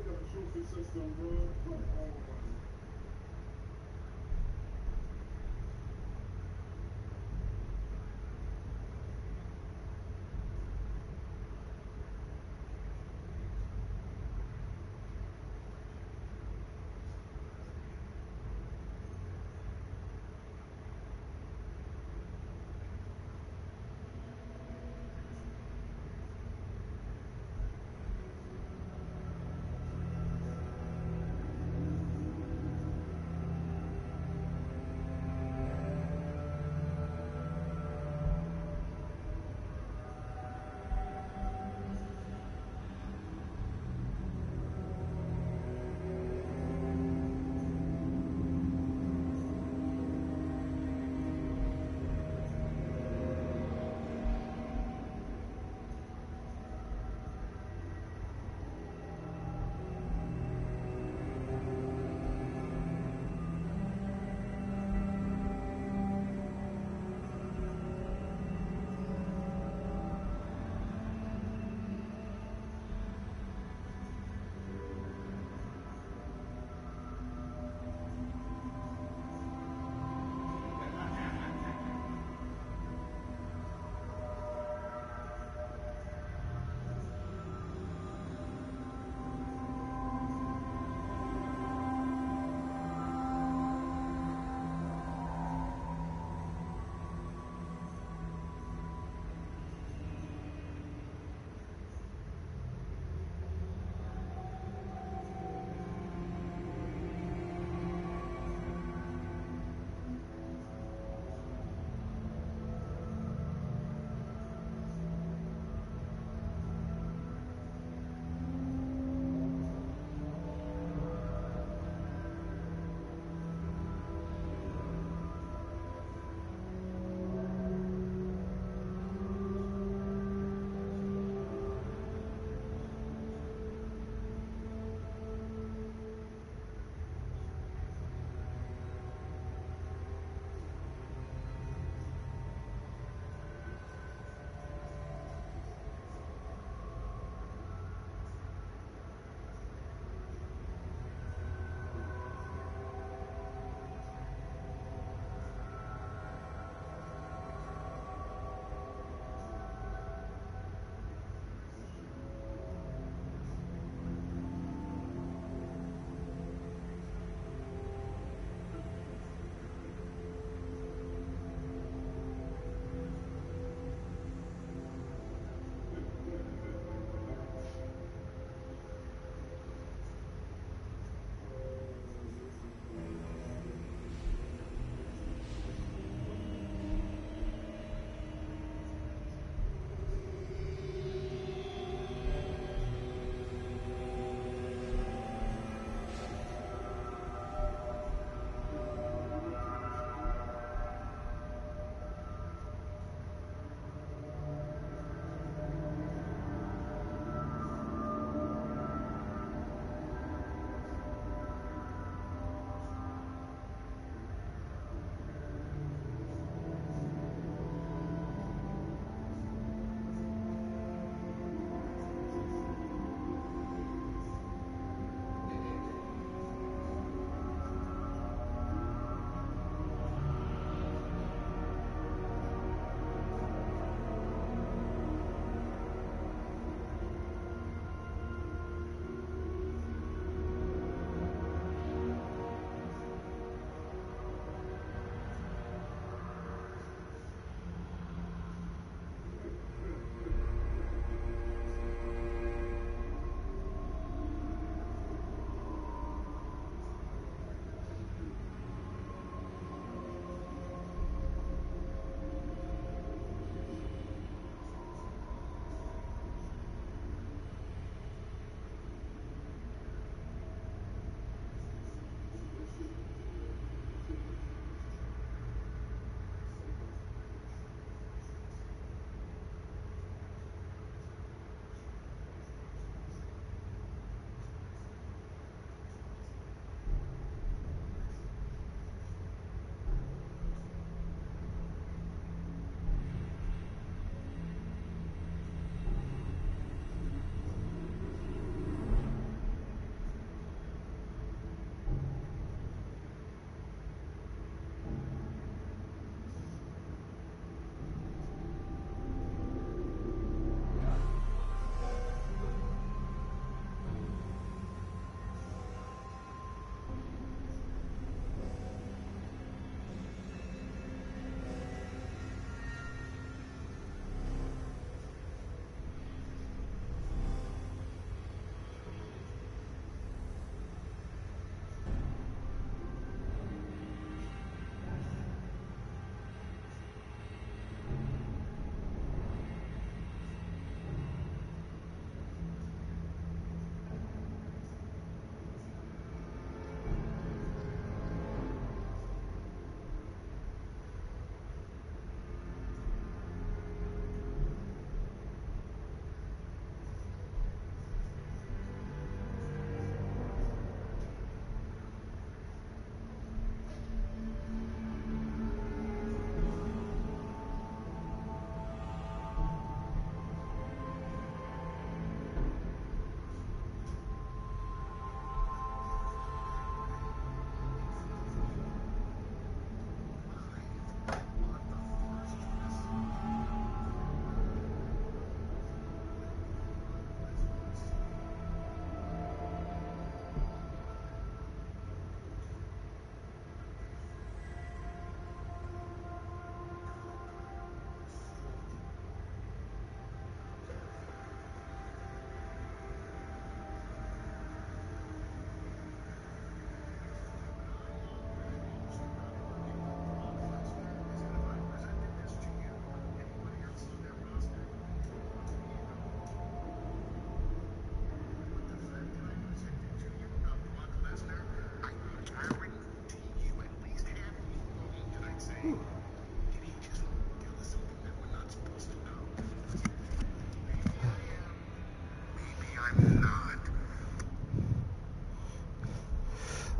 got a trophy system, bro. Come on.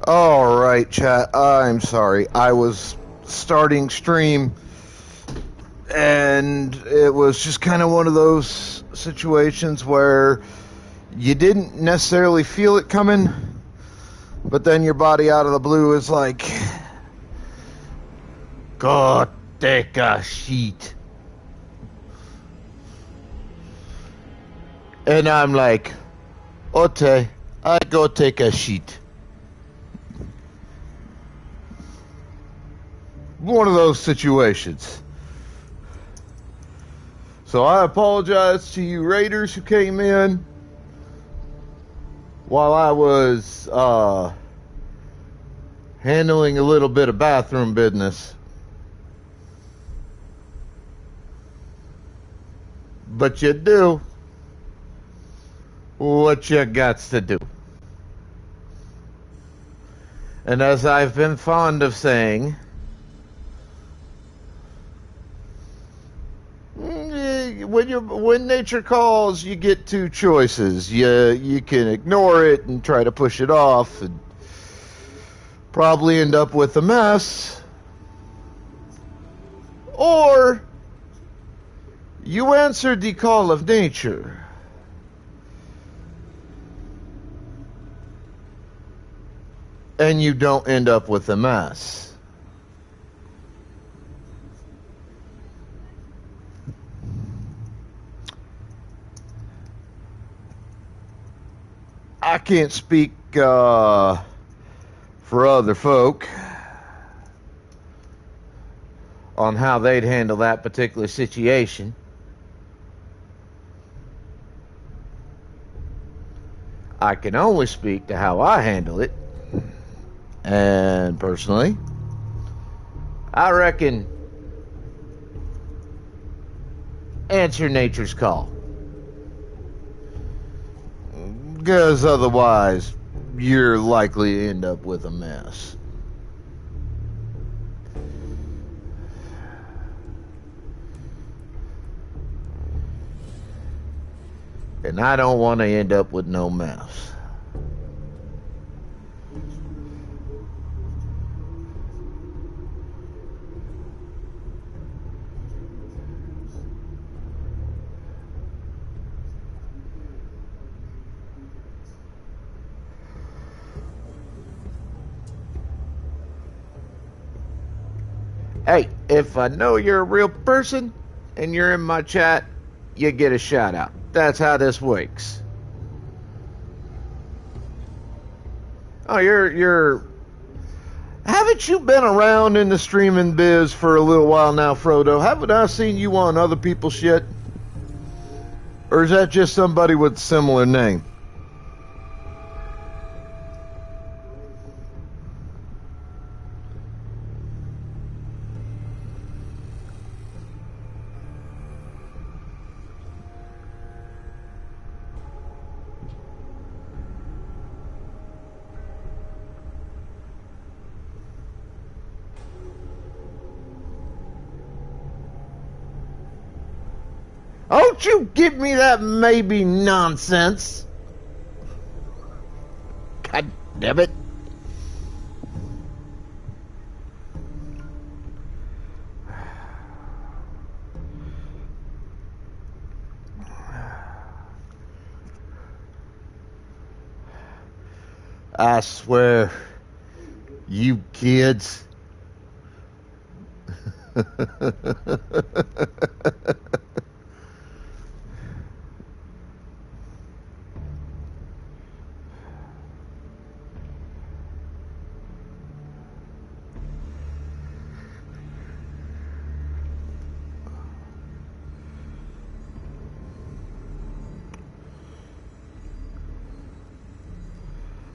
All right, chat. I'm sorry. I was starting stream, and it was just kind of one of those situations where you didn't necessarily feel it coming, but then your body out of the blue is like, go take a sheet. And I'm like, okay, I go take a sheet. One of those situations. So I apologize to you Raiders who came in while I was handling a little bit of bathroom business. But you do what you got to do. And as I've been fond of saying, when nature calls, you get two choices. You can ignore it and try to push it off and probably end up with a mess, or you answer the call of nature and you don't end up with a mess. I can't speak for other folk on how they'd handle that particular situation. I can only speak to how I handle it. And personally, I reckon answer nature's call. Because otherwise, you're likely to end up with a mess. And I don't want to end up with no mess. Hey, if I know you're a real person and you're in my chat, you get a shout out. That's how this works. Oh, you're haven't you been around in the streaming biz for a little while now, Frodo? Haven't I seen you on other people's shit? Or is that just somebody with a similar name? Don't you give me that maybe nonsense. God damn it. I swear, you kids.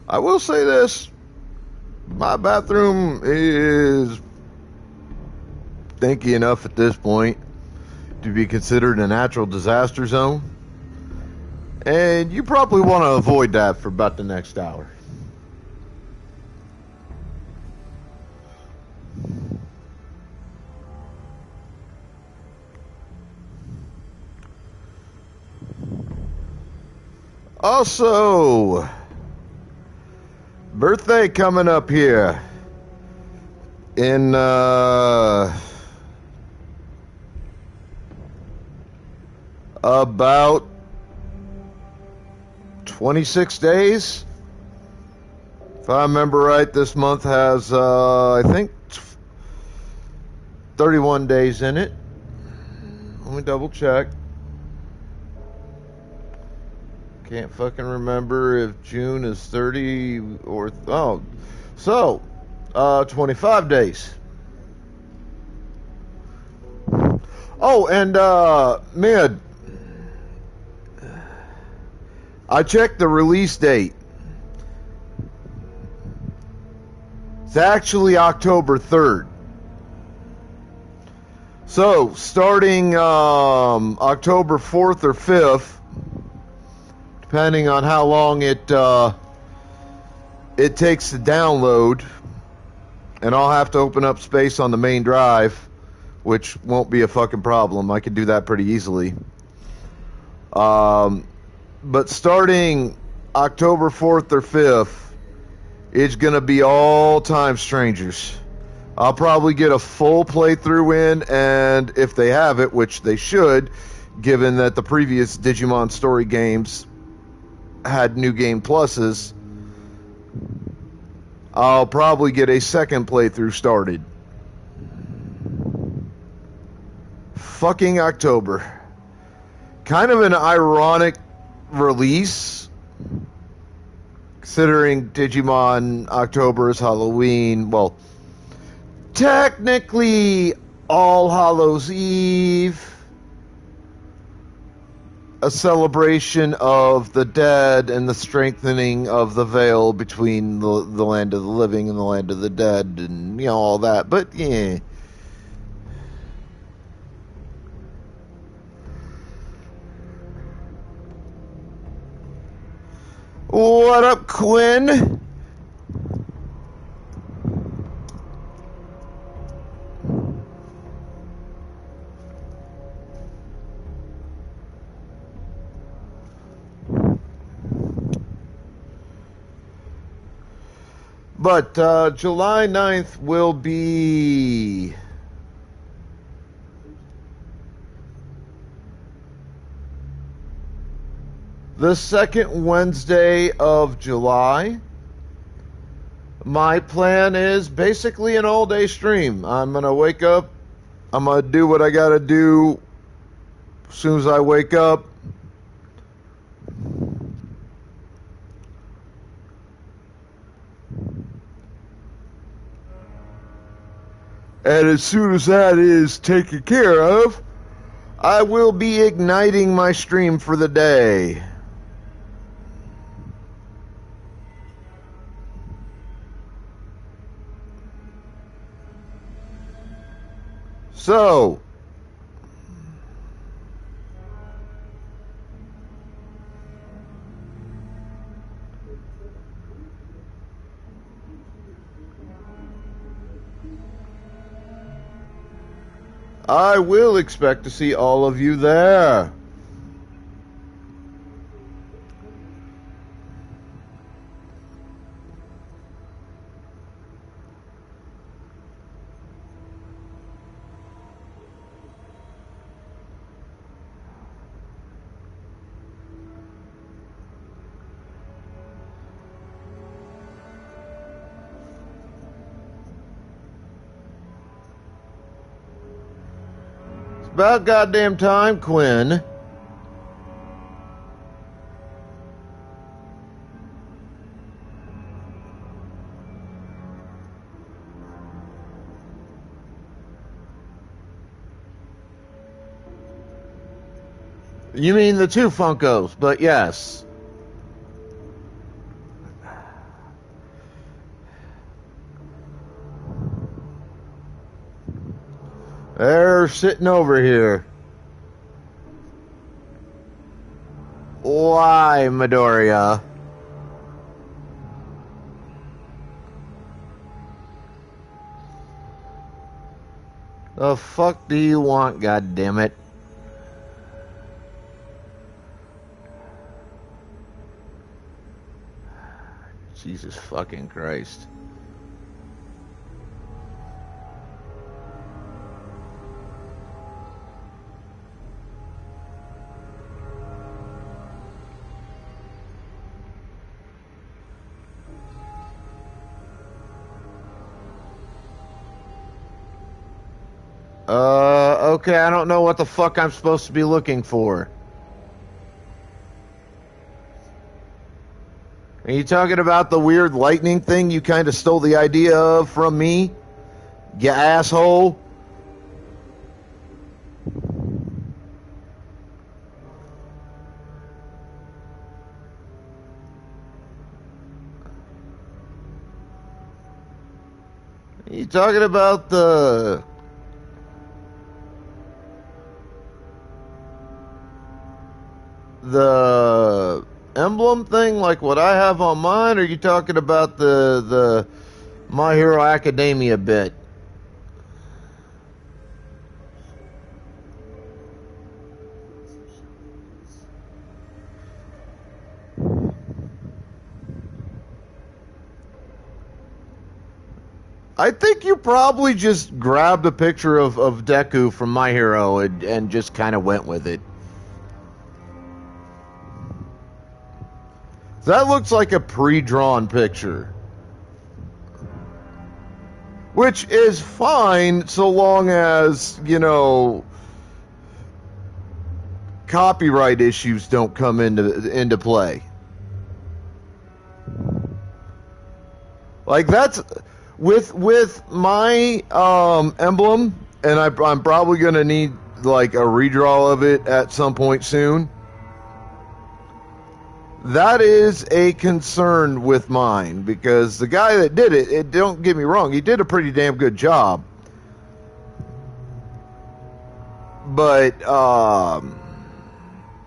I will say this. My bathroom is stinky enough at this point to be considered a natural disaster zone. And you probably want to avoid that for about the next hour. Also, birthday coming up here in about 26 days. If I remember right, this month has, I think, 31 days in it. Let me double check. Can't fucking remember if June is 30 or... Oh, so, 25 days. Oh, and, Mid, I checked the release date. It's actually October 3rd. So, starting October 4th or 5th, depending on how long it takes to download, and I'll have to open up space on the main drive, which won't be a fucking problem. I can do that pretty easily. But starting October 4th or 5th, it's going to be all Time Strangers. I'll probably get a full playthrough in, and if they have it, which they should, given that the previous Digimon story games had New Game Pluses, I'll probably get a second playthrough started. Fucking October. Kind of an ironic release, considering Digimon October is Halloween. Well, technically All Hallows Eve, a celebration of the dead and the strengthening of the veil between the land of the living and the land of the dead, and you know, all that. But yeah, what up, Quinn? But July 9th will be the second Wednesday of July. My plan is basically an all-day stream. I'm going to wake up. I'm going to do what I got to do as soon as I wake up. And as soon as that is taken care of, I will be igniting my stream for the day. So, I will expect to see all of you there. About goddamn time, Quinn. You mean the two Funkos, but yes. They're sitting over here. Why, Midoriya? The fuck do you want, goddammit? Jesus fucking Christ. Okay, I don't know what the fuck I'm supposed to be looking for. Are you talking about the weird lightning thing you kind of stole the idea of from me? You asshole. Are you talking about the emblem thing like what I have on mine, or are you talking about the My Hero Academia bit? I think you probably just grabbed a picture of Deku from My Hero and just kind of went with it. That looks like a pre-drawn picture. Which is fine so long as, you know, copyright issues don't come into play. Like that's with my emblem, and I'm probably going to need like a redraw of it at some point soon. That is a concern with mine, because the guy that did it, don't get me wrong, he did a pretty damn good job. But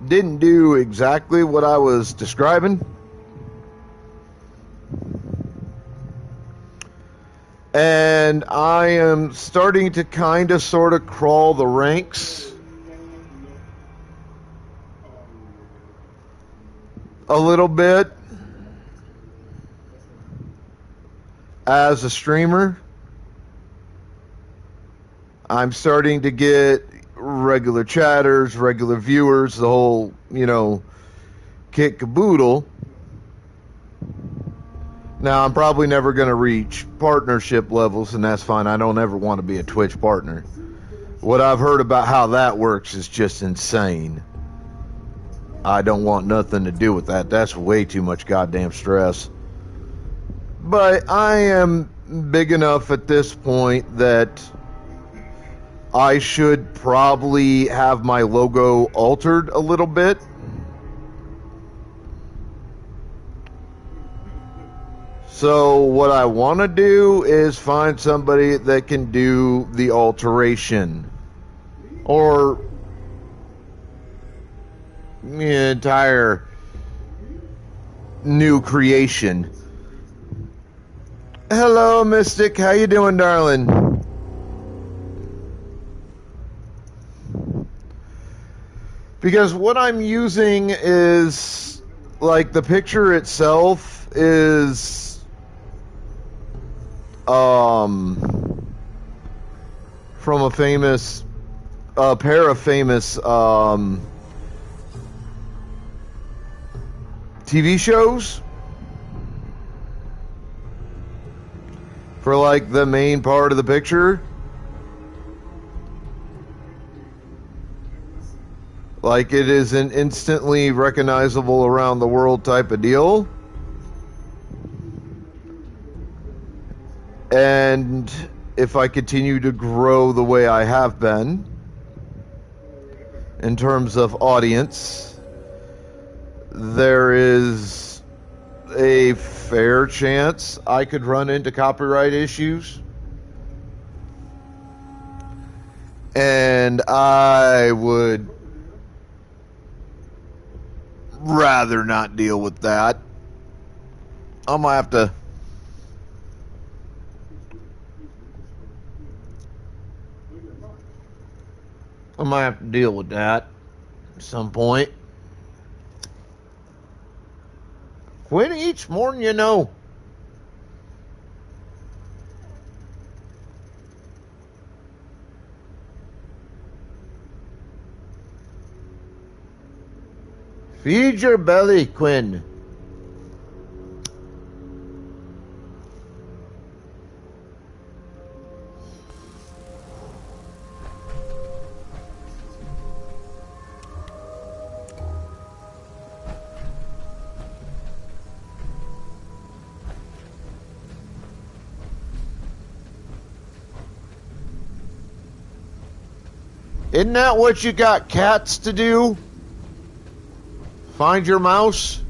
didn't do exactly what I was describing. And I am starting to kind of sort of crawl the ranks a little bit as a streamer. I'm starting to get regular chatters, regular viewers, the whole, you know, kit caboodle. Now, I'm probably never going to reach partnership levels, and that's fine. I don't ever want to be a Twitch partner. What I've heard about how that works is just insane. I don't want nothing to do with that. That's way too much goddamn stress. But I am big enough at this point that I should probably have my logo altered a little bit. So what I want to do is find somebody that can do the alteration, or the entire new creation. Hello, Mystic. How you doing, darling? Because what I'm using is, like, the picture itself is from a pair of famous TV shows. For like the main part of the picture. Like it is an instantly recognizable around the world type of deal. And if I continue to grow the way I have been in terms of audience, there is a fair chance I could run into copyright issues. And I would rather not deal with that. I might have to deal with that at some point. Quinn eats more than you know. Feed your belly, Quinn. Isn't that what you got cats to do? Find your mouse?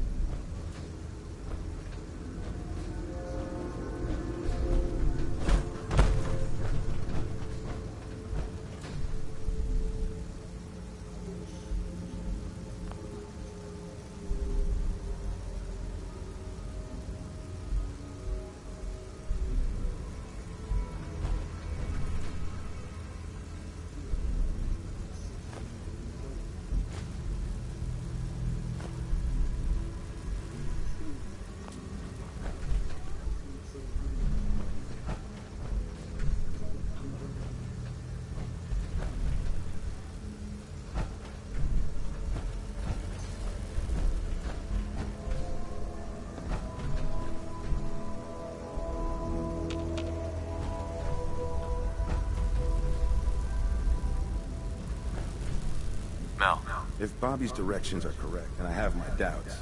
Mel. If Bobby's directions are correct, and I have my doubts,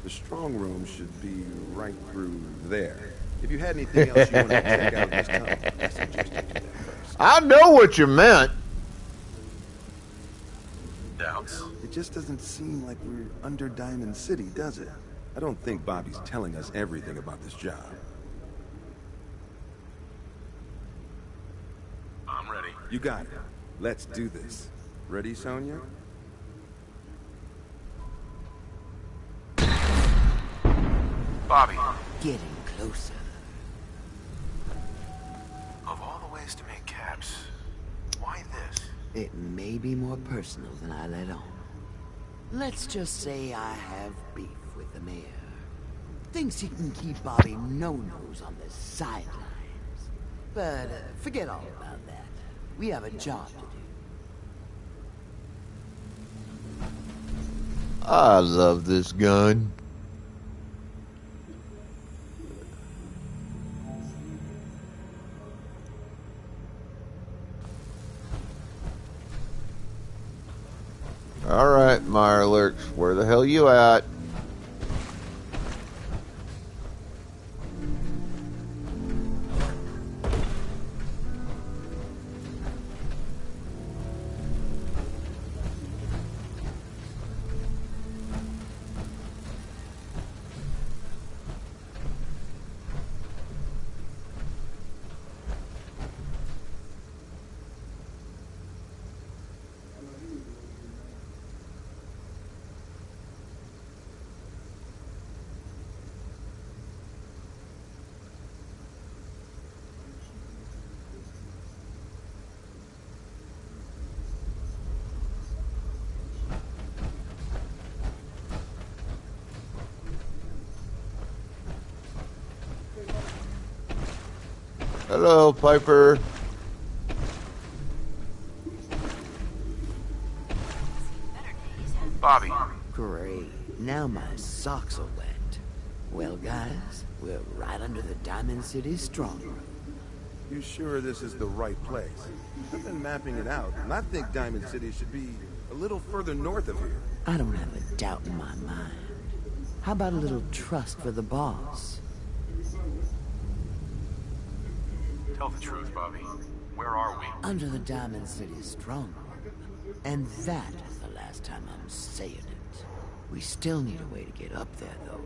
the strong room should be right through there. If you had anything else you wanted to check out this time, I suggest you do that first. I know what you meant. Doubts? It just doesn't seem like we're under Diamond City, does it? I don't think Bobby's telling us everything about this job. I'm ready. You got it. Let's do this. Ready, Sonya? Bobby. Getting closer. Of all the ways to make caps, why this? It may be more personal than I let on. Let's just say I have beef with the mayor. Thinks he can keep Bobby no-nos on the sidelines. But forget all about that. We have a job to do. I love this gun. All right, Mirelurks, where the hell you at? Hello, Piper. Bobby. Great. Now my socks are wet. Well, guys, we're right under the Diamond City strong room. You sure this is the right place? I've been mapping it out, and I think Diamond City should be a little further north of here. I don't have a doubt in my mind. How about a little trust for the boss? Tell the truth, Bobby. Where are we? Under the Diamond City strong room. And that is the last time I'm saying it. We still need a way to get up there, though.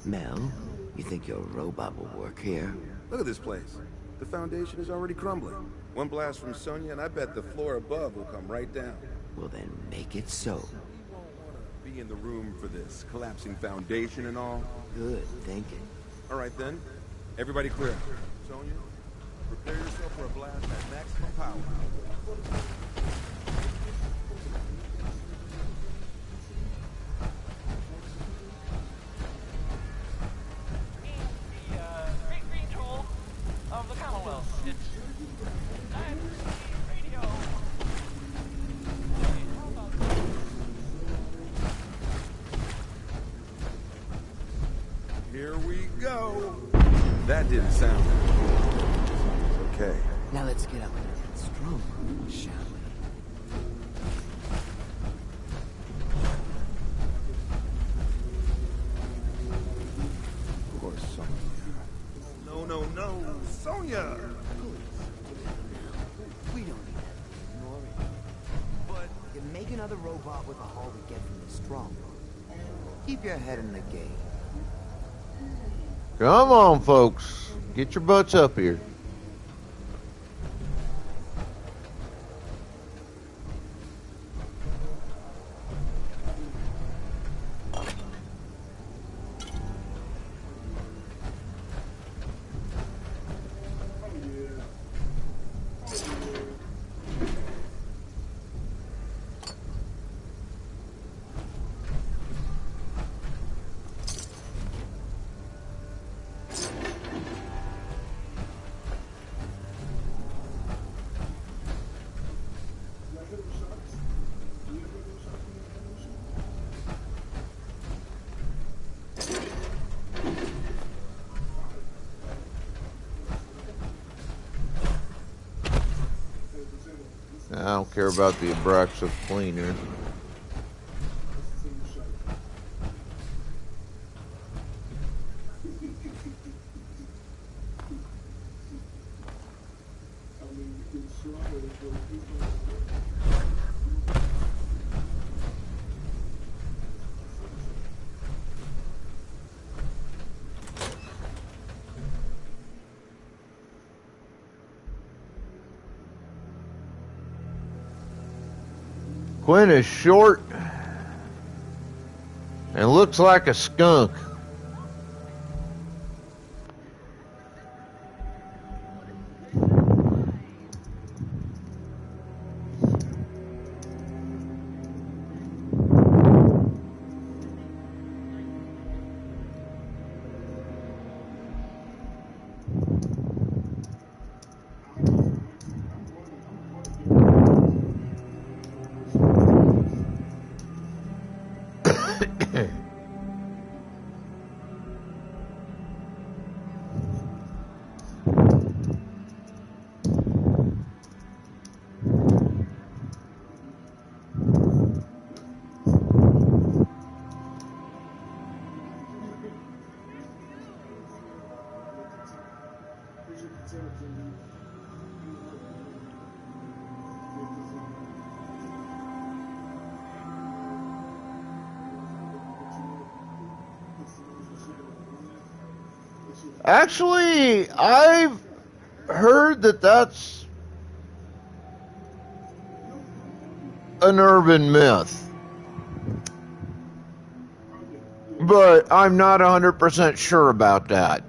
Mel, you think your robot will work here? Look at this place. The foundation is already crumbling. One blast from Sonya, and I bet the floor above will come right down. Well, then make it so. You won't want to be in the room for this collapsing foundation and all. Good thinking. All right, then. Everybody clear. Sonya, prepare yourself for a blast at maximum power. Great Green Tool of the Commonwealth. It's Diamond City Radio. Hey, how about That didn't sound okay. Now let's get up into that strong room, shall we? Of course, Sonya. No, Sonya! We don't need that ignore it. But you make another robot with all we get from the strong room. Keep your head in the game. Come on, folks. Get your butts up here. I don't care about the Abraxas cleaner. Quinn is short and looks like a skunk. Actually, I've heard that that's an urban myth, but I'm not 100% sure about that.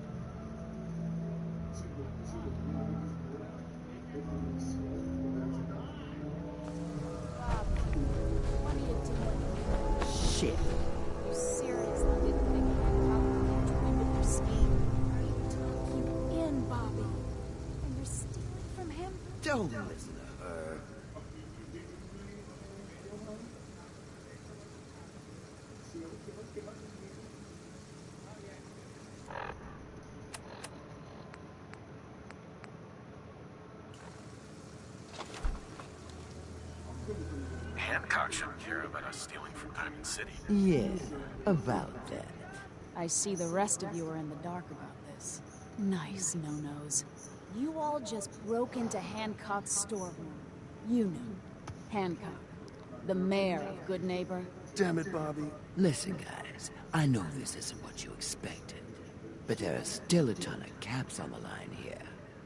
What are you doing? Shit. You serious? I didn't think you had probably joined with your scheme. He took you in, Bobby. And you're stealing from him? Don't listen to her. Hancock shouldn't care about us stealing from Diamond City. Yeah, about that. I see the rest of you are in the dark about this. Nice no-nos. You all just broke into Hancock's storeroom. You knew. Hancock, the mayor of Good Neighbor. Damn it, Bobby. Listen, guys, I know this isn't what you expected, but there are still a ton of caps on the line here.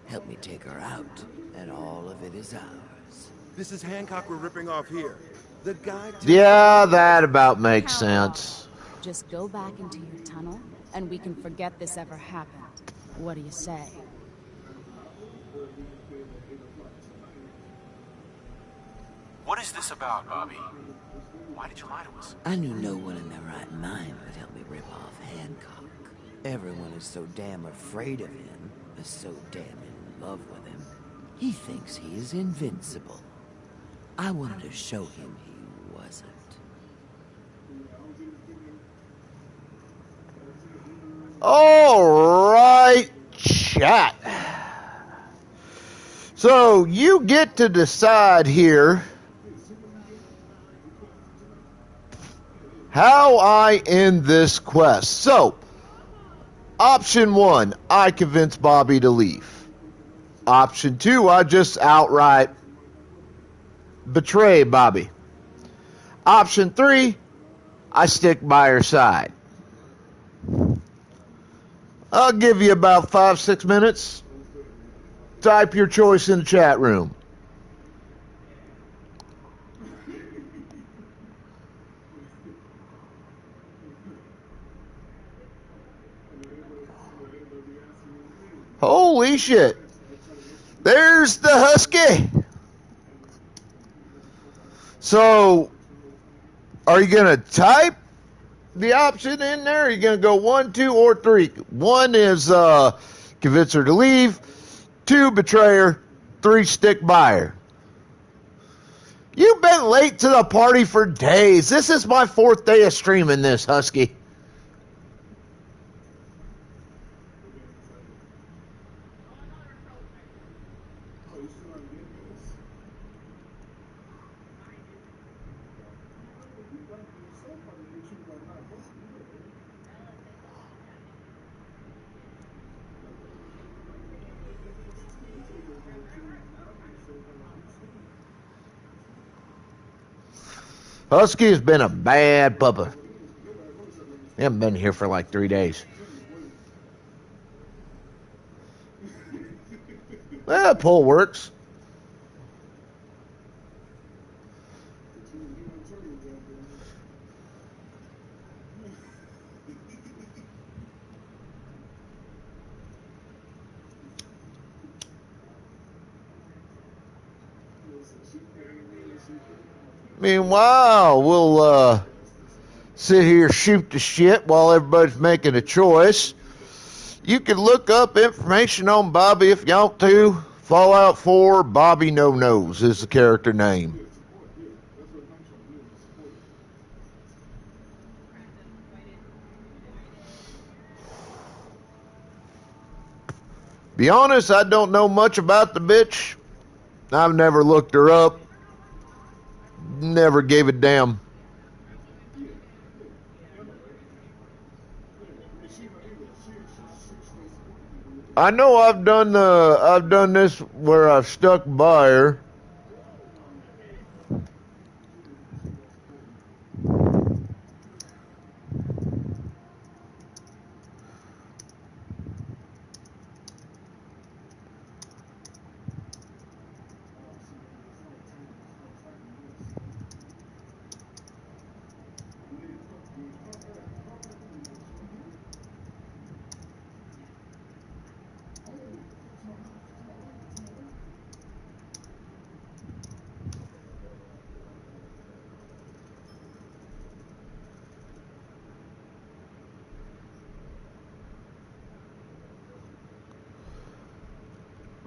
Help me take her out, and all of it is ours. This is Hancock we're ripping off here. The guy... Yeah, that about makes sense. Just go back into your tunnel, and we can forget this ever happened. What do you say? What is this about, Bobby? Why did you lie to us? I knew no one in their right mind would help me rip off Hancock. Everyone is so damn afraid of him, is so damn in love with him. He thinks he is invincible. I wanted to show him he wasn't. All right, chat. So you get to decide here how I end this quest. So, option 1, I convince Bobby to leave. Option 2, I just outright betray Bobby. Option 3, I stick by her side. I'll give you about 5-6 minutes. Type your choice in the chat room. Holy shit. There's the Husky. So, are you going to type the option in there? Are you going to go 1, 2, or 3? 1 is convince her to leave. 2, betray her. 3, stick by her. You've been late to the party for days. This is my 4th day of streaming this, Husky. Husky has been a bad puppa. He hasn't been here for like 3 days. Well, pull works. Meanwhile, we'll sit here, shoot the shit while everybody's making a choice. You can look up information on Bobby if you want to. Fallout 4, Bobby No Nose is the character name. Be honest, I don't know much about the bitch. I've never looked her up. Never gave a damn. I know I've done this where I've stuck by her.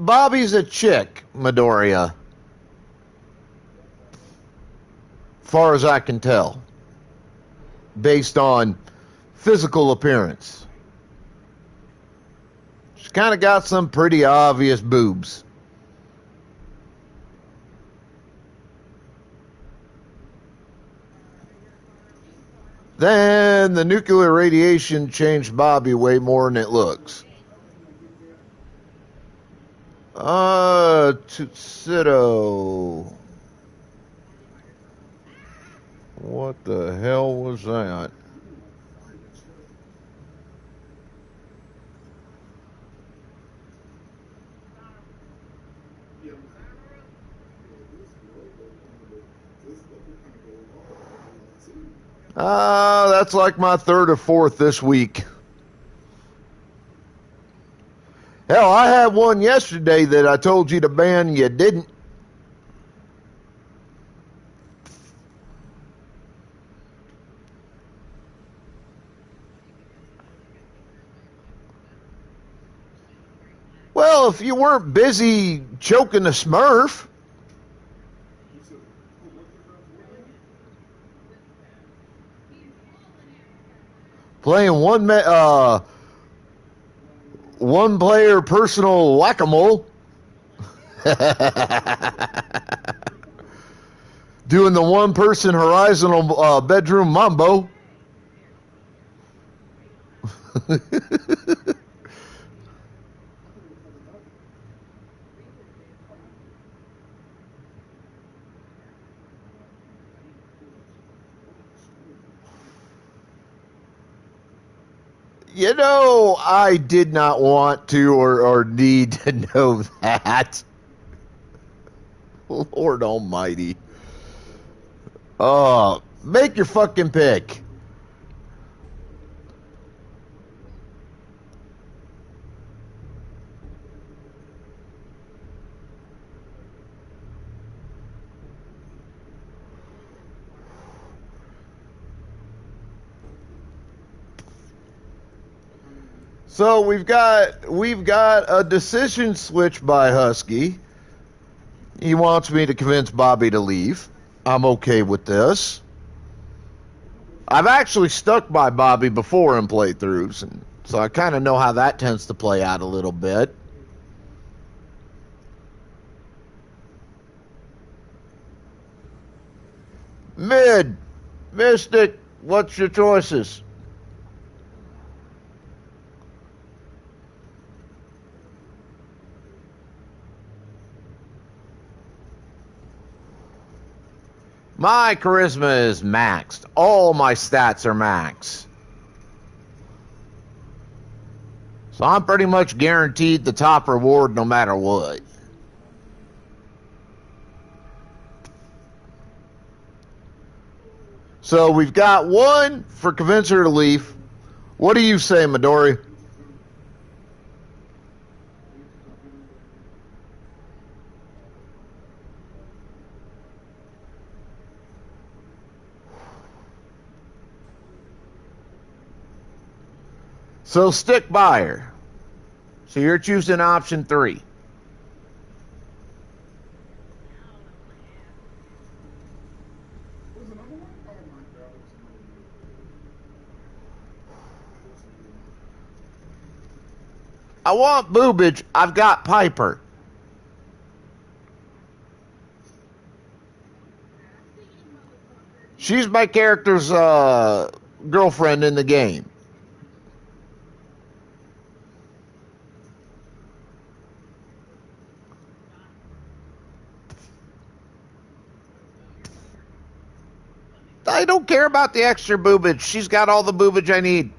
Bobby's a chick, Midoriya. Far as I can tell. Based on physical appearance. She's kind of got some pretty obvious boobs. Then the nuclear radiation changed Bobby way more than it looks. Tuxedo. What the hell was that? That's like my 3rd or 4th this week. Hell, I had one yesterday that I told you to ban, you didn't. Well, if you weren't busy choking the Smurf. Playing one player personal whack-a-mole. Doing the one person horizontal bedroom mambo. You know, I did not want to or need to know that. Lord almighty. Make your fucking pick. So we've got a decision switch by Husky. He wants me to convince Bobby to leave. I'm okay with this. I've actually stuck by Bobby before in playthroughs, and so I kind of know how that tends to play out a little bit. Mid, Mystic, what's your choices? My charisma is maxed. All my stats are max. So I'm pretty much guaranteed the top reward no matter what. So we've got one for convince her to leave. What do you say, Midori? So stick by her. So you're choosing option 3. I want boobage. I've got Piper. She's my character's girlfriend in the game. I don't care about the extra boobage. She's got all the boobage I need.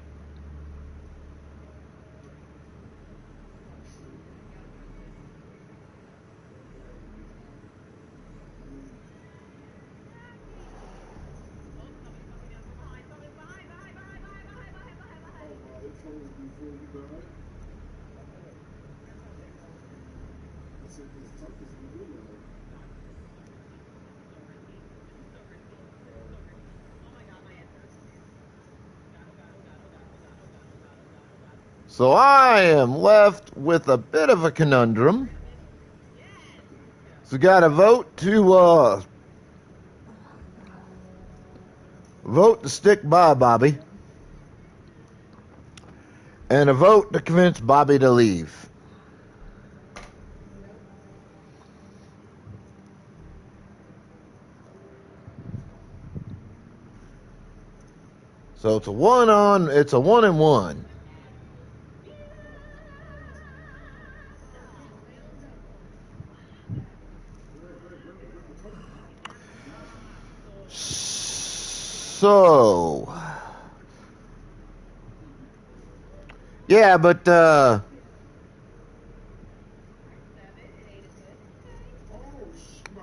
So I am left with a bit of a conundrum. So got to vote to stick by Bobby, and a vote to convince Bobby to leave. So it's a 1-and-1. So, yeah, but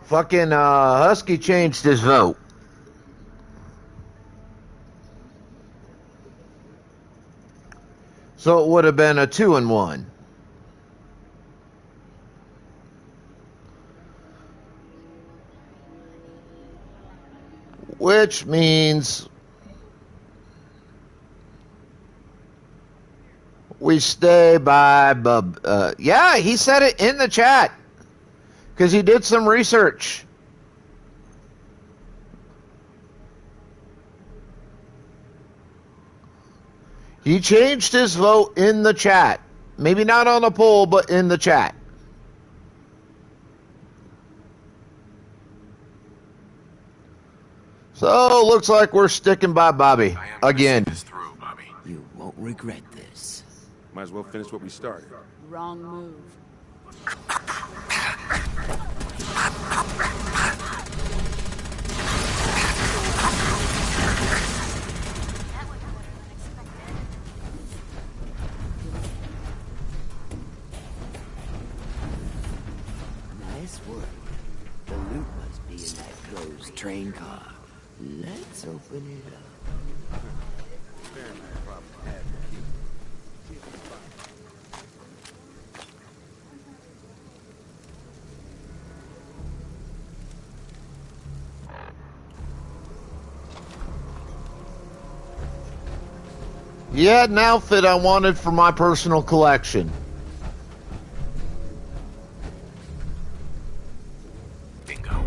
fucking Husky changed his vote. So it would have been a 2-and-1. Which means we stay by Bub. Yeah, he said it in the chat because he did some research. He changed his vote in the chat. Maybe not on the poll, but in the chat. So, looks like we're sticking by Bobby I am gonna again. see this through, Bobby. You won't regret this. Might as well finish what we started. Wrong move. Nice work. The loot must be in that closed train car. Let's open it up. You had an outfit I wanted for my personal collection. Bingo.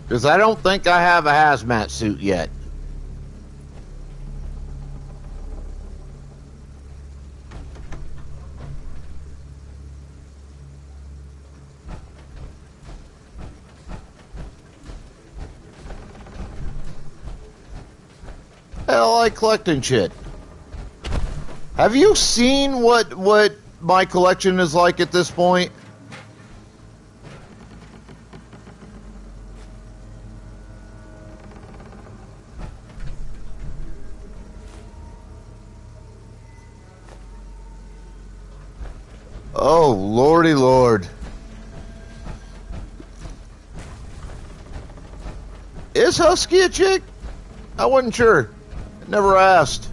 Because I don't think I have a hazmat suit yet. Hell, I like collecting shit. Have you seen what my collection is like at this point? Oh, lordy lord. Is Husky a chick? I wasn't sure. Never asked.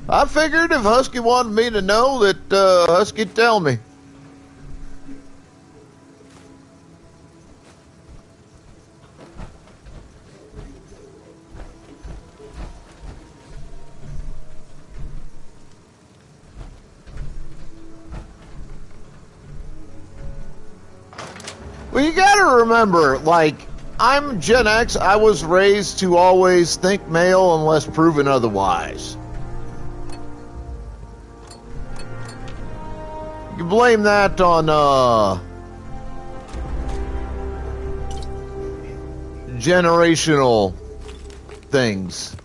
I figured if Husky wanted me to know that Husky'd tell me. Well, you gotta remember, like, I'm Gen X. I was raised to always think male unless proven otherwise. You blame that on, generational things.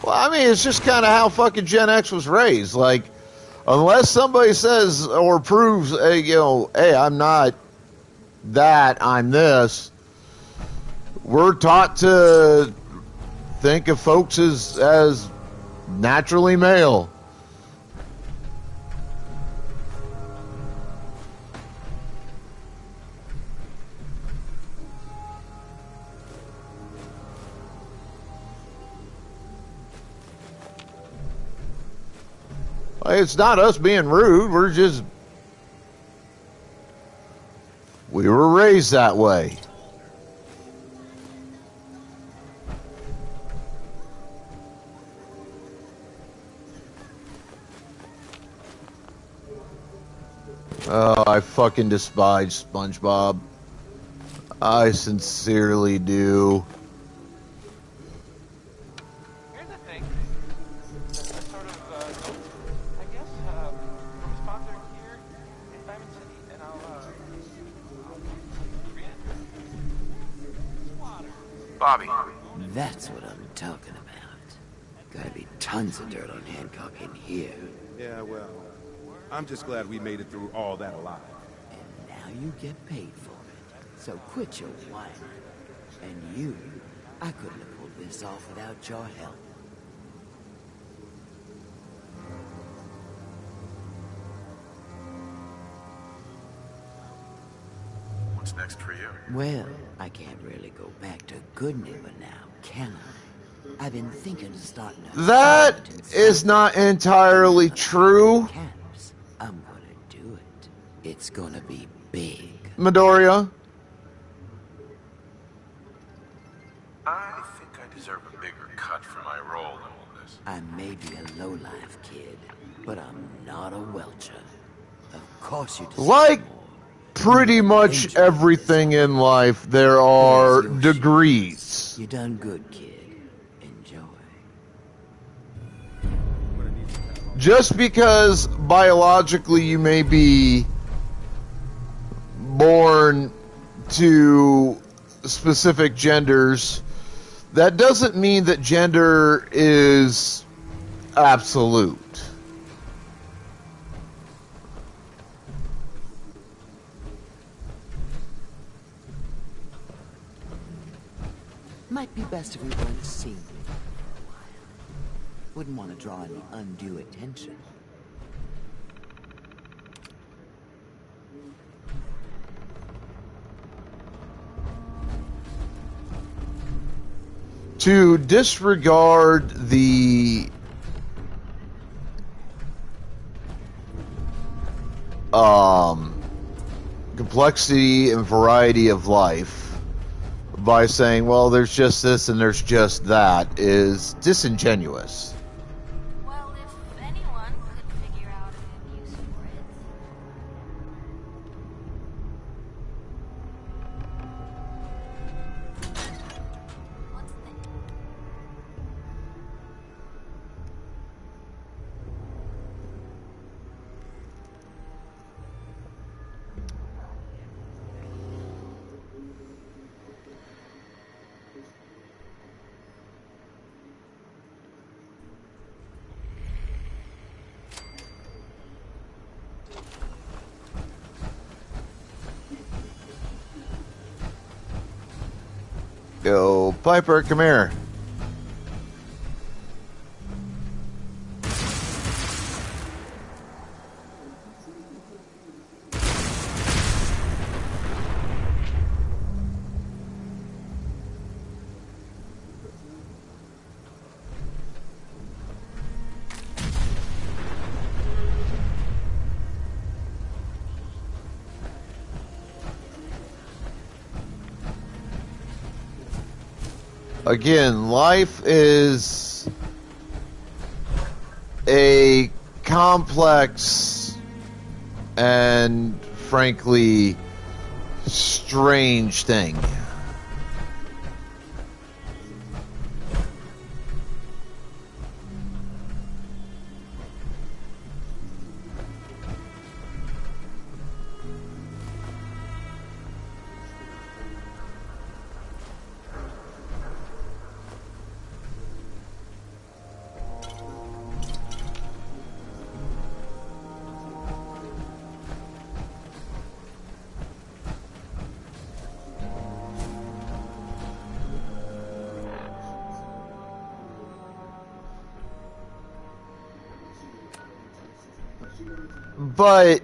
Well, I mean, it's just kind of how fucking Gen X was raised. Like, unless somebody says or proves, hey, you know, hey, I'm not that, I'm this, we're taught to think of folks as naturally male. It's not us being rude. We were raised that way. Oh, I fucking despise SpongeBob. I sincerely do. Here's the thing. A sort of, I guess, sponsor here in Diamond City, and I'll read it. Water. Bobby. That's what I'm talking about. Gotta be tons of dirt on Hancock in here. Yeah, well, I'm just glad we made it through all that alive. And now you get paid for it. So quit your whining. And you, I couldn't have pulled this off without your help. What's next for you? Well, I can't really go back to good neighbor now, can I? I've been thinking of starting a That skeleton is site. not entirely true, Camps. I'm gonna do it. It's gonna be big. Midoriya. I think I deserve a bigger cut for my role in all this. I may be a lowlife kid, but I'm not a welcher. Of course you deserve Like more. pretty much everything in life, there are degrees. You done good, kid. Enjoy. Just because biologically you may be born to specific genders, that doesn't mean that gender is absolute. Might be best if we weren't seen for a while. Wouldn't want to draw any undue attention. To disregard the complexity and variety of life by saying, well, there's just this and there's just that, is disingenuous. Well, if anyone could figure out a good use for it. What's that? Yo, Piper, come here. Again, life is a complex and frankly strange thing. But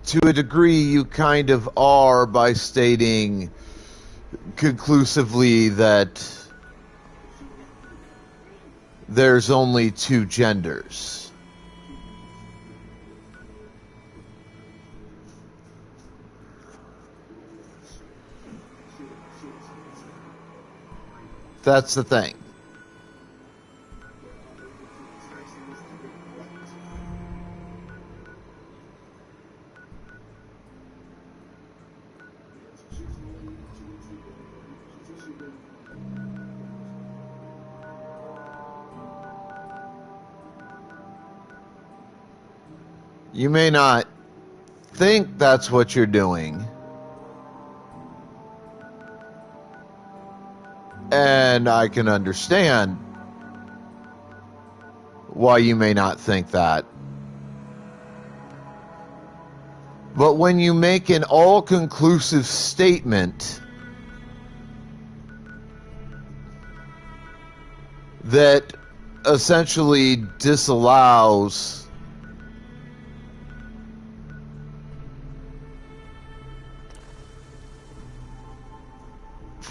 to a degree, you kind of are by stating conclusively that there's only two genders. That's the thing. You may not think that's what you're doing, and I can understand why you may not think that. But when you make an all-conclusive statement that essentially disallows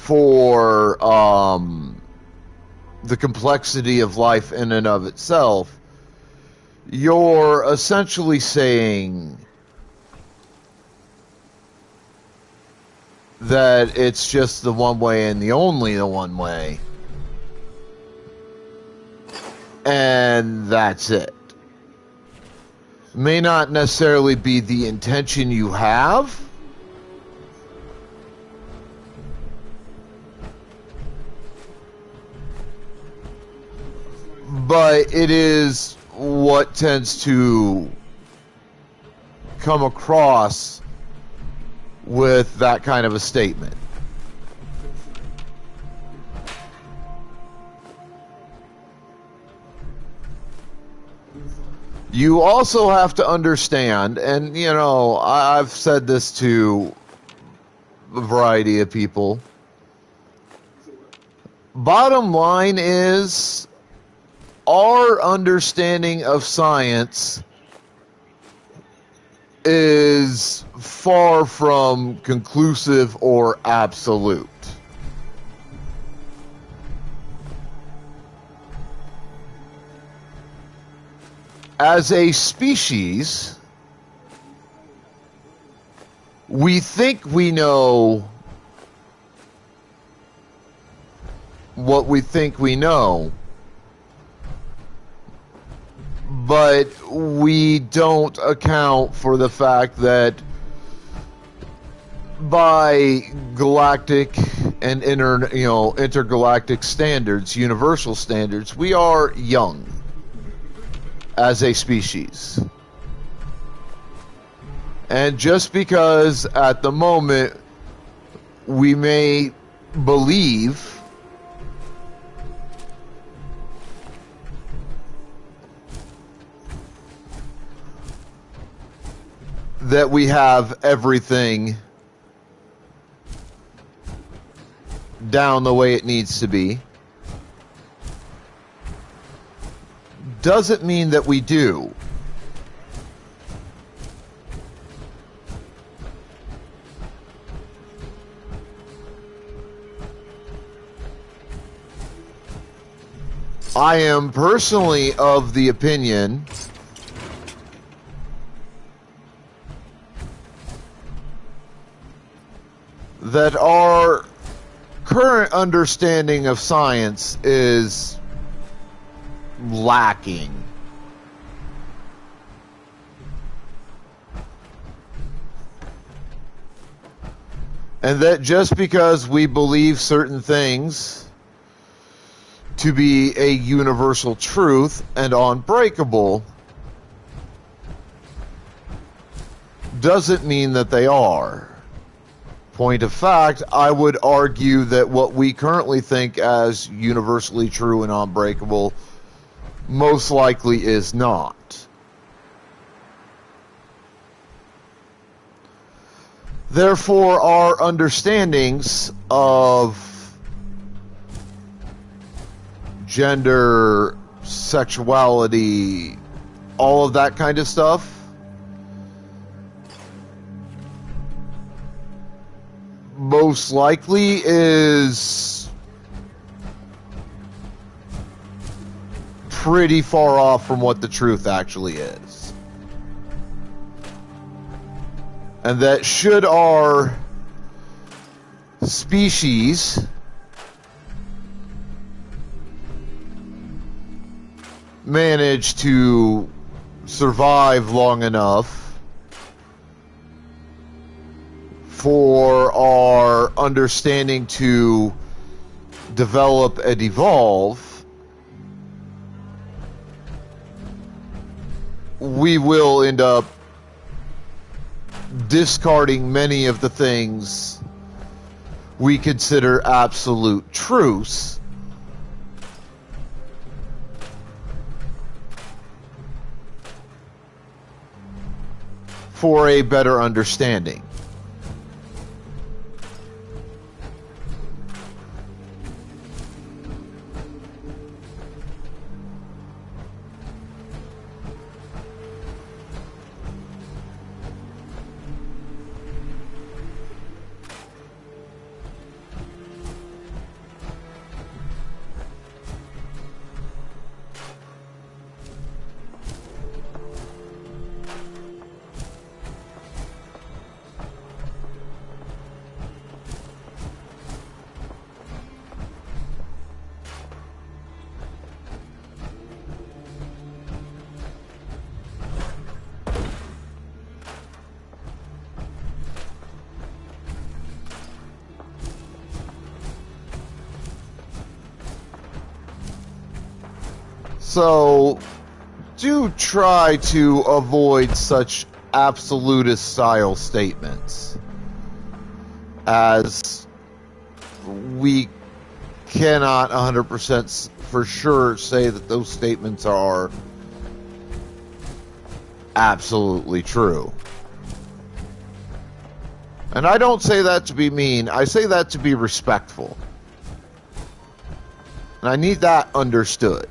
for the complexity of life in and of itself, you're essentially saying that it's just the one way and only the one way, and that's it. May not necessarily be the intention you have, but it is what tends to come across with that kind of a statement. You also have to understand, and you know, I've said this to a variety of people. Bottom line is, our understanding of science is far from conclusive or absolute. As a species, we think we know what we think we know, but we don't account for the fact that by galactic and intergalactic standards, universal standards, we are young as a species. And just because at the moment we may believe that we have everything down the way it needs to be, doesn't mean that we do. I am personally of the opinion that our current understanding of science is lacking. And that just because we believe certain things to be a universal truth and unbreakable doesn't mean that they are. Point of fact, I would argue that what we currently think as universally true and unbreakable most likely is not. Therefore, our understandings of gender, sexuality, all of that kind of stuff, most likely is pretty far off from what the truth actually is. And that should our species manage to survive long enough for our understanding to develop and evolve, we will end up discarding many of the things we consider absolute truths for a better understanding. So, do try to avoid such absolutist style statements, as we cannot 100% for sure say that those statements are absolutely true. And I don't say that to be mean, I say that to be respectful. And I need that understood.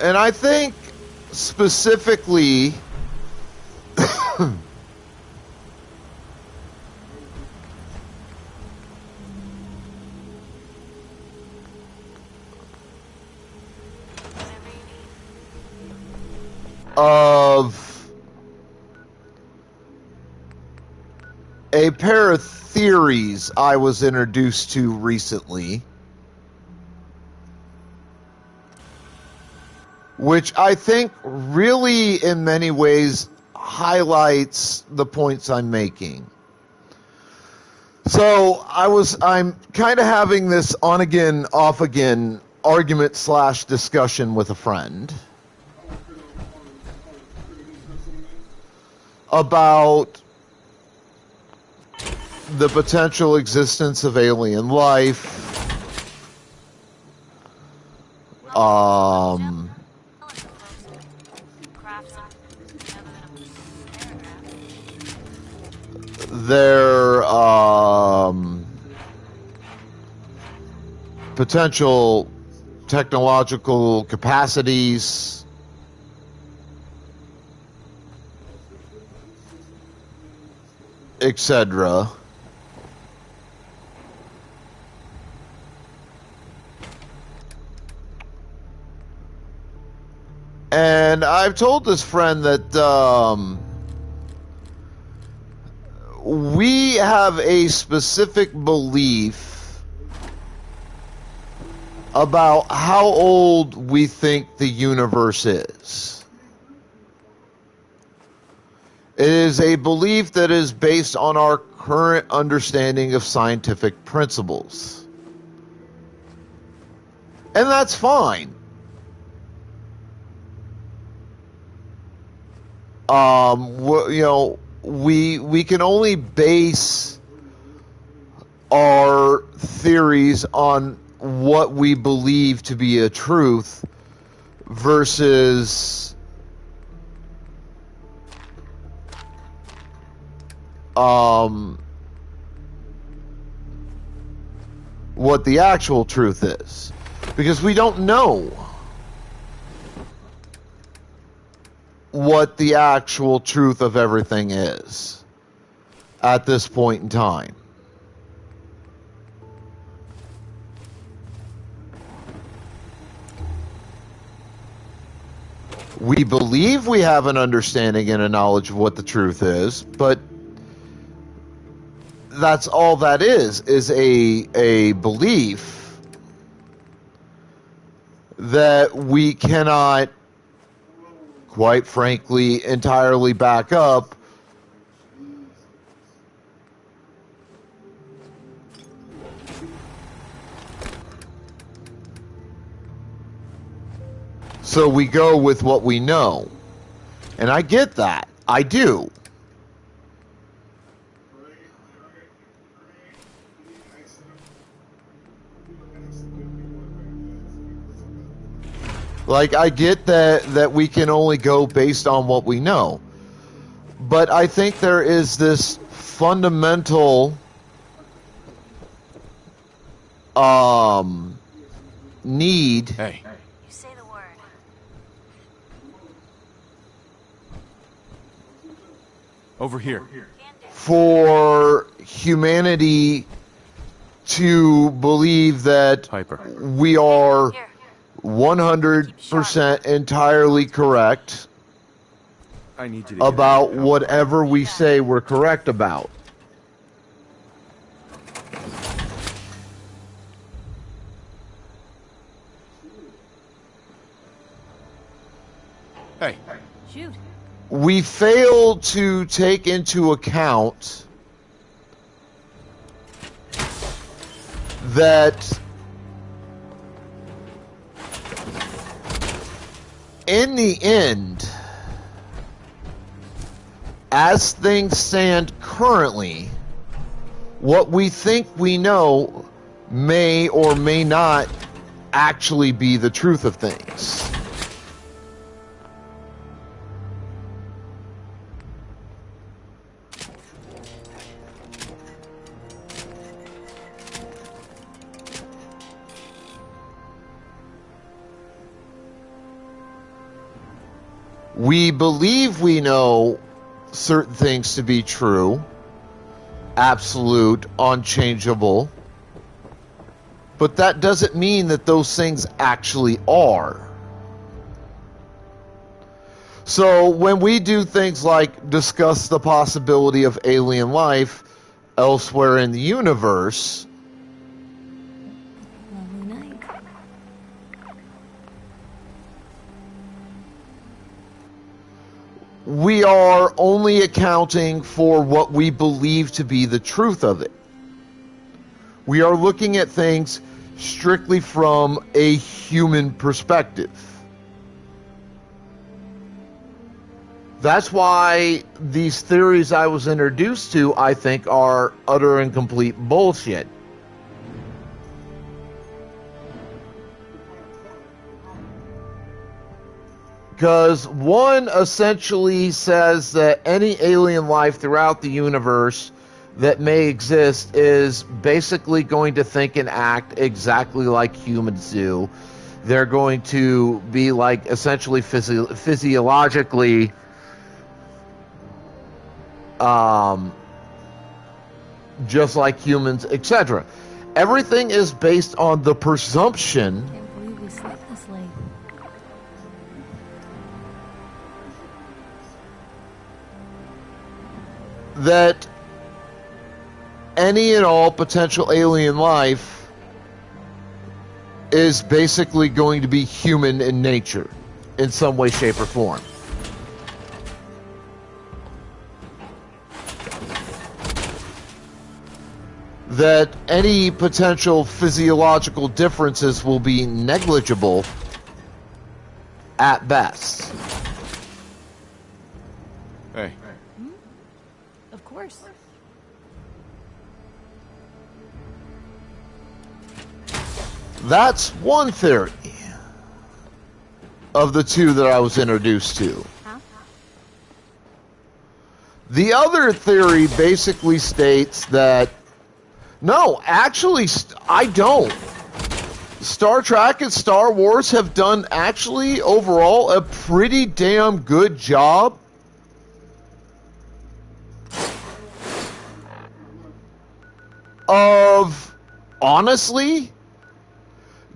And I think specifically of a pair of theories I was introduced to recently, which I think really in many ways highlights the points I'm making. So I'm kind of having this on again, off again argument / discussion with a friend about the potential existence of alien life, their potential technological capacities, etc. And I've told this friend that we have a specific belief about how old we think the universe is. It is a belief that is based on our current understanding of scientific principles. And that's fine. We can only base our theories on what we believe to be a truth versus what the actual truth is, because we don't know what the actual truth of everything is at this point in time. We believe we have an understanding and a knowledge of what the truth is, but that's all that is a belief that we cannot, quite frankly, entirely back up. So we go with what we know. And I get that. I do. Like, I get that we can only go based on what we know. But I think there is this fundamental need. Hey. You say the word. Over here. For humanity to believe that Piper. we are Here. 100% entirely correct I need you to about whatever we say we're correct about. Hey, Shoot. we fail to take into account that in the end, as things stand currently, what we think we know may or may not actually be the truth of things. We believe we know certain things to be true, absolute, unchangeable, but that doesn't mean that those things actually are. So when we do things like discuss the possibility of alien life elsewhere in the universe, Lovely night. we are only accounting for what we believe to be the truth of it. We are looking at things strictly from a human perspective. That's why these theories I was introduced to, I think, are utter and complete bullshit. Because one essentially says that any alien life throughout the universe that may exist is basically going to think and act exactly like humans do. They're going to be like essentially physiologically just like humans, etc. Everything is based on the presumption Can't believe we slept this late. that any and all potential alien life is basically going to be human in nature in some way, shape, or form. That any potential physiological differences will be negligible at best. hey. Of course. That's one theory of the two that I was introduced to. Huh? The other theory basically states that no, actually, I don't. Star Trek and Star Wars have done actually overall a pretty damn good job of honestly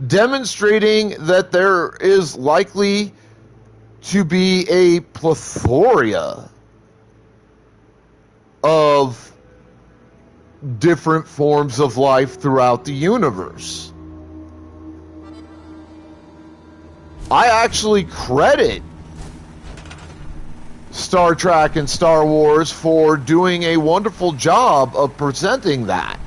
demonstrating that there is likely to be a plethora of different forms of life throughout the universe. I actually credit Star Trek and Star Wars for doing a wonderful job of presenting that.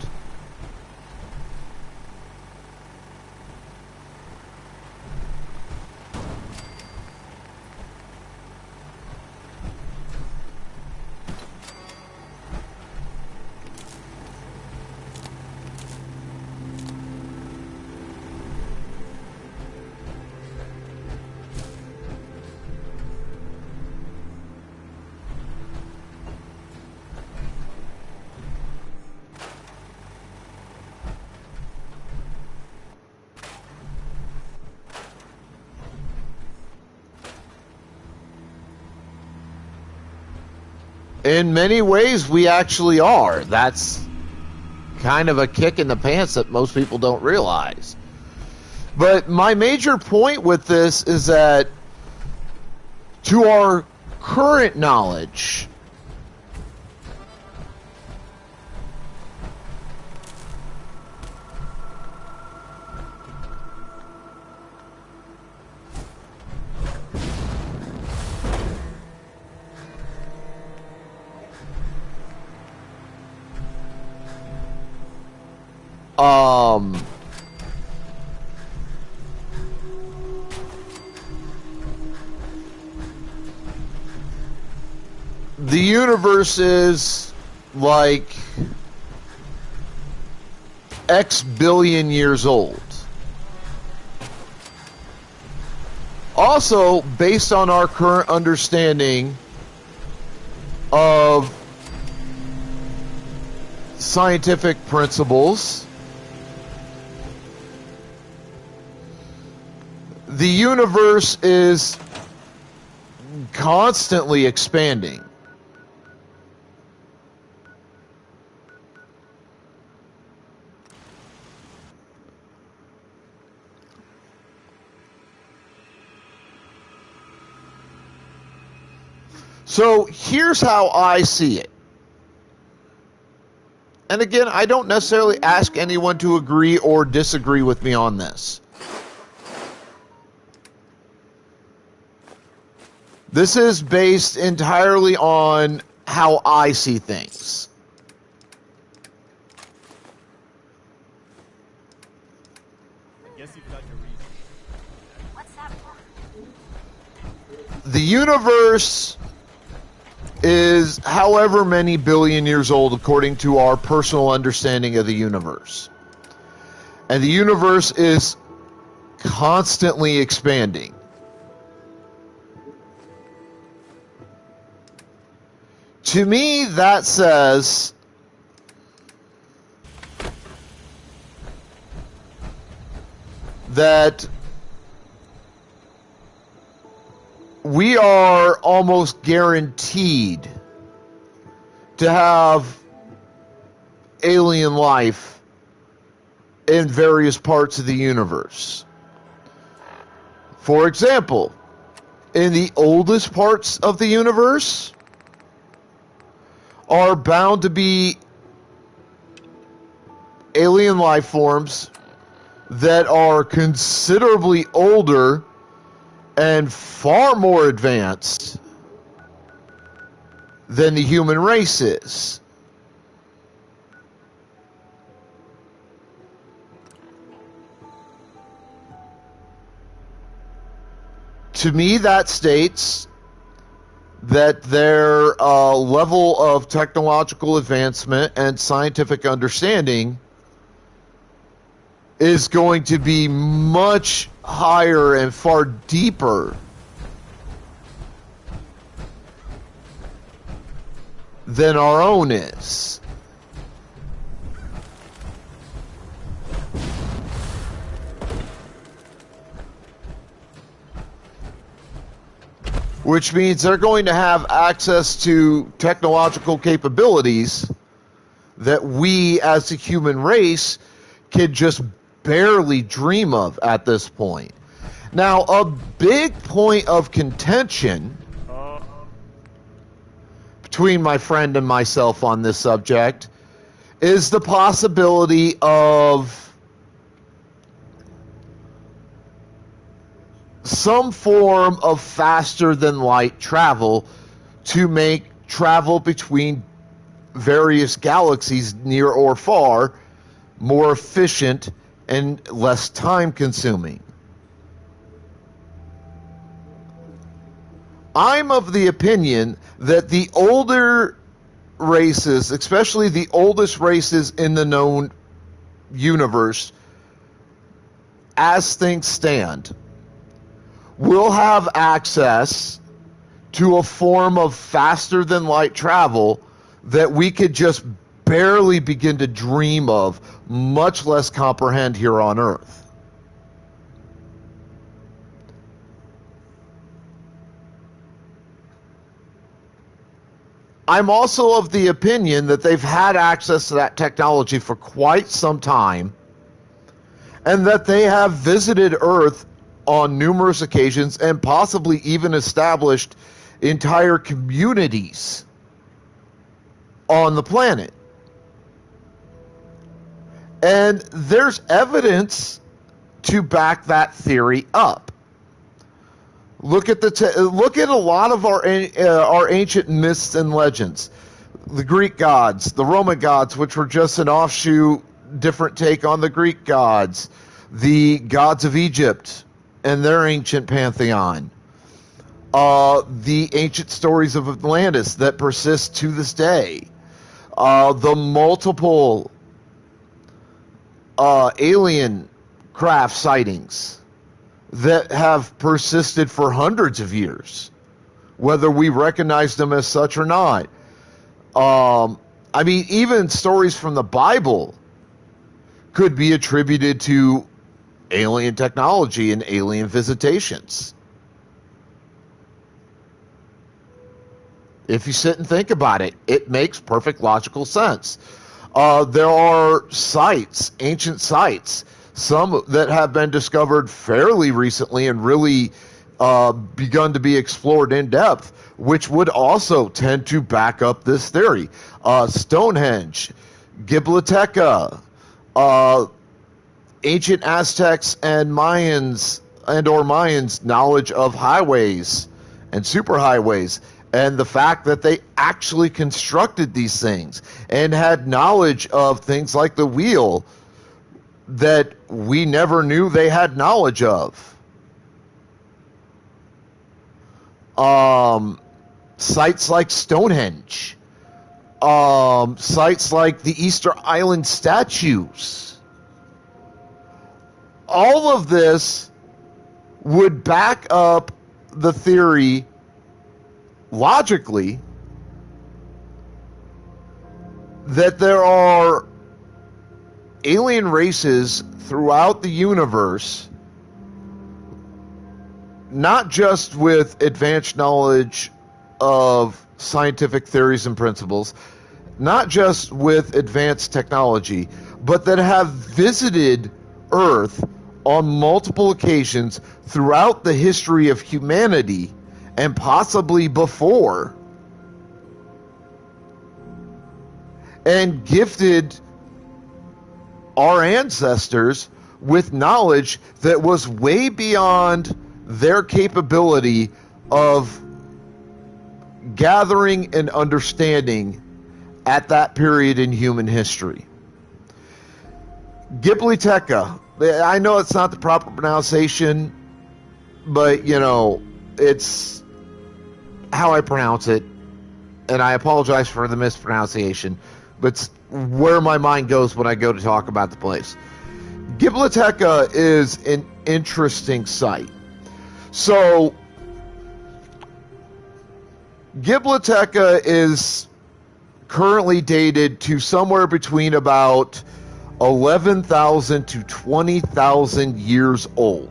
In many ways, we actually are. That's kind of a kick in the pants that most people don't realize. But my major point with this is that to our current knowledge, the universe is like X billion years old. Also, based on our current understanding of scientific principles, the universe is constantly expanding. So here's how I see it. And again, I don't necessarily ask anyone to agree or disagree with me on this. This is based entirely on how I see things. What's that for? The universe is however many billion years old according to our personal understanding of the universe. And the universe is constantly expanding. To me, that says that we are almost guaranteed to have alien life in various parts of the universe. For example, in the oldest parts of the universe are bound to be alien life forms that are considerably older and far more advanced than the human race is. To me, that states that their level of technological advancement and scientific understanding is going to be much higher and far deeper than our own is. Which means they're going to have access to technological capabilities that we as a human race can just barely dream of at this point. Now, a big point of contention between my friend and myself on this subject is the possibility of some form of faster than light travel to make travel between various galaxies, near or far, more efficient and less time consuming. I'm of the opinion that the older races, especially the oldest races in the known universe, as things stand, will have access to a form of faster than light travel that we could just barely begin to dream of, much less comprehend here on Earth. I'm also of the opinion that they've had access to that technology for quite some time, and that they have visited Earth on numerous occasions and possibly even established entire communities on the planet. And there's evidence to back that theory up. Look at look at a lot of our ancient myths and legends. The Greek gods, the Roman gods, which were just an offshoot different take on the Greek gods, the gods of Egypt and their ancient pantheon, the ancient stories of Atlantis that persist to this day, the multiple alien craft sightings that have persisted for hundreds of years, whether we recognize them as such or not. I mean, even stories from the Bible could be attributed to alien technology and alien visitations. If you sit and think about it, it makes perfect logical sense. There are sites, ancient sites, some that have been discovered fairly recently and really begun to be explored in depth, which would also tend to back up this theory. Stonehenge, Gibliteca, ancient Aztecs and Mayans knowledge of highways and superhighways, and the fact that they actually constructed these things and had knowledge of things like the wheel that we never knew they had knowledge of. Sites like Stonehenge, sites like the Easter Island statues. All of this would back up the theory logically that there are alien races throughout the universe, not just with advanced knowledge of scientific theories and principles, not just with advanced technology, but that have visited Earth on multiple occasions throughout the history of humanity and possibly before, and gifted our ancestors with knowledge that was way beyond their capability of gathering and understanding at that period in human history. Gibliteca, I know it's not the proper pronunciation, but you know, it's how I pronounce it, and I apologize for the mispronunciation, but it's where my mind goes when I go to talk about the place. Gibliteca is an interesting site. So, Gibliteca is currently dated to somewhere between about 11,000 to 20,000 years old.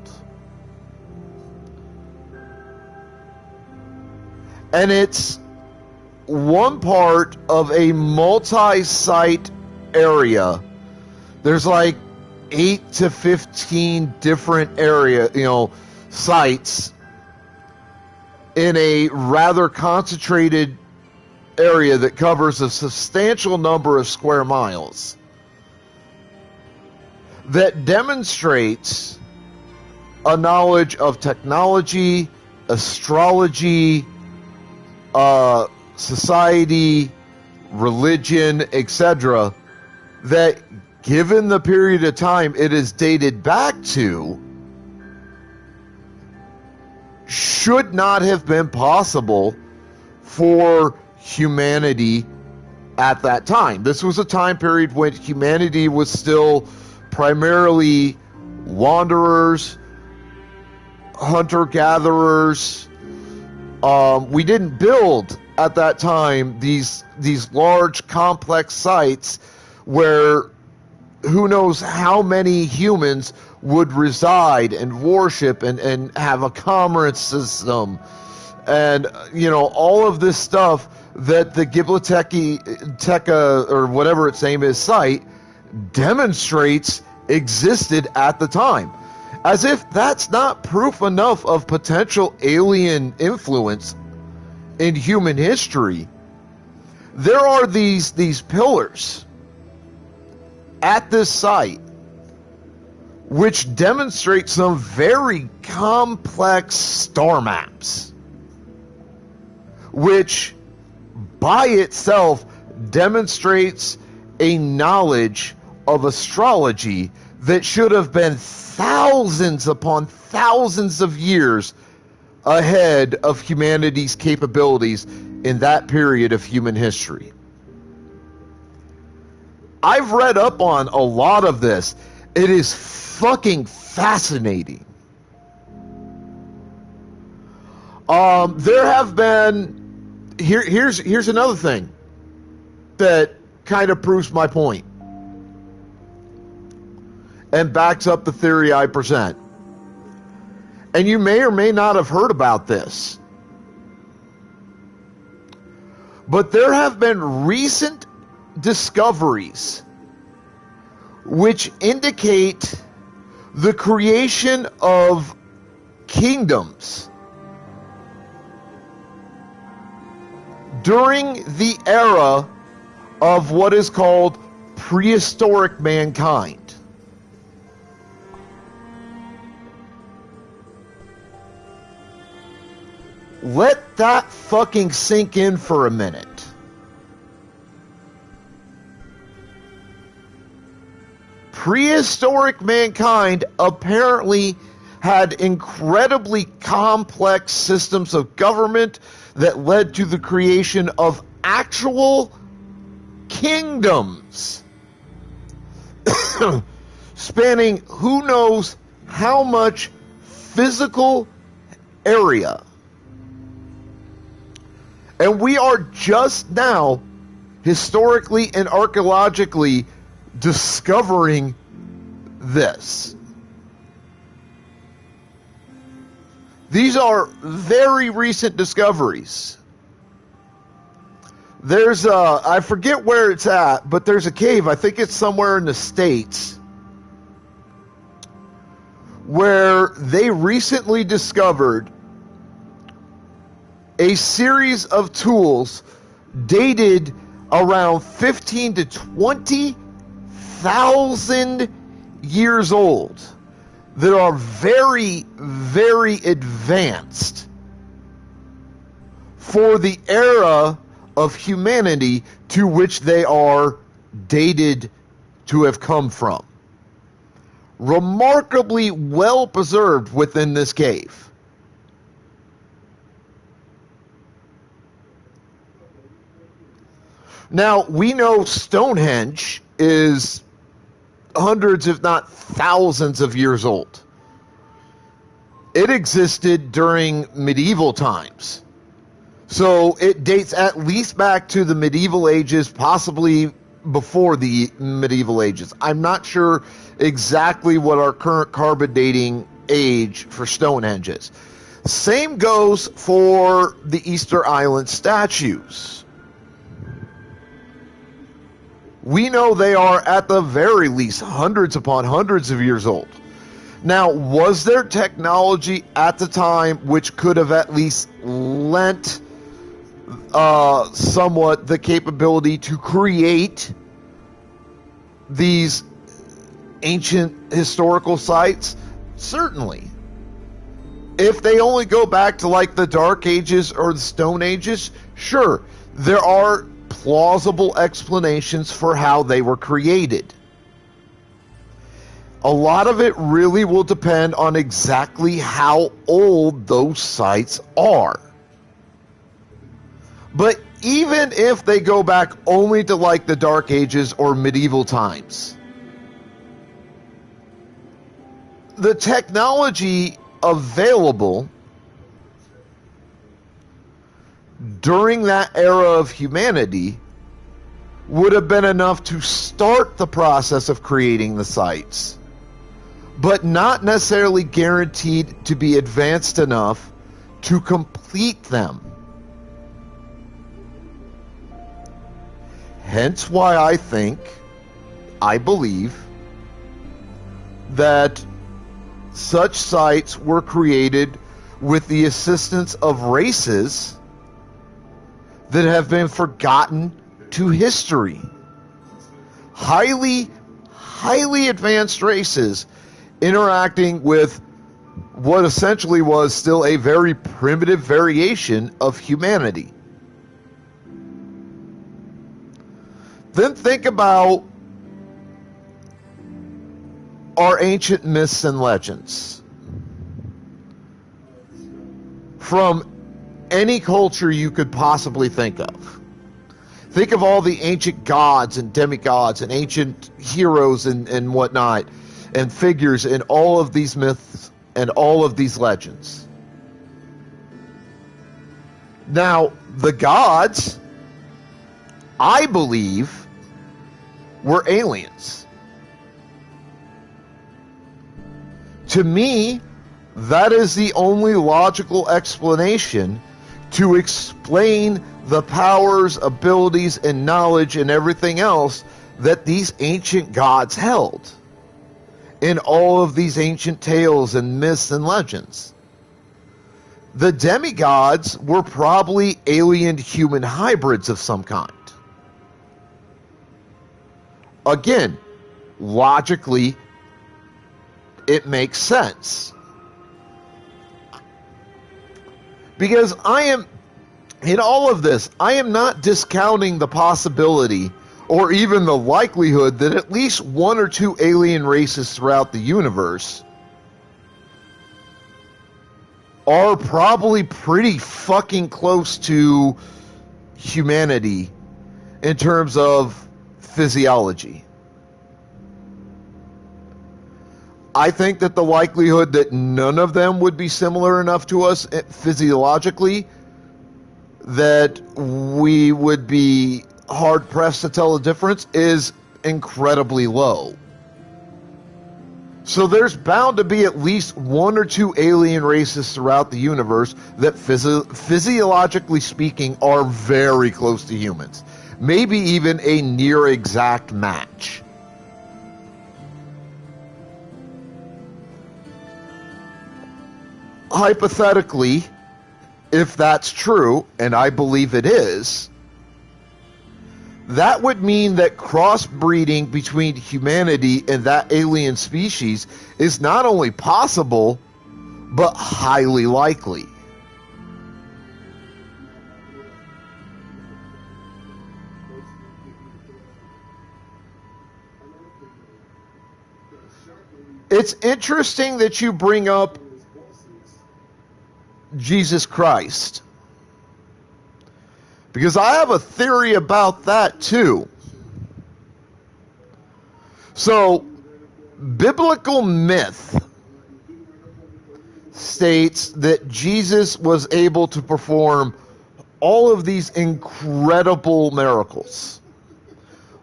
And it's one part of a multi-site area. There's like 8 to 15 different sites in a rather concentrated area that covers a substantial number of square miles, that demonstrates a knowledge of technology, astrology, society, religion, etc., that given the period of time it is dated back to, should not have been possible for humanity at that time. This was a time period when humanity was still primarily wanderers, hunter-gatherers. We didn't build at that time these large complex sites where who knows how many humans would reside and worship and have a commerce system, and all of this stuff that the Gibliteca or whatever its name is site demonstrates existed at the time. As if that's not proof enough of potential alien influence in human history, there are these pillars at this site which demonstrate some very complex star maps, which by itself demonstrates a knowledge of astrology that should have been thousands upon thousands of years ahead of humanity's capabilities in that period of human history. I've read up on a lot of this. It is fucking fascinating. There have been... Here's another thing that kind of proves my point and backs up the theory I present. And you may or may not have heard about this, but there have been recent discoveries which indicate the creation of kingdoms during the era of what is called prehistoric mankind. Let that fucking sink in for a minute. Prehistoric mankind apparently had incredibly complex systems of government that led to the creation of actual kingdoms spanning who knows how much physical area. And we are just now, historically and archaeologically, discovering this. These are very recent discoveries. There's I forget where it's at, but there's a cave, I think it's somewhere in the States, where they recently discovered a series of tools dated around 15 to 20,000 years old that are very, very advanced for the era of humanity to which they are dated to have come from. Remarkably well preserved within this cave. Now, we know Stonehenge is hundreds, if not thousands of years old. It existed during medieval times. So it dates at least back to the medieval ages, possibly before the medieval ages. I'm not sure exactly what our current carbon dating age for Stonehenge is. Same goes for the Easter Island statues. We know they are at the very least hundreds upon hundreds of years old. Now, was there technology at the time which could have at least lent somewhat the capability to create these ancient historical sites? Certainly. If they only go back to like the Dark Ages or the Stone Ages, sure, there are plausible explanations for how they were created. A lot of it really will depend on exactly how old those sites are. But even if they go back only to like the Dark Ages or medieval times, the technology available during that era of humanity would have been enough to start the process of creating the sites, but not necessarily guaranteed to be advanced enough to complete them. Hence why I believe that such sites were created with the assistance of races that have been forgotten to history. Highly, highly advanced races interacting with what essentially was still a very primitive variation of humanity. Then think about are ancient myths and legends from any culture you could possibly think of. Think of all the ancient gods and demigods and ancient heroes and whatnot, and figures in all of these myths and all of these legends. Now, the gods, I believe, were aliens. To me, that is the only logical explanation to explain the powers, abilities, and knowledge and everything else that these ancient gods held in all of these ancient tales and myths and legends. The demigods were probably alien human hybrids of some kind. Again, logically, it makes sense. Because in all of this, I am not discounting the possibility or even the likelihood that at least one or two alien races throughout the universe are probably pretty fucking close to humanity in terms of physiology. I think that the likelihood that none of them would be similar enough to us physiologically that we would be hard-pressed to tell the difference is incredibly low. So there's bound to be at least one or two alien races throughout the universe that physiologically speaking are very close to humans. Maybe even a near exact match. Hypothetically, if that's true, and I believe it is, that would mean that crossbreeding between humanity and that alien species is not only possible, but highly likely. It's interesting that you bring up Jesus Christ, because I have a theory about that too. So, biblical myth states that Jesus was able to perform all of these incredible miracles.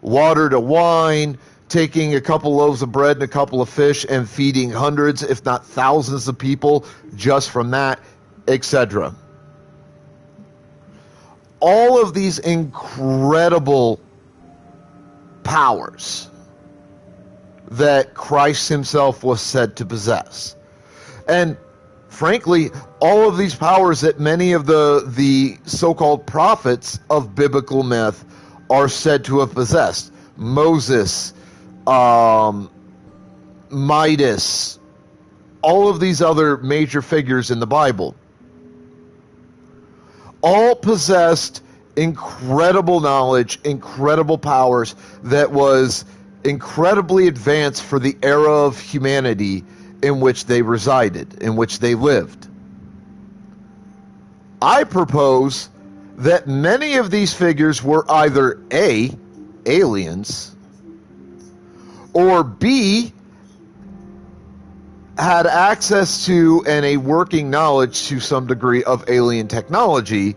Water to wine, taking a couple loaves of bread and a couple of fish and feeding hundreds, if not thousands of people just from that, etc. All of these incredible powers that Christ himself was said to possess. And frankly, all of these powers that many of the so-called prophets of biblical myth are said to have possessed. Moses, Midas, all of these other major figures in the Bible, all possessed incredible knowledge, incredible powers that was incredibly advanced for the era of humanity in which they resided, in which they lived. I propose that many of these figures were either A, aliens, or B, had access to and a working knowledge to some degree of alien technology,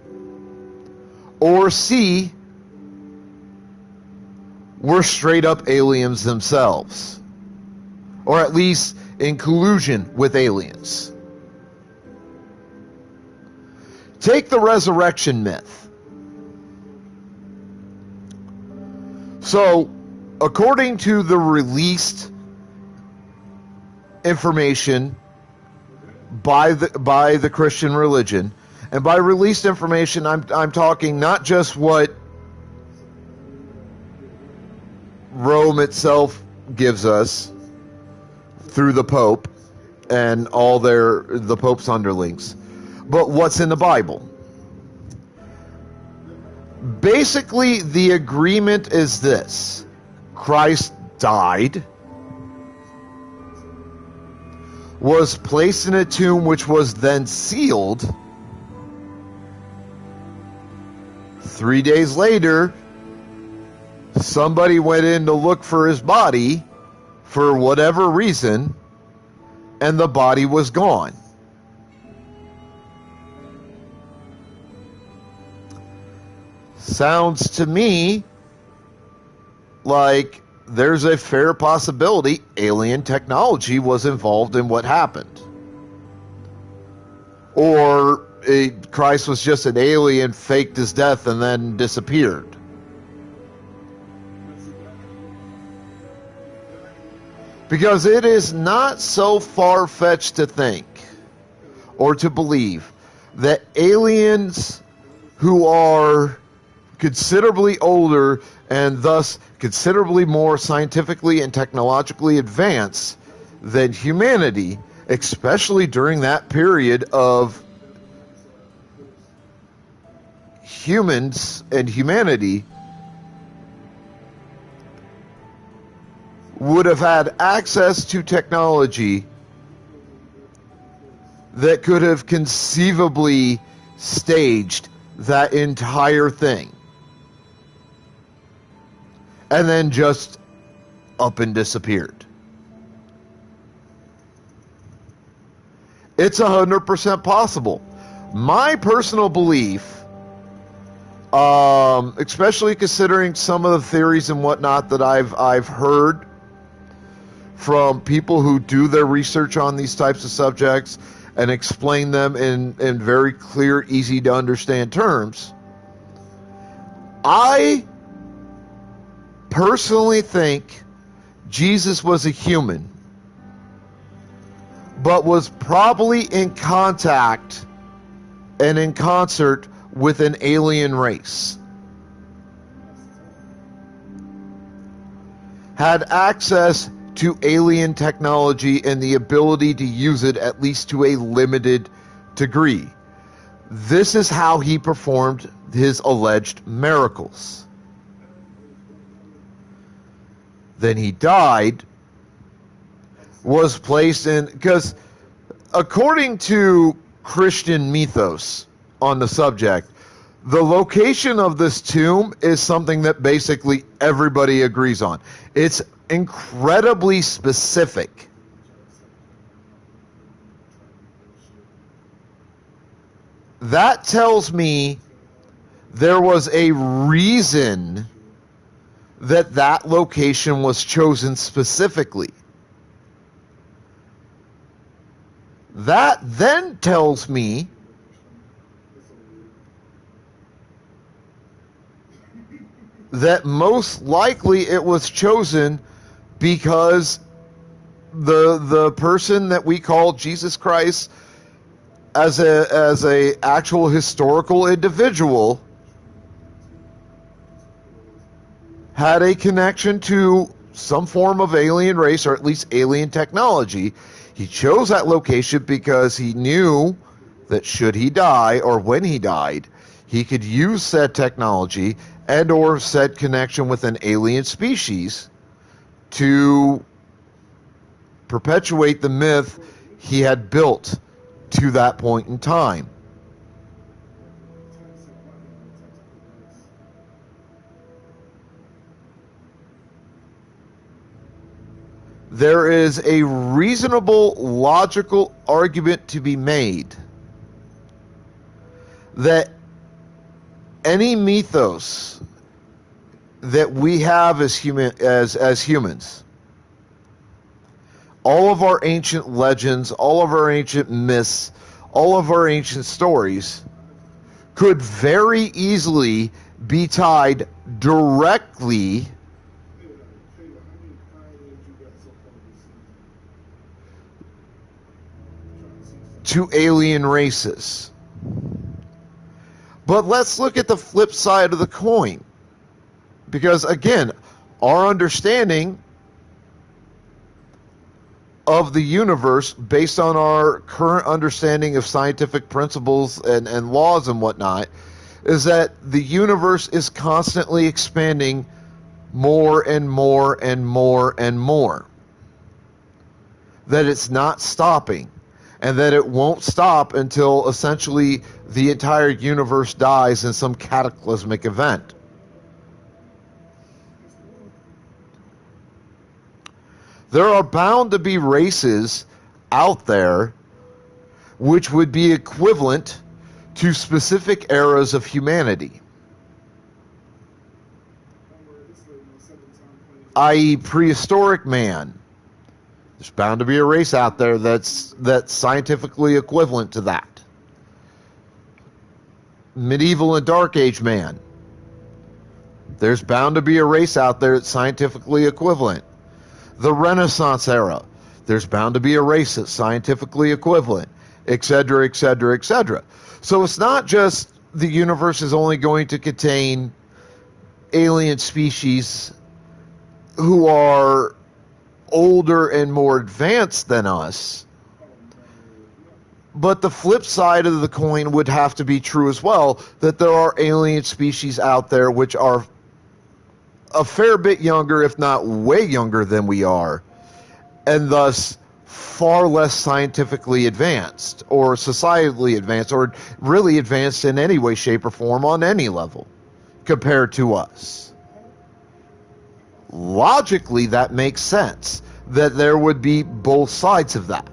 or C, were straight up aliens themselves, or at least in collusion with aliens. Take the resurrection myth. So, according to the released information by the Christian religion, and by released information, I'm talking not just what Rome itself gives us through the Pope and all the Pope's underlings, but what's in the Bible. Basically, the agreement is this: Christ died, was placed in a tomb which was then sealed. 3 days later, somebody went in to look for his body for whatever reason, and the body was gone. Sounds to me like there's a fair possibility alien technology was involved in what happened. Or Christ was just an alien, faked his death, and then disappeared. Because it is not so far-fetched to think or to believe that aliens who are considerably older and thus considerably more scientifically and technologically advanced than humanity, especially during that period of humans and humanity, would have had access to technology that could have conceivably staged that entire thing. And then just up and disappeared. It's 100% possible. My personal belief, especially considering some of the theories and whatnot that I've heard from people who do their research on these types of subjects and explain them in very clear, easy to understand terms, I personally think Jesus was a human, but was probably in contact and in concert with an alien race. Had access to alien technology and the ability to use it at least to a limited degree. This is how he performed his alleged miracles. Then he died, was placed in, because according to Christian mythos on the subject, the location of this tomb is something that basically everybody agrees on. It's incredibly specific. That tells me there was a reason that location was chosen specifically. That then tells me that most likely it was chosen because the person that we call Jesus Christ as a actual historical individual had a connection to some form of alien race, or at least alien technology. He chose that location because he knew that should he die, or when he died, he could use said technology and or said connection with an alien species to perpetuate the myth he had built to that point in time. There is a reasonable, logical argument to be made that any mythos that we have as humans, all of our ancient legends, all of our ancient myths, all of our ancient stories could very easily be tied directly to alien races. But let's look at the flip side of the coin. Because again, our understanding of the universe, based on our current understanding of scientific principles and laws and whatnot, is that the universe is constantly expanding more and more and more and more. that it's not stopping, and that it won't stop until essentially the entire universe dies in some cataclysmic event. There are bound to be races out there which would be equivalent to specific eras of humanity, i.e. prehistoric man. There's bound to be a race out there that's scientifically equivalent to that. Medieval and Dark Age man. There's bound to be a race out there that's scientifically equivalent. The Renaissance era. There's bound to be a race that's scientifically equivalent, etc., etc., etc. So it's not just the universe is only going to contain alien species who are older and more advanced than us, but the flip side of the coin would have to be true as well, that there are alien species out there which are a fair bit younger, if not way younger than we are, and thus far less scientifically advanced or societally advanced or really advanced in any way, shape, or form on any level compared to us. Logically, that makes sense, that there would be both sides of that.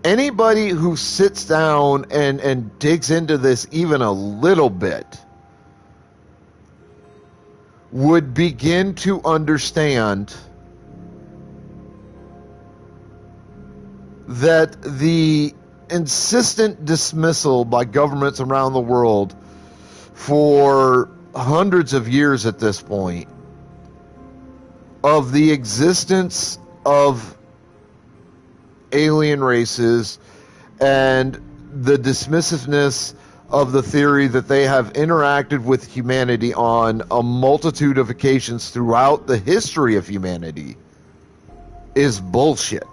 Anybody who sits down and digs into this even a little bit would begin to understand that the insistent dismissal by governments around the world for hundreds of years at this point of the existence of alien races and the dismissiveness of the theory that they have interacted with humanity on a multitude of occasions throughout the history of humanity is bullshit.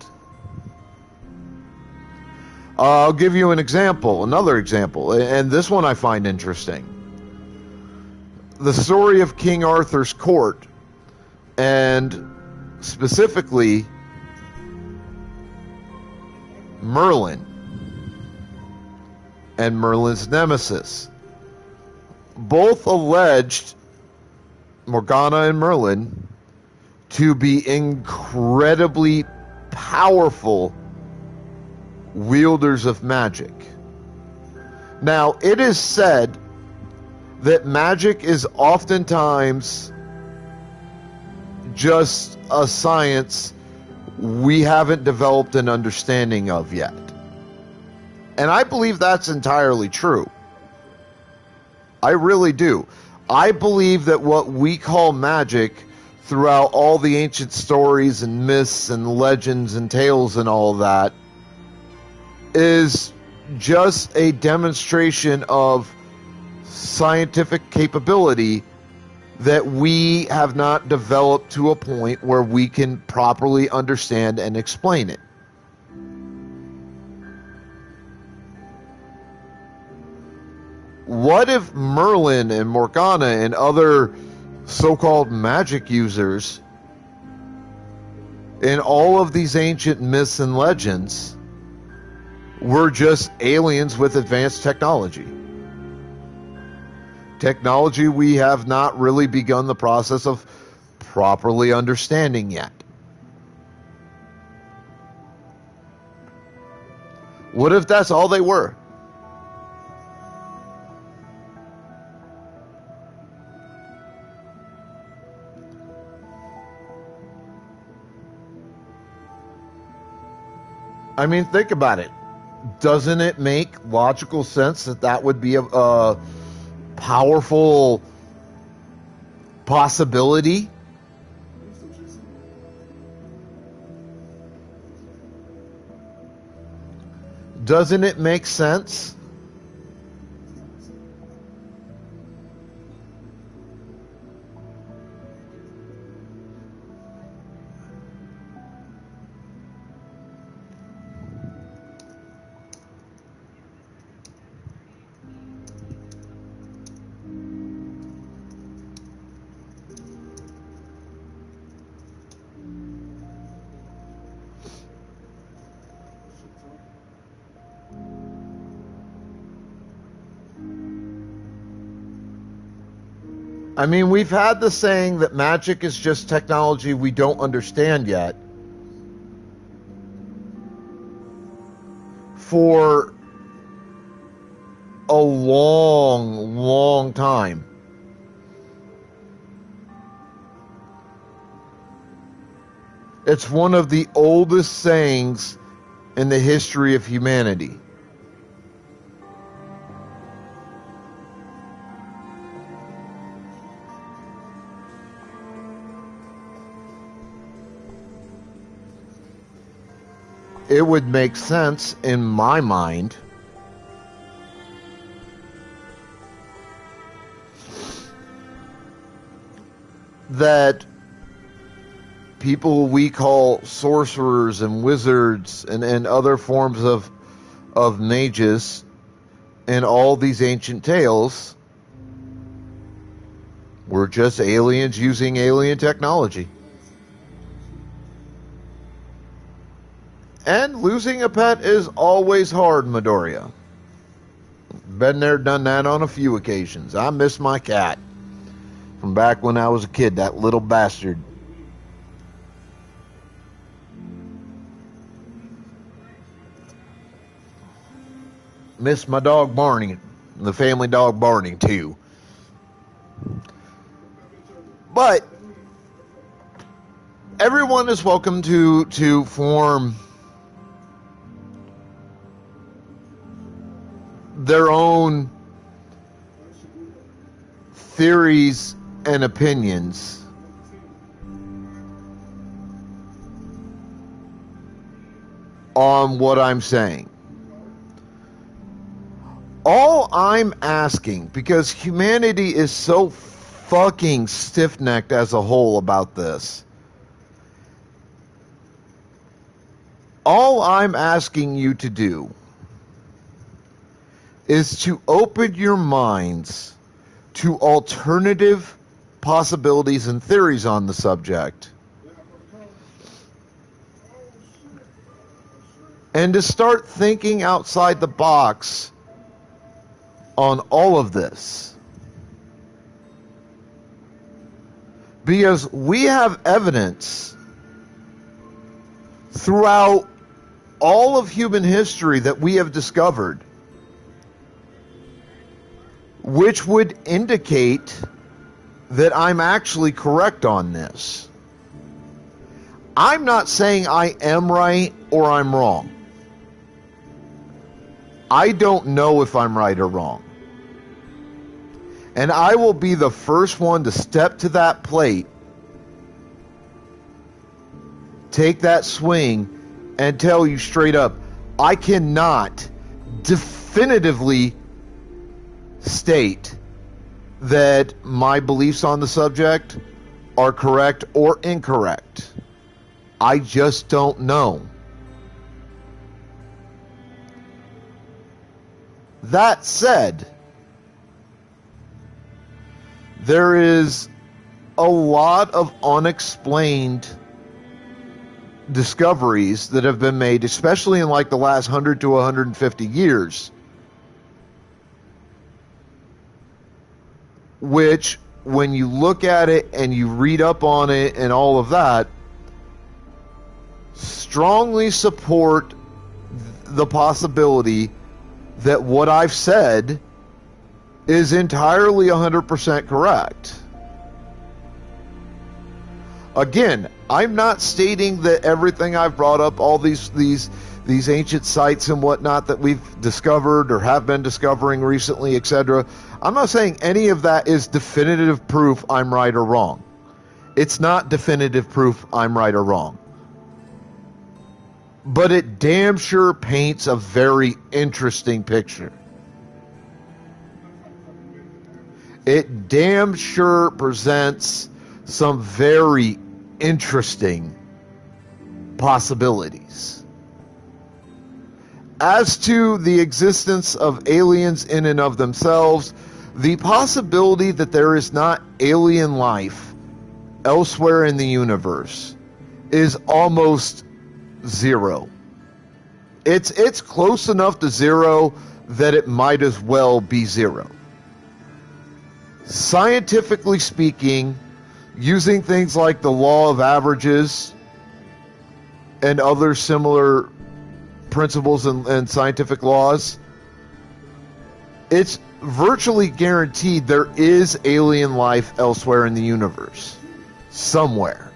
I'll give you another example, and this one I find interesting. The story of King Arthur's court, and specifically Merlin and Merlin's nemesis. Both alleged Morgana and Merlin to be incredibly powerful wielders of magic. Now, it is said that magic is oftentimes just a science we haven't developed an understanding of yet. And I believe that's entirely true. I really do. I believe that what we call magic throughout all the ancient stories and myths and legends and tales and all of that is just a demonstration of scientific capability that we have not developed to a point where we can properly understand and explain it. What if Merlin and Morgana and other so-called magic users in all of these ancient myths and legends were just aliens with advanced technology? Technology we have not really begun the process of properly understanding yet. What if that's all they were? I mean, think about it. Doesn't it make logical sense that that would be a powerful possibility? Doesn't it make sense? I mean, we've had the saying that magic is just technology we don't understand yet for a long, long time. It's one of the oldest sayings in the history of humanity. It would make sense in my mind that people we call sorcerers and wizards and other forms of mages in all these ancient tales were just aliens using alien technology. And losing a pet is always hard, Midoriya. Been there, done that on a few occasions. I miss my cat from back when I was a kid, that little bastard. Miss my dog Barney, the family dog Barney too. But everyone is welcome to form their own theories and opinions on what I'm saying. All I'm asking, because humanity is so fucking stiff-necked as a whole about this, all I'm asking you to do is to open your minds to alternative possibilities and theories on the subject, and to start thinking outside the box on all of this. Because we have evidence throughout all of human history that we have discovered which would indicate that I'm actually correct on this. I'm not saying I am right or I'm wrong. I don't know if I'm right or wrong. And I will be the first one to step to that plate, take that swing, and tell you straight up, I cannot definitively state that my beliefs on the subject are correct or incorrect. I just don't know. That said, there is a lot of unexplained discoveries that have been made, especially in like the last 100 to 150 years, which, when you look at it and you read up on it and all of that, strongly support the possibility that what I've said is entirely 100% correct. Again, I'm not stating that everything I've brought up, all these ancient sites and whatnot that we've discovered or have been discovering recently, etc. I'm not saying any of that is definitive proof I'm right or wrong. It's not definitive proof I'm right or wrong. But it damn sure paints a very interesting picture. It damn sure presents some very interesting possibilities. As to the existence of aliens in and of themselves, the possibility that there is not alien life elsewhere in the universe is almost zero. It's close enough to zero that it might as well be zero. scientifically speaking, using things like the law of averages and other similar principles and scientific laws, it's virtually guaranteed there is alien life elsewhere in the universe. Somewhere.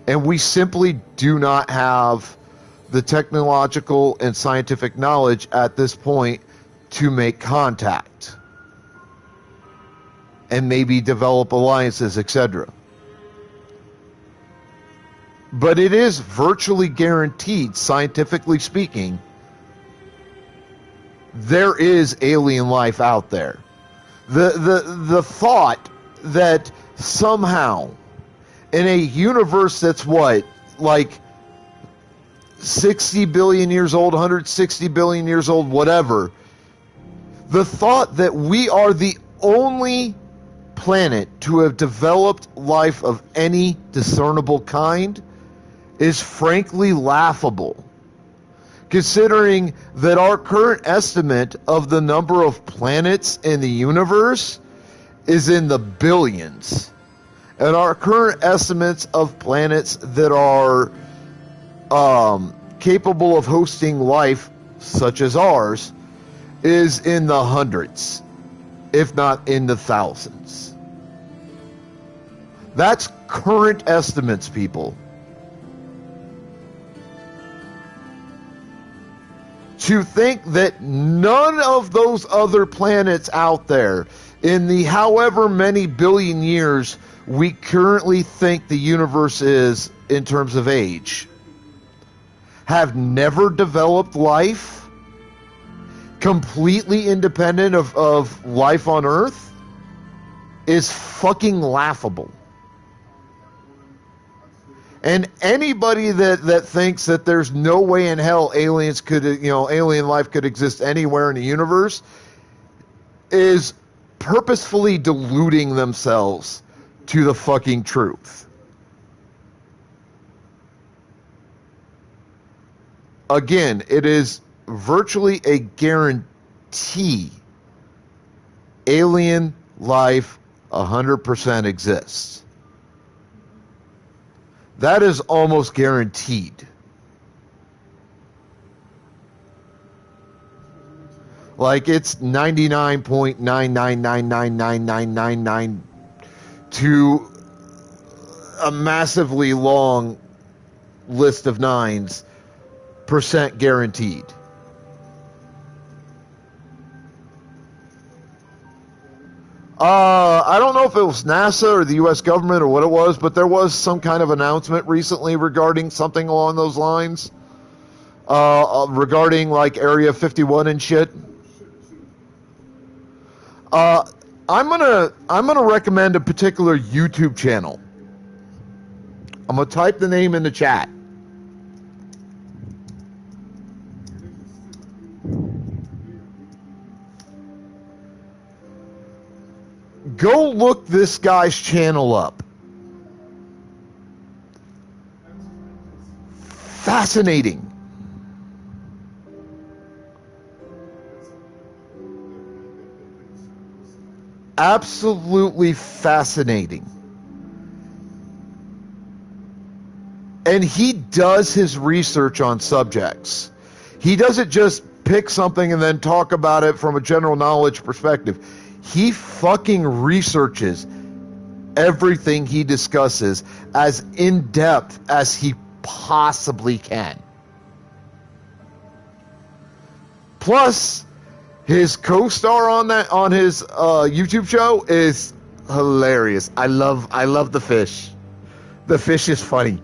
And we simply do not have the technological and scientific knowledge at this point to make contact and maybe develop alliances, etc. But it is virtually guaranteed, scientifically speaking, there is alien life out there. The thought that somehow in a universe that's what, like 60 billion years old, 160 billion years old, whatever, the thought that we are the only planet to have developed life of any discernible kind is frankly laughable, considering that our current estimate of the number of planets in the universe is in the billions. And our current estimates of planets that are capable of hosting life, such as ours, is in the hundreds, if not in the thousands. That's current estimates, people. To think that none of those other planets out there, in the however many billion years we currently think the universe is in terms of age, have never developed life completely independent of life on Earth, is fucking laughable. And anybody that thinks that there's no way in hell alien life could exist anywhere in the universe is purposefully deluding themselves to the fucking truth. Again, it is virtually a guarantee alien life 100% exists. That is almost guaranteed. Like it's 99.9999999 to a massively long list of nines % guaranteed. I don't know if it was NASA or the U.S. government or what it was, but there was some kind of announcement recently regarding something along those lines, regarding like Area 51 and shit. I'm gonna recommend a particular YouTube channel. I'm gonna type the name in the chat. Go look this guy's channel up. Fascinating. Absolutely fascinating. And he does his research on subjects. He doesn't just pick something and then talk about it from a general knowledge perspective. He fucking researches everything he discusses as in-depth as he possibly can. Plus, his co-star on his YouTube show is hilarious. I love the fish. The fish is funny.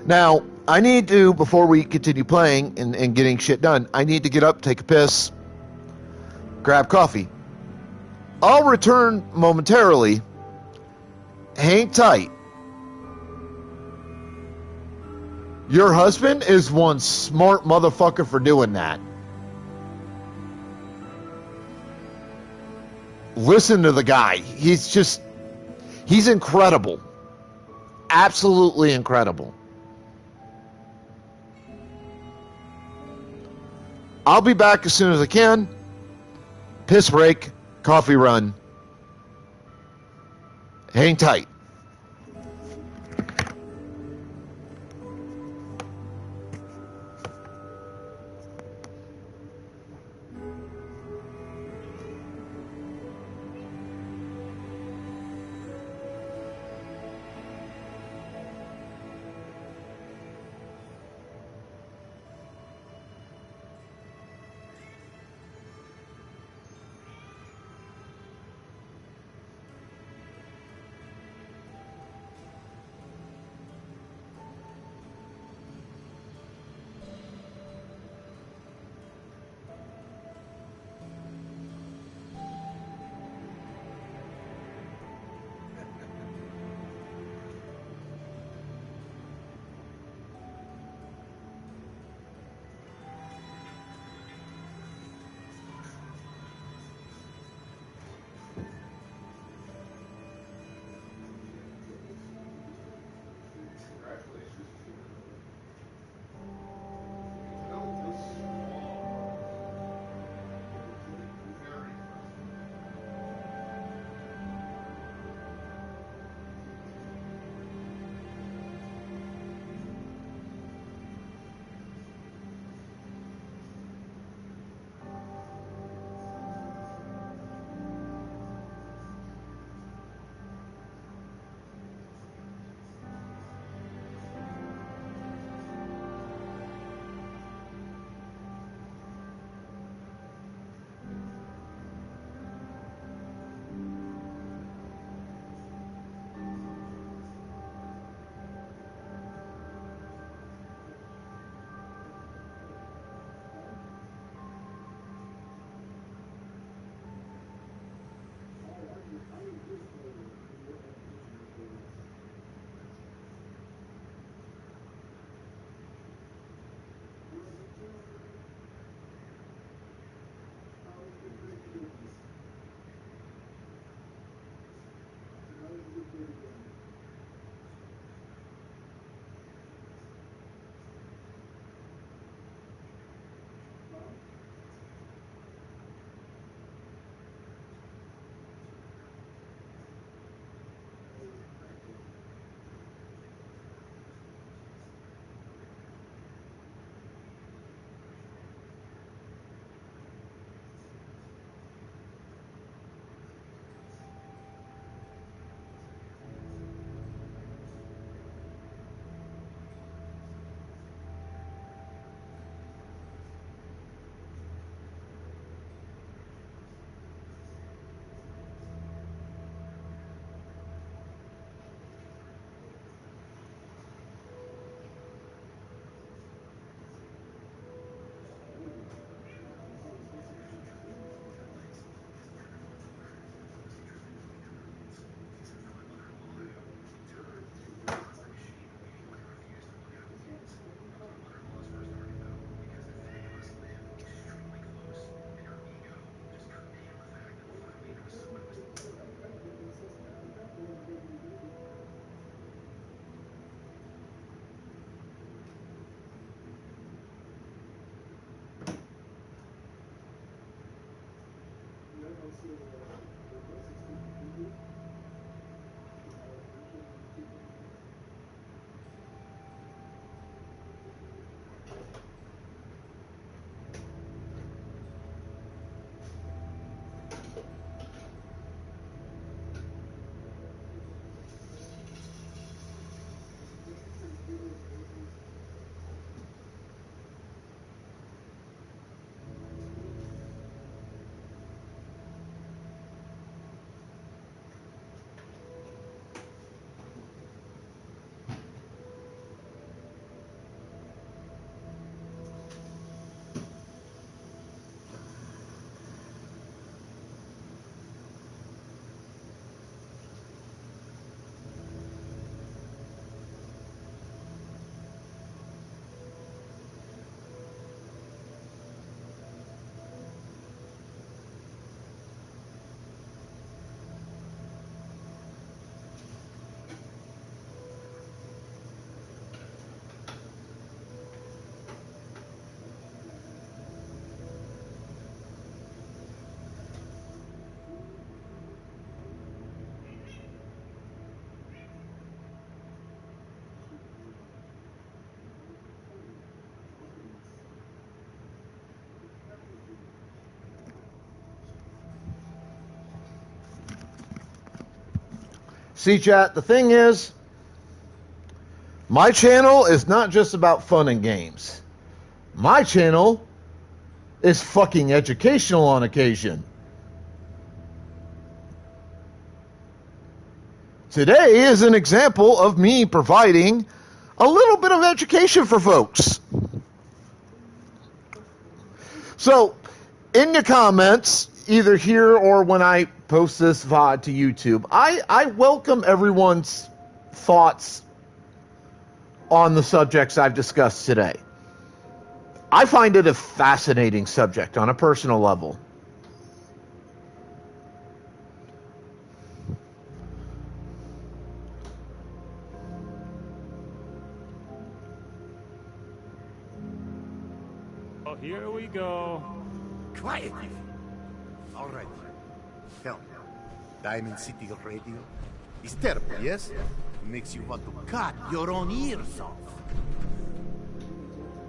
Now, I need to, before we continue playing and getting shit done, I need to get up, take a piss, grab coffee. I'll return momentarily. Hang tight. Your husband is one smart motherfucker for doing that. Listen to the guy. He's incredible. Absolutely incredible. I'll be back as soon as I can. Piss break, coffee run. Hang tight. See, chat, the thing is, my channel is not just about fun and games. My channel is fucking educational on occasion. Today is an example of me providing a little bit of education for folks. So, in the comments, either here or when I post this VOD to YouTube, I welcome everyone's thoughts on the subjects I've discussed today. I find it a fascinating subject on a personal level. Oh, here we go. Quiet. All right. Tell me, Diamond City Radio is terrible, yes? Makes you want to cut your own ears off.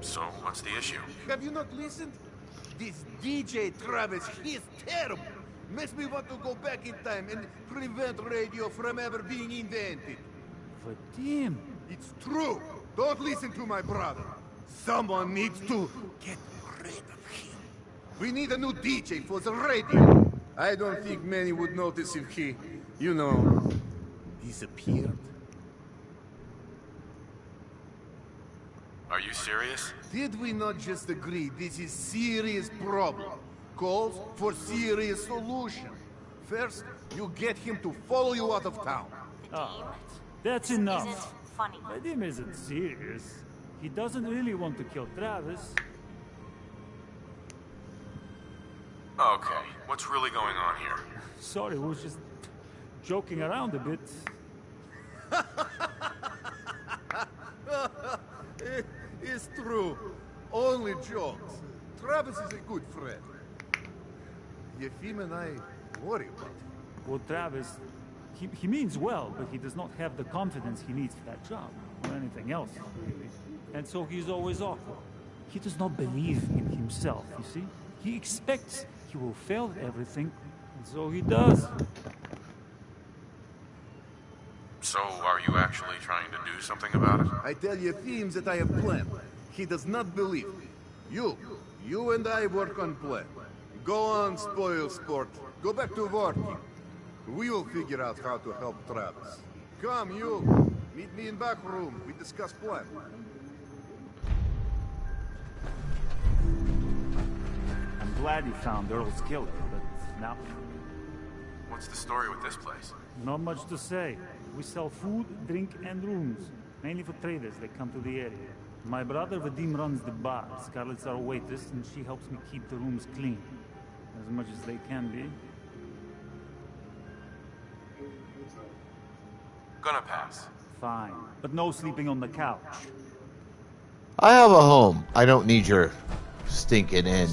So, what's the issue? Have you not listened? This DJ Travis, he's terrible. Makes me want to go back in time and prevent radio from ever being invented. Vadim. It's true. Don't listen to my brother. Someone needs to get rid of him. We need a new DJ for the radio. I don't think many would notice if he, you know, disappeared. Are you serious? Did we not just agree this is serious problem? Calls for serious solution. First, you get him to follow you out of town. Ah, that's enough. Isn't funny. Vadim isn't serious. He doesn't really want to kill Travis. Okay, what's really going on here? Sorry, we was just joking around a bit. It's true. Only jokes. Travis is a good friend. Yefim and I worry about him. Well, Travis, he means well, but he does not have the confidence he needs for that job, or anything else, really. And so he's always awkward. He does not believe in himself, you see? He expects he will fail at everything, and so he does. So, are you actually trying to do something about it? I tell Yefim that I have planned. He does not believe me. You and I work on plan. Go on, spoil sport. Go back to working. We will figure out how to help Travis. Come, you. Meet me in back room. We discuss plan. I'm glad you found Earl's killer, but now, What's the story with this place? not much to say. We sell food, drink, and rooms, mainly for traders that come to the area. My brother Vadim runs the bar. Scarlett's our waitress, and she helps me keep the rooms clean. As much as they can be. Gonna pass. Fine. But no sleeping on the couch. I have a home. I don't need your stinking in.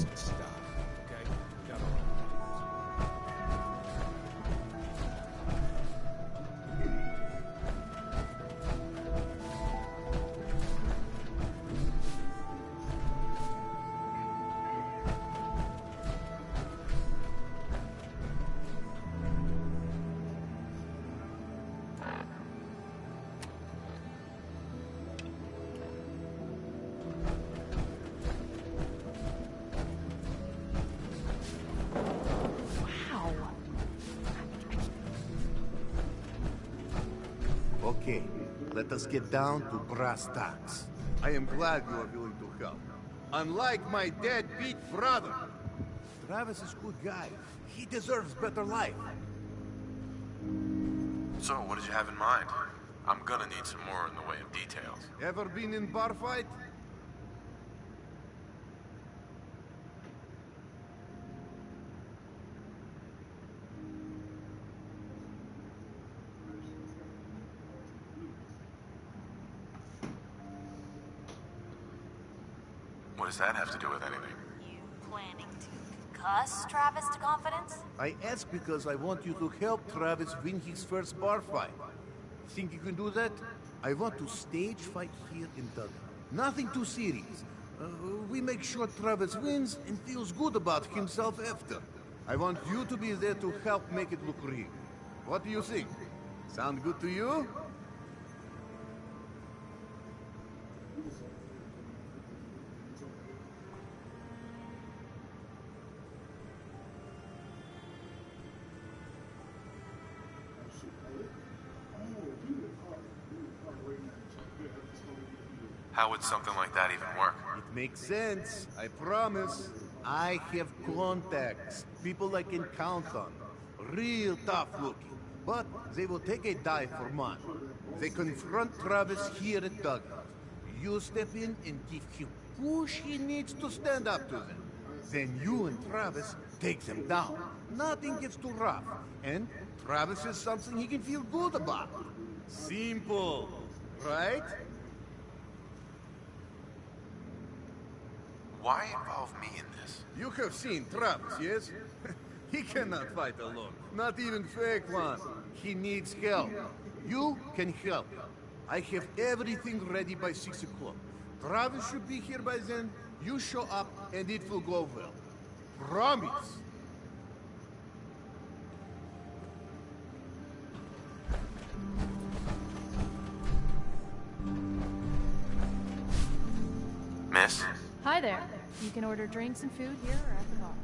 Okay, let us get down to brass tacks. I am glad you are willing to help. Unlike my deadbeat brother. Travis is a good guy. He deserves better life. So, what did you have in mind? I'm gonna need some more in the way of details. Ever been in bar fight? What does that have to do with anything? You planning to cuss Travis to confidence? I ask because I want you to help Travis win his first bar fight. Think you can do that? I want to stage fight here in Dublin. Nothing too serious. We make sure Travis wins and feels good about himself after. I want you to be there to help make it look real. What do you think? Sound good to you? How would something like that even work? It makes sense, I promise. I have contacts, people I can count on. Real tough looking, but they will take a dive for money. They confront Travis here at Dugout. You step in and give him push he needs to stand up to them. Then you and Travis take them down. Nothing gets too rough, and Travis is something he can feel good about. Simple, right? Why involve me in this? You have seen Travis, yes? He cannot fight alone. Not even fake one. He needs help. You can help. I have everything ready by 6 o'clock. Travis should be here by then. You show up and it will go well. Promise. Miss? Hi there. You can order drinks and food here or at the bar.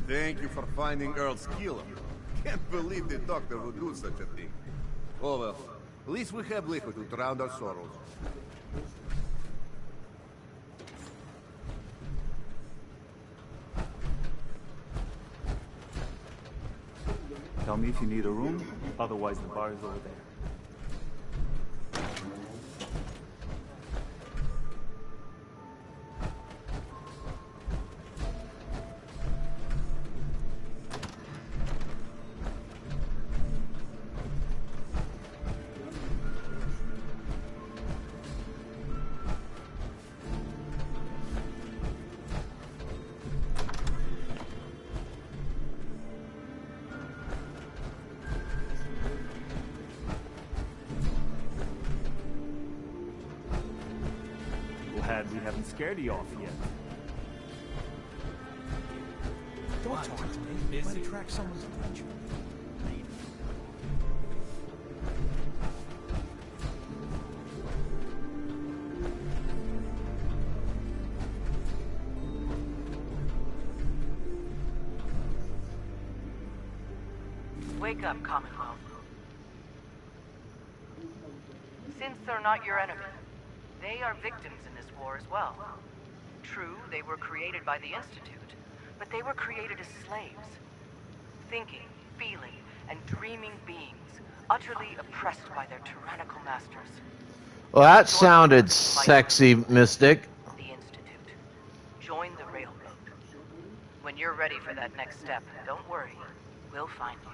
Thank you for finding Earl's killer. Can't believe the doctor would do such a thing. Oh well, at least we have liquor to drown our sorrows. Tell me if you need a room, otherwise the bar is over there. We haven't scared you off yet. Don't talk to me. It might attract someone's attention. Wake up, Commonwealth. Since they're not your enemy, they are victims in this war as well. True, they were created by the Institute, but they were created as slaves. Thinking, feeling, and dreaming beings, utterly oppressed by their tyrannical masters. Well, that sounded sexy, Mystic. The Institute. Join the railroad. When you're ready for that next step, don't worry. We'll find you.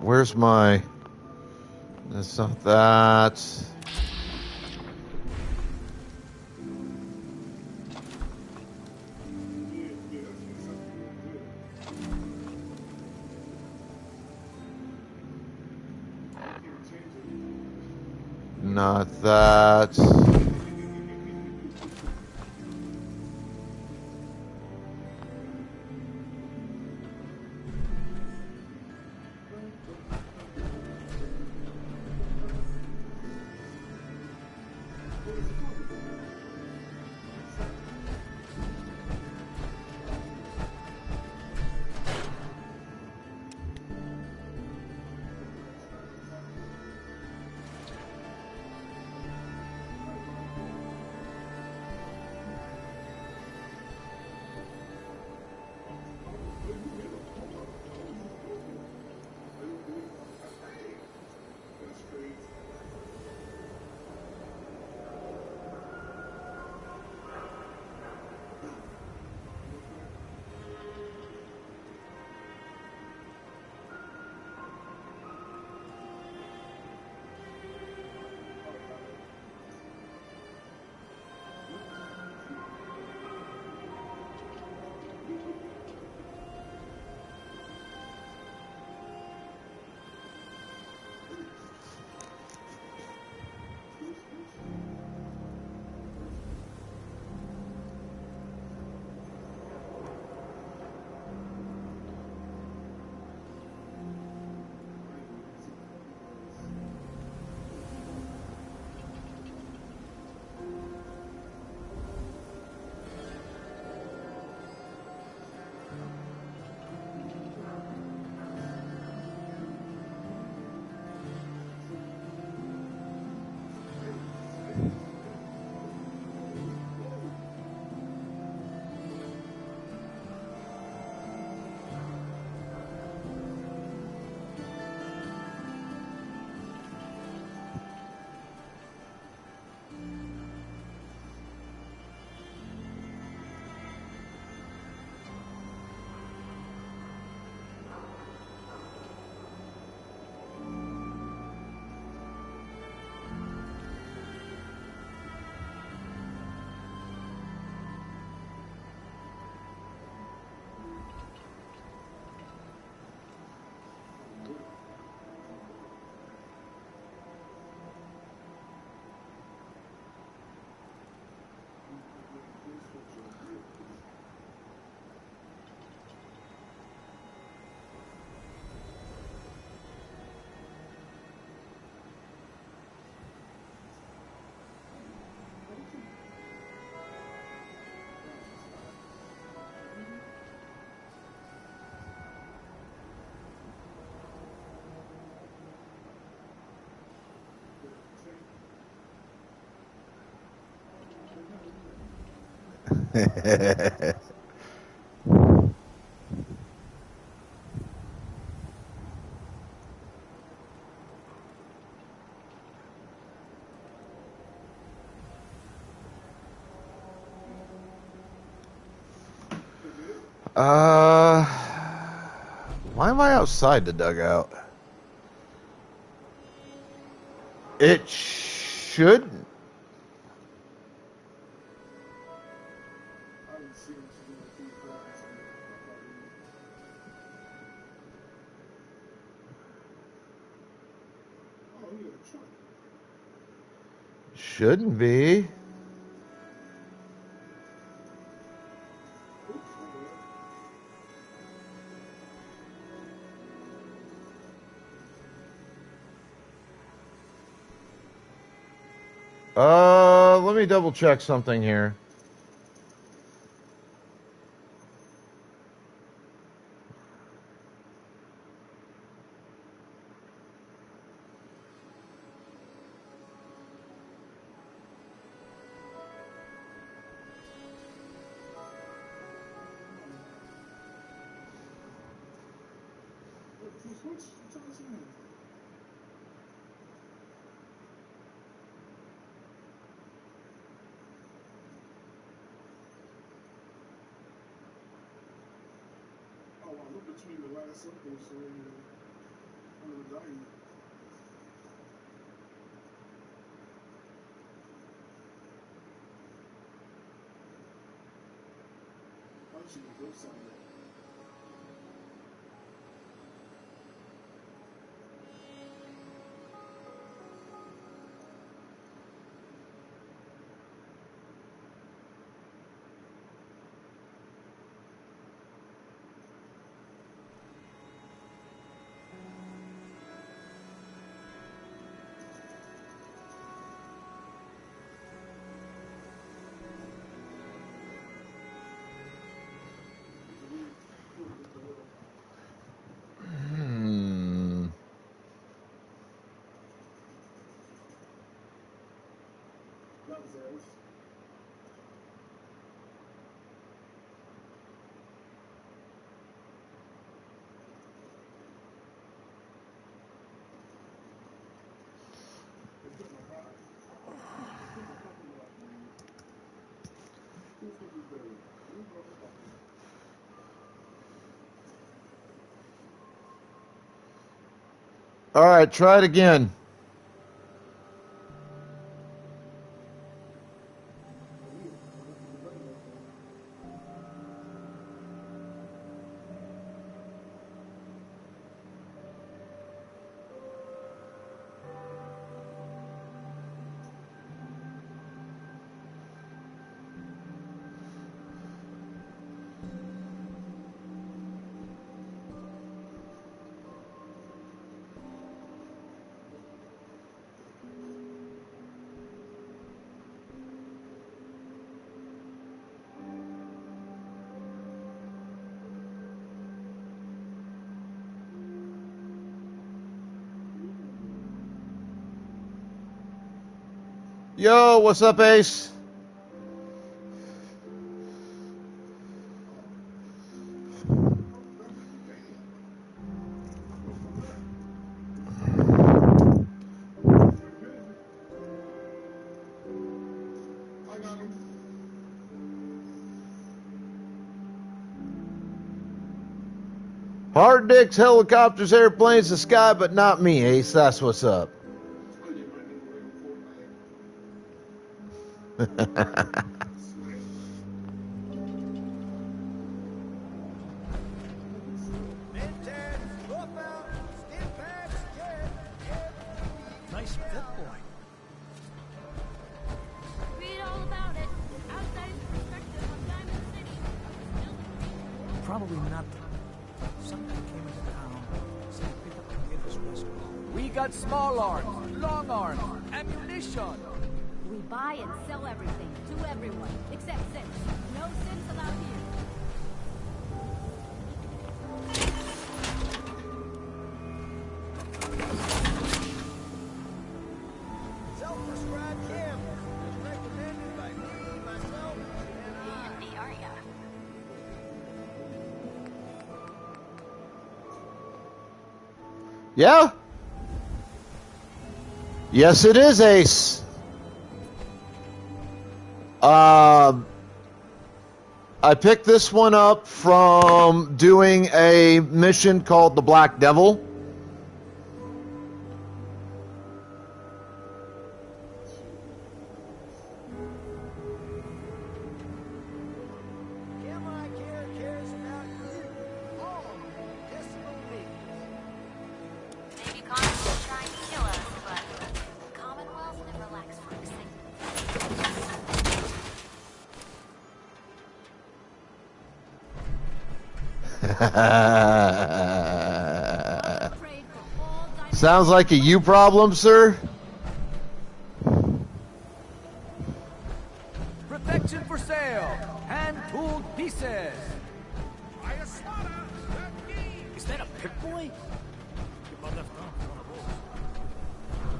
Where's my... That's not that. Not that. Why am I outside the dugout? It should. Shouldn't be. Let me double check something here. Between the last circle, so I'm gonna die. I should go somewhere. All right, try it again. Yo, what's up, Ace? Hard dicks, helicopters, airplanes, the sky, but not me, Ace. That's what's up. Nice fit, boy. Read all about it. Outsider's perspective on Diamond City. Probably not. Some guy came into town, said he picked up a kid as rescue. We got small arms, long arms, ammunition. We buy and sell everything to everyone, except Sims. No Sims allowed here. Self-prescribed gamblers, recommended by me, myself, and I. Yeah? Yes, it is, Ace. I picked this one up from doing a mission called the Black Devil. Maybe Congress is trying to kill us, but the Commonwealth never lacks for Sounds like a you problem, sir. Protection for sale. Hand-tooled pieces. Is that a Pip-Boy? Get my left arm for one of those.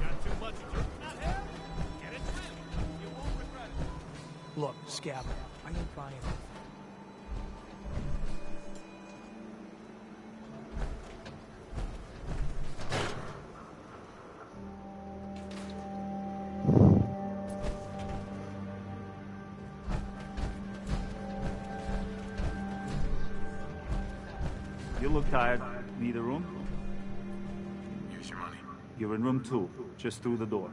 Got too much of your not have? Get it trimmed. You won't regret it. Look, Scab, I ain't buying it. You look tired. Need a room? Here's your money. You're in room 2, just through the door.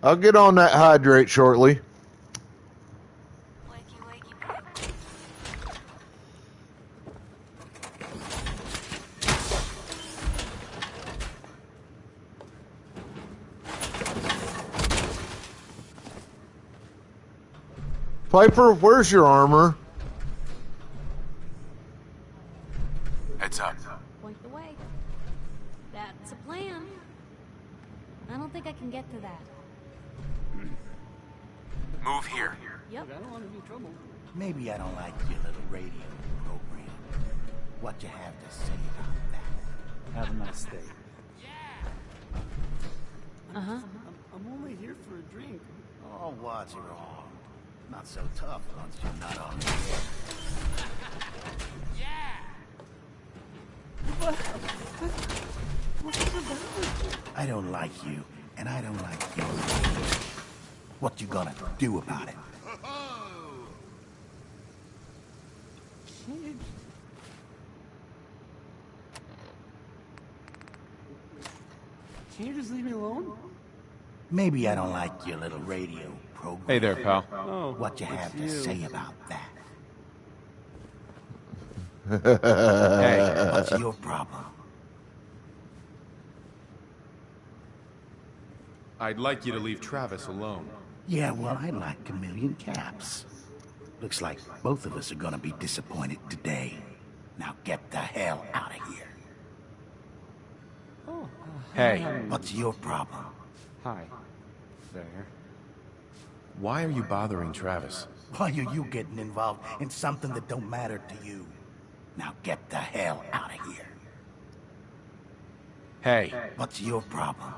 I'll get on that hydrate shortly. Piper, where's your armor? Heads up. Point the way. That's a plan. I don't think I can get to that. Move here. Yep. I don't want to be in trouble. Maybe I don't like your little radio program. What you have to say about that? Have a nice day. Uh-huh. I'm only here for a drink. Oh, what's wrong? Not so tough once you're not on the air. I don't like you, and I don't like you. What you gonna do about it? Can you just leave me alone? Maybe I don't like your little radio program. Hey there, pal. Oh, What you have to say about that? Hey. What's your problem? I'd like you to leave Travis alone. Yeah, well, I like Chameleon Caps. Looks like both of us are gonna be disappointed today. Now get the hell out of here. Oh. Hey. What's your problem? Hi. There. Why are you bothering Travis? Why are you getting involved in something that don't matter to you? Now get the hell out of here. Hey. What's your problem?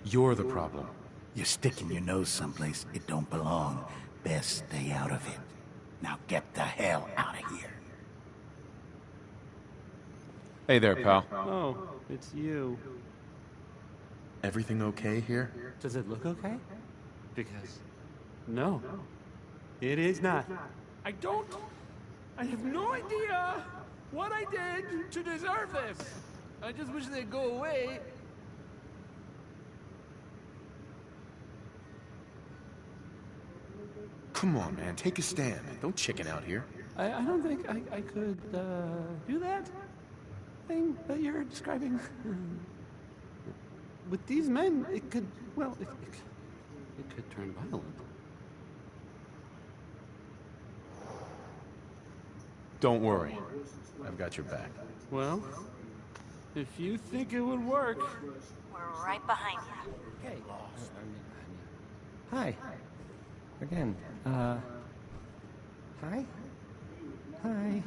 You're the problem. You're sticking your nose someplace it don't belong. Best stay out of it. Now get the hell out of here. Hey there, pal. Oh, it's you. Everything okay here? Does it look okay? Because, no, it is not. I have no idea what I did to deserve this. I just wish they'd go away. Come on, man. Take a stand. Don't chicken out here. I don't think I could do that thing that you're describing. With these men, it could, well, it could turn violent. Don't worry. I've got your back. Well, if you think it would work. We're right behind you. Okay. Hi. Again. Hi? Hi.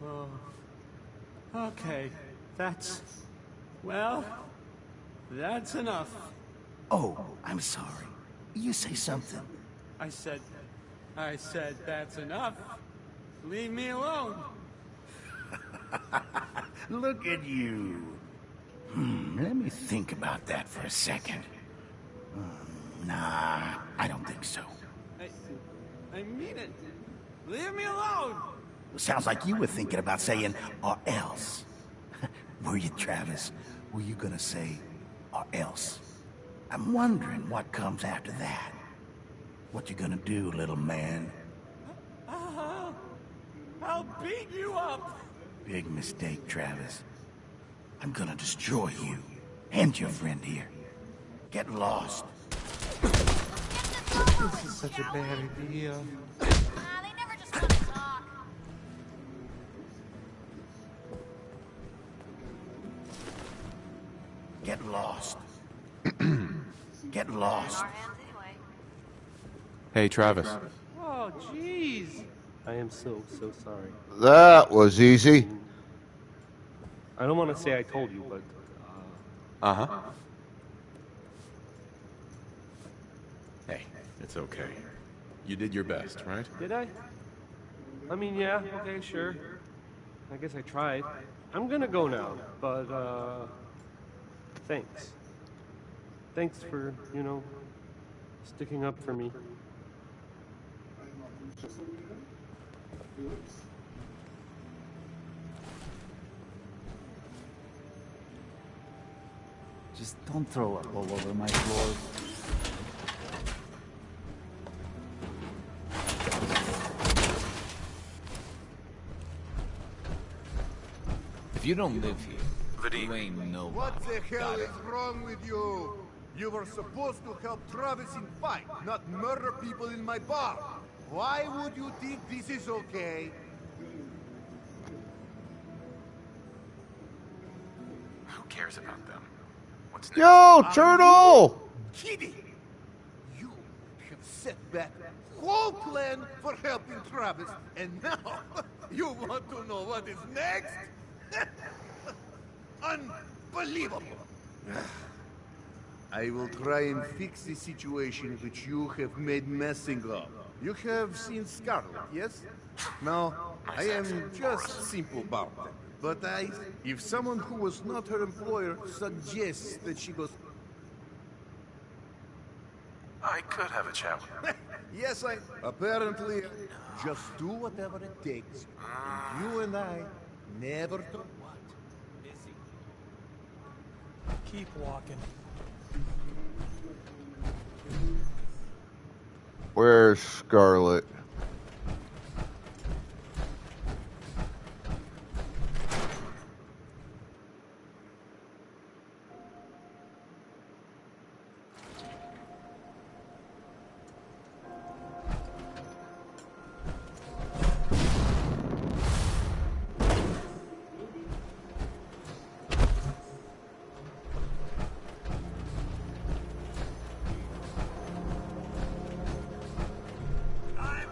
Oh. Okay. That's enough. Oh, I'm sorry. You say something. I said that's enough. Leave me alone. Look at you. Let me think about that for a second. Nah, I don't think so. I mean it. Leave me alone. Sounds like you were thinking about saying, or else. Were you, Travis? Were you gonna say, or else? I'm wondering what comes after that. What you gonna do, little man? I'll beat you up. Big mistake, Travis. I'm gonna destroy you. And your friend here. Get lost. This is such a bad idea. They never just want to talk. Get lost. Get lost. Hey, Travis. Oh, jeez. I am so sorry. That was easy. I don't want to say I told you, but... Uh-huh. Hey, it's okay. You did your best, right? Did I? I mean, yeah, okay, sure. I guess I tried. I'm gonna go now, but, thanks. Thanks for, sticking up for me. Just don't throw up all over my floor. If you don't live here, you ain't nobody. What the hell is wrong with you? You were supposed to help Travis in fight, not murder people in my bar. Why would you think this is okay? Who cares about them? What's next? Yo, Turtle! Kidding! You have set back whole plan for helping Travis, and now you want to know what is next? Unbelievable! I will try and fix the situation which you have made messing up. You have seen Scarlet, yes? Now, I am just simple bartender. But if someone who was not her employer suggests that she goes... I could have a chat with him. Yes, apparently, just do whatever it takes. And you and I never talk. What? Busy. Keep walking. Where's Scarlet? I'm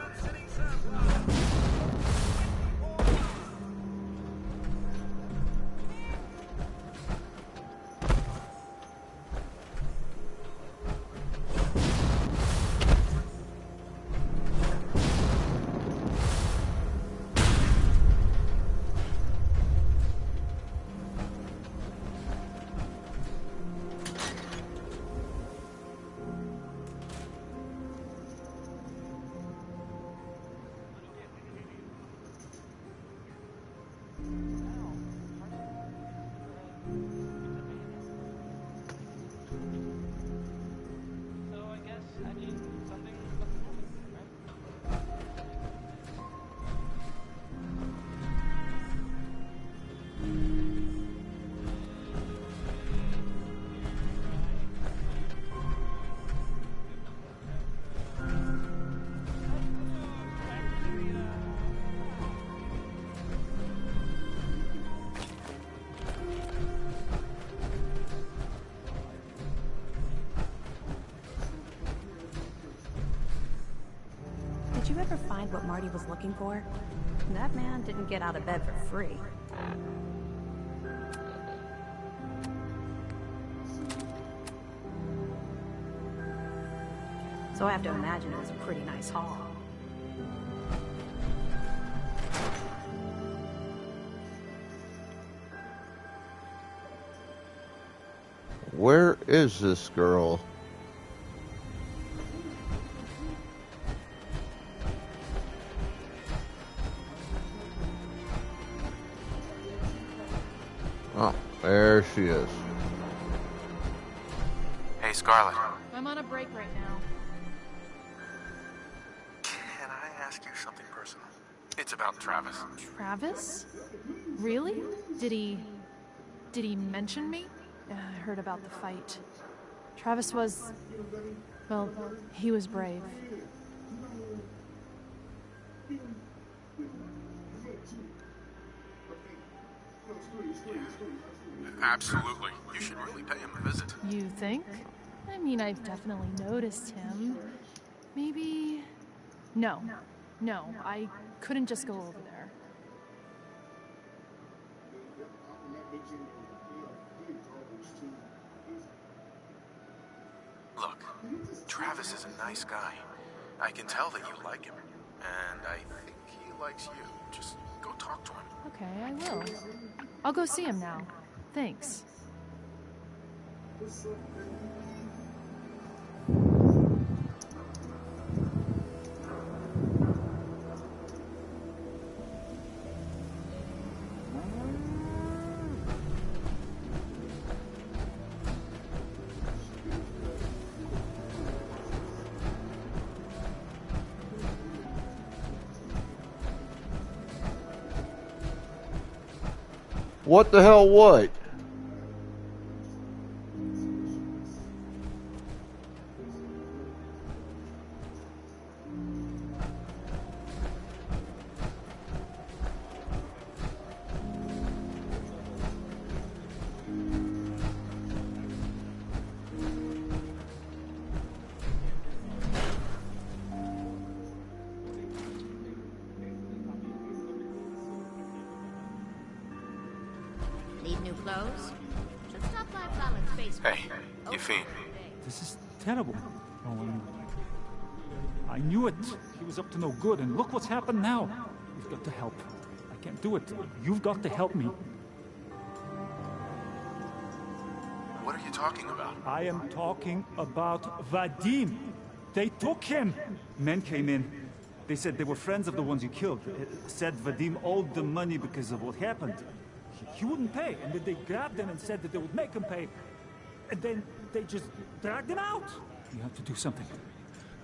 Did you ever find what Marty was looking for? That man didn't get out of bed for free. So I have to imagine it was a pretty nice haul. Where is this girl? Oh, there she is. Hey, Scarlet. I'm on a break right now. Can I ask you something personal? It's about Travis. Travis? Really? Did he mention me? I heard about the fight. Travis was... well, he was brave. Absolutely. You should really pay him a visit. You think? I mean, I've definitely noticed him. Maybe... No, I couldn't just go over there. Look, Travis is a nice guy. I can tell that you like him. And I think he likes you. Just go talk to him. Okay, I will. I'll go see him now. Thanks. What the hell, what? Need new clothes? Should stop by Fallon's basement. Hey, Yefim. This is terrible. Oh, I knew it. He was up to no good, and look what's happened now. We've got to help. I can't do it. You've got to help me. What are you talking about? I am talking about Vadim. They took him. Men came in. They said they were friends of the ones you killed. Said Vadim owed them money because of what happened. He wouldn't pay, and then they grabbed him and said that they would make him pay. And then they just dragged him out. You have to do something.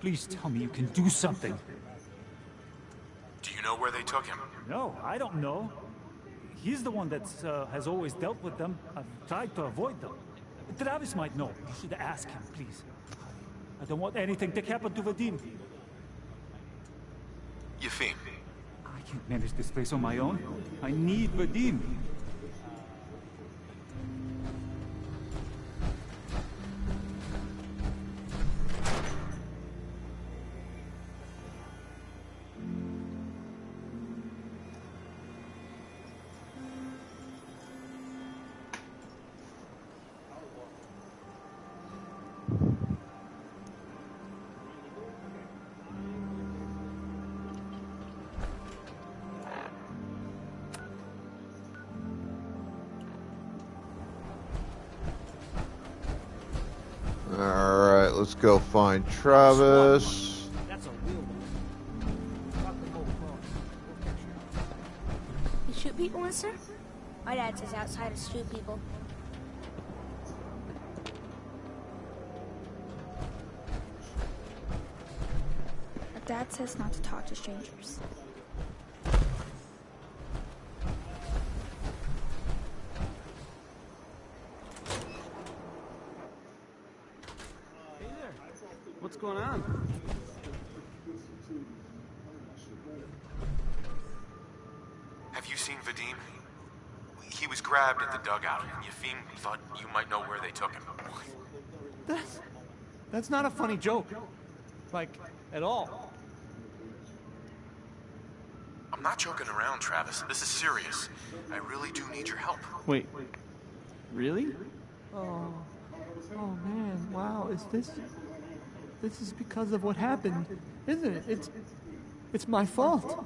Please tell me you can do something. Do you know where they took him? No, I don't know. He's the one that has always dealt with them. I've tried to avoid them. Travis might know. You should ask him, please. I don't want anything to happen to Vadim. Yefim. I can't manage this place on my own. I need Vadim. Alright, let's go find Travis. That's a real one. You shoot people, mister? My dad says outsiders shoot people. My dad says not to talk to strangers. What's going on? Have you seen Vadim? He was grabbed at the dugout, and Yefim thought you might know where they took him. That's not a funny joke. Like, at all. I'm not joking around, Travis. This is serious. I really do need your help. Wait. Really? Oh man, wow, this is because of what happened, isn't it? It's my fault.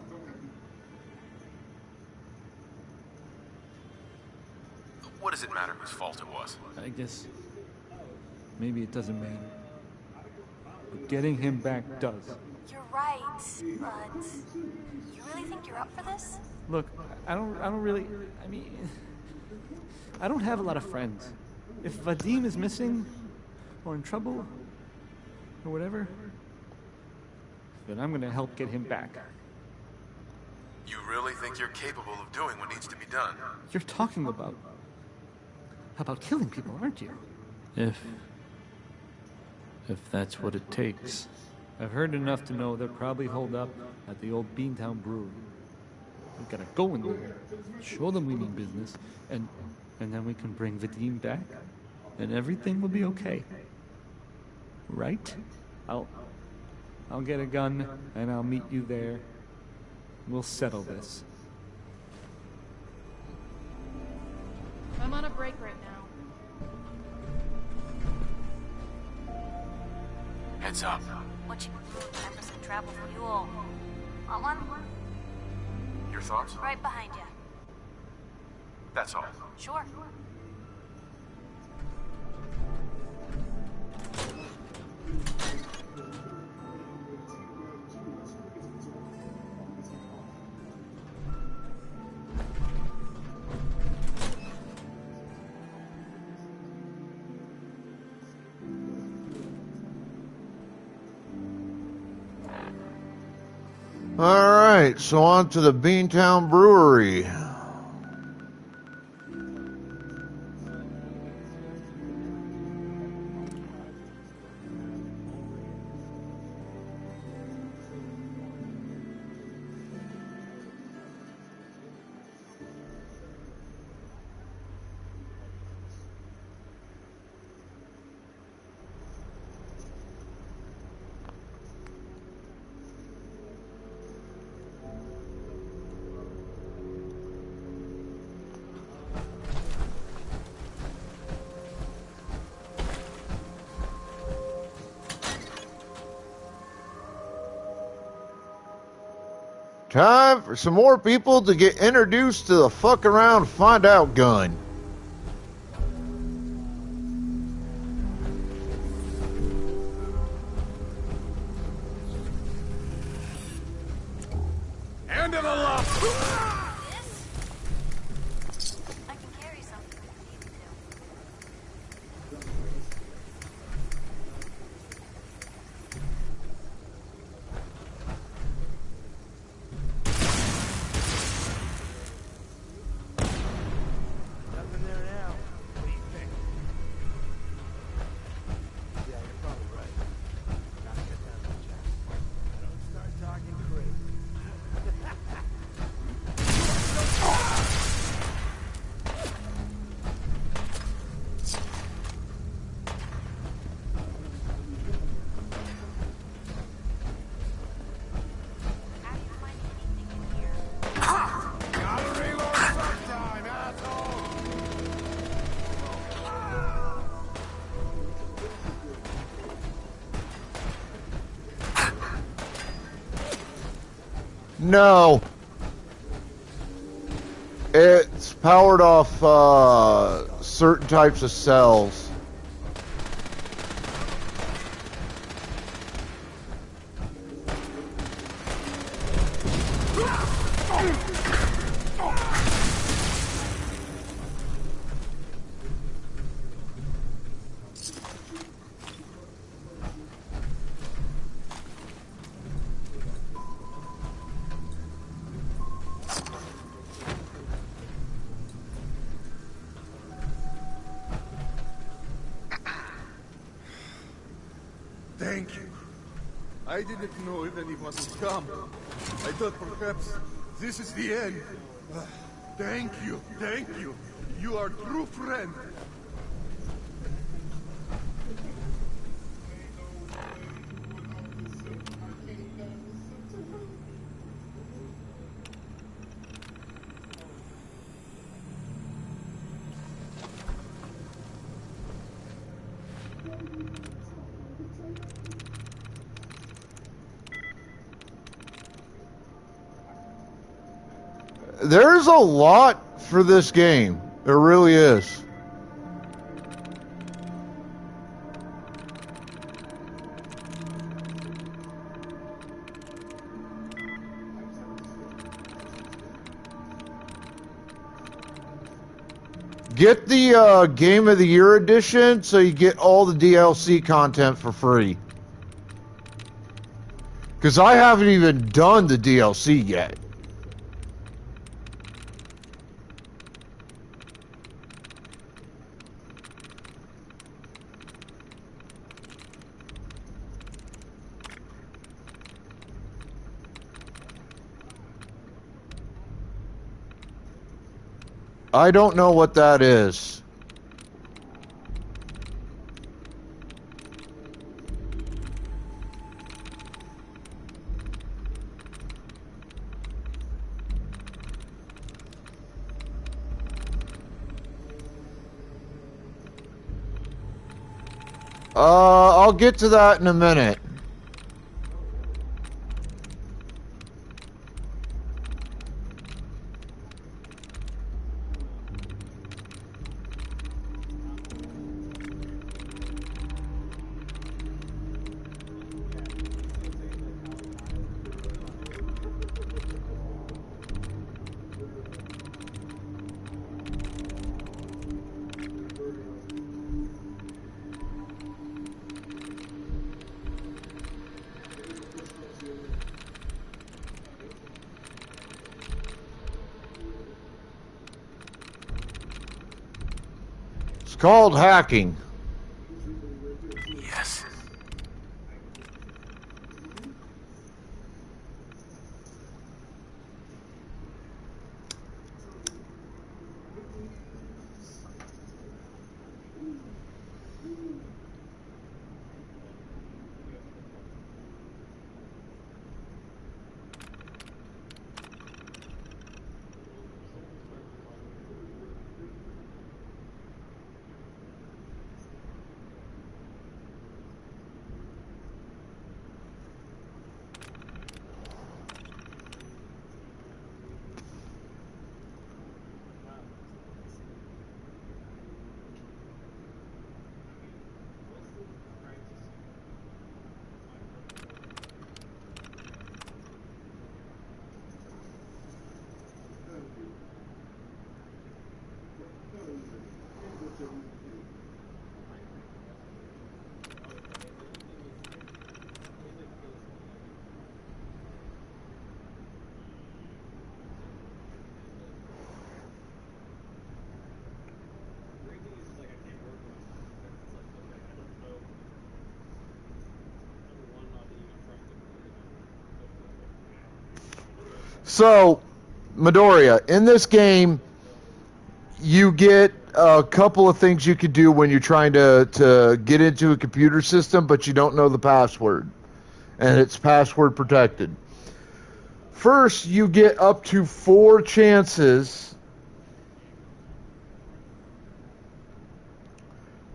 What does it matter whose fault it was? I guess maybe it doesn't matter. But getting him back does. You're right, but you really think you're up for this? Look, I don't really, I don't have a lot of friends. If Vadim is missing, or in trouble, or whatever, then I'm gonna help get him back. You really think you're capable of doing what needs to be done? You're talking about killing people, aren't you? If that's what it takes. I've heard enough to know they're probably holed up at the old Beantown Brewery. We gotta go in there, show them we mean business, and then we can bring Vadim back, and everything will be okay. Right? I'll get a gun, and I'll meet you there. We'll settle this. I'm on a break right now. Heads up. What you 10% travel fuel. Want one? Your thoughts? Right behind you. That's all. Sure. All right, so on to the Beantown Brewery. Time for some more people to get introduced to the fuck around find out gun. Hand of the law. I can carry something if you need me Nothing there now. What do you think? Yeah, you're probably right. Gotta get down to the jack. Don't start talking crazy. No. It's powered off certain types of cells. Thank you. I didn't know if anyone would come. I thought perhaps this is the end. Thank you, thank you. You are a true friend. There's a lot for this game. There really is. Get the Game of the Year edition so you get all the DLC content for free. Because I haven't even done the DLC yet. I don't know what that is. I'll get to that in a minute. It's called hacking. Yes. So, Midoriya, in this game, you get a couple of things you could do when you're trying to get into a computer system, but you don't know the password. And it's password protected. First, you get up to 4 chances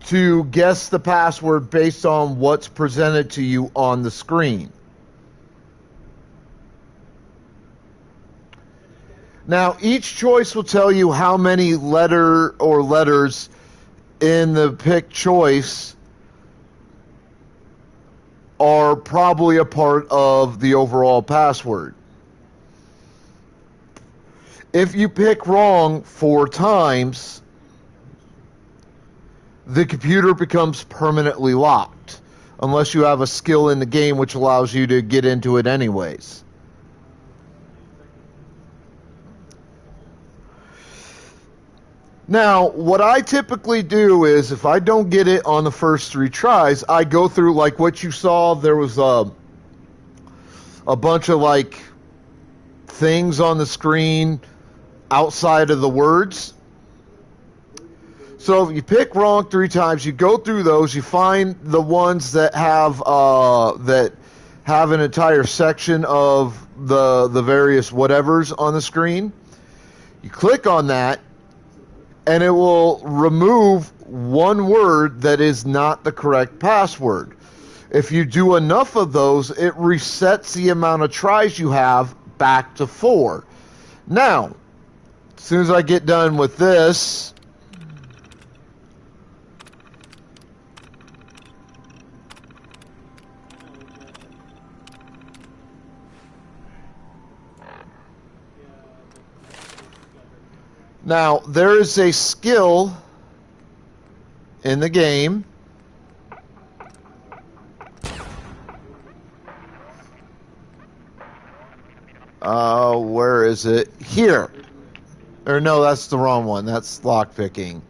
to guess the password based on what's presented to you on the screen. Now, each choice will tell you how many letters in the picked choice are probably a part of the overall password. If you pick wrong 4 times, the computer becomes permanently locked, unless you have a skill in the game which allows you to get into it anyways. Now, what I typically do is, if I don't get it on the first 3 tries, I go through, like what you saw, there was a bunch of, like, things on the screen outside of the words. So if you pick wrong 3 times, you go through those, you find the ones that have an entire section of the various whatevers on the screen. You click on that, and it will remove one word that is not the correct password. If you do enough of those, it resets the amount of tries you have back to 4. Now, as soon as I get done with this, now there is a skill in the game where is it? Here. Or no, that's the wrong one. That's lockpicking.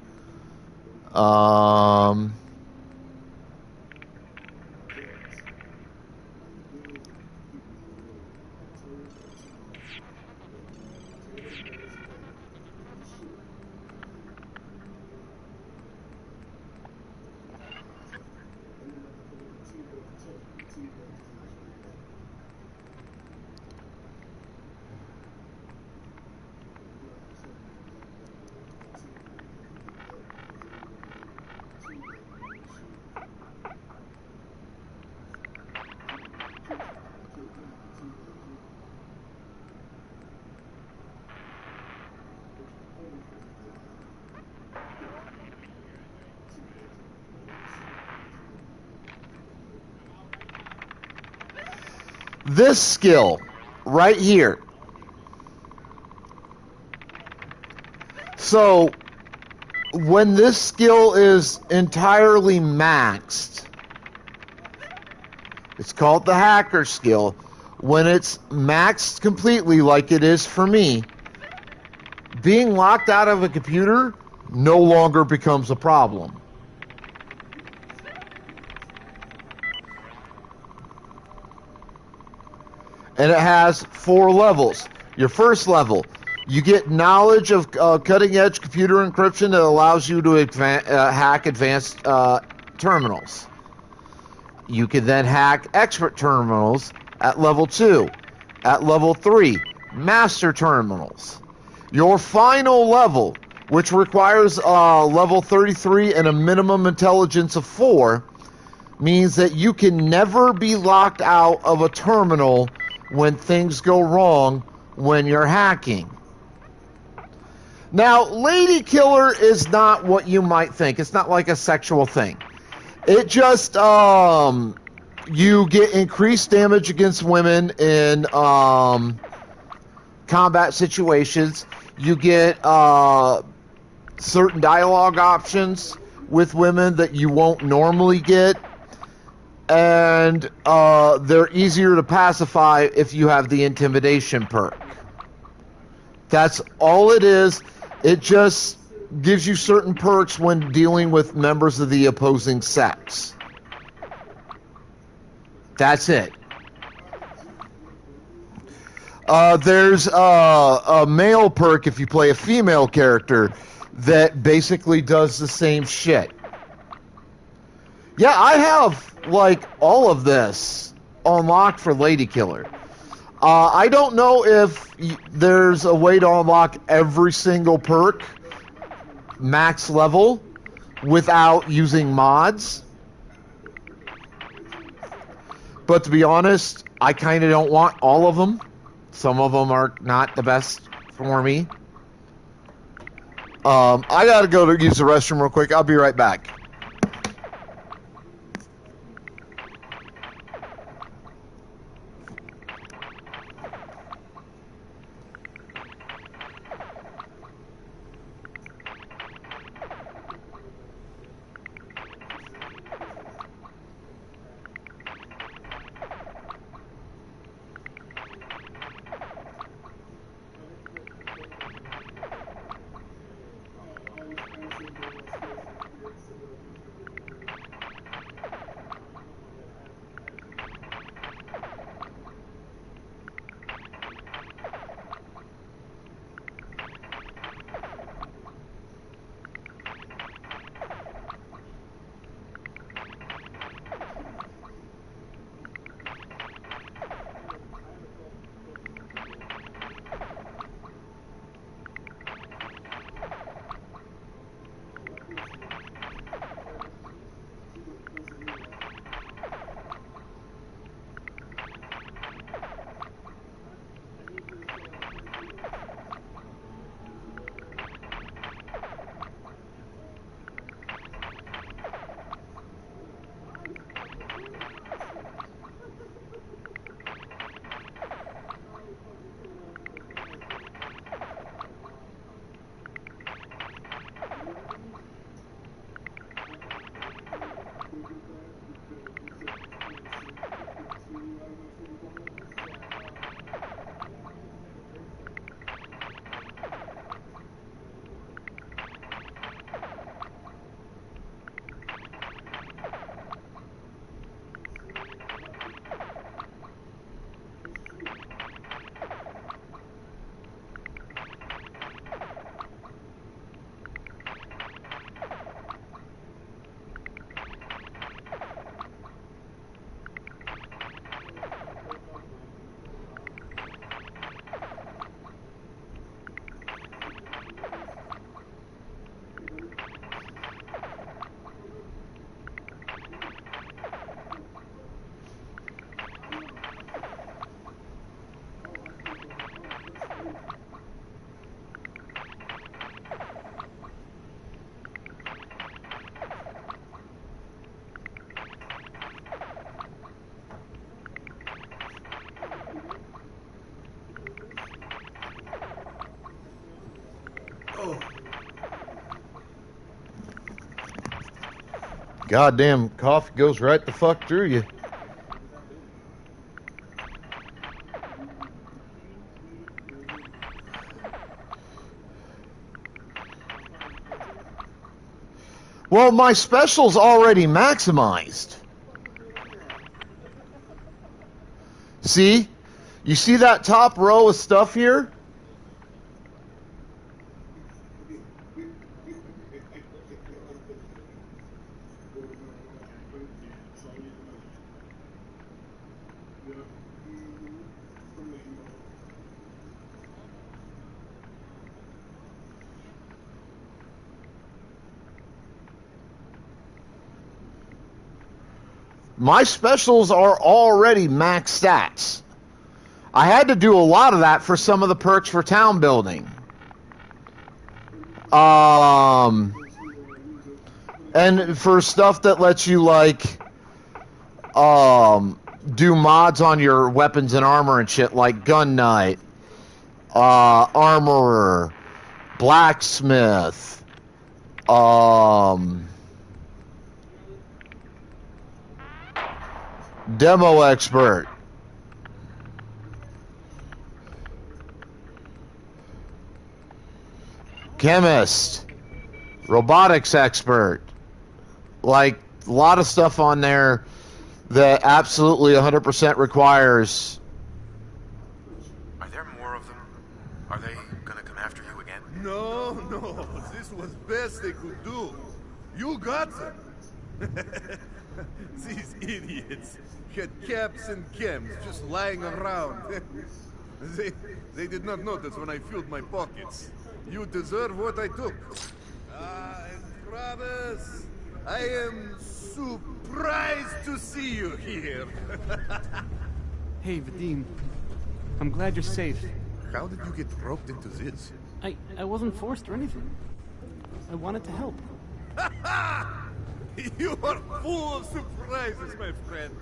This skill right here. So when this skill is entirely maxed, it's called the hacker skill. When it's maxed completely like it is for me, being locked out of a computer no longer becomes a problem. And it has 4 levels. Your first level, you get knowledge of cutting-edge computer encryption that allows you to hack advanced terminals. You can then hack expert terminals at level 2. At level 3, master terminals. Your final level, which requires level 33 and a minimum intelligence of 4, means that you can never be locked out of a terminal when things go wrong when you're hacking. Now, Lady Killer is not what you might think. It's not like a sexual thing. It just, you get increased damage against women in combat situations. You get certain dialogue options with women that you won't normally get. And they're easier to pacify if you have the intimidation perk. That's all it is. It just gives you certain perks when dealing with members of the opposing sex. That's it. There's a male perk if you play a female character that basically does the same shit. Yeah, I have like all of this unlocked for Lady Killer. I don't know if there's a way to unlock every single perk max level without using mods. But to be honest, I kind of don't want all of them. Some of them are not the best for me. I gotta go to use the restroom real quick. I'll be right back. Goddamn coffee goes right the fuck through you. Well, my special's already maximized. See? You see that top row of stuff here? My specials are already max stats. I had to do a lot of that for some of the perks for town building. And for stuff that lets you, like, do mods on your weapons and armor and shit, like Gun Knight, Armorer, Blacksmith, Demo Expert. Chemist. Robotics Expert. Like, a lot of stuff on there that absolutely 100% requires... Are there more of them? Are they gonna come after you again? No, this was best they could do. You got them. These idiots had caps and chems just lying around. They did not notice when I filled my pockets. You deserve what I took. And Travis, I am surprised to see you here. Hey, Vadim. I'm glad you're safe. How did you get roped into this? I wasn't forced or anything. I wanted to help. You are full of surprises, my friend.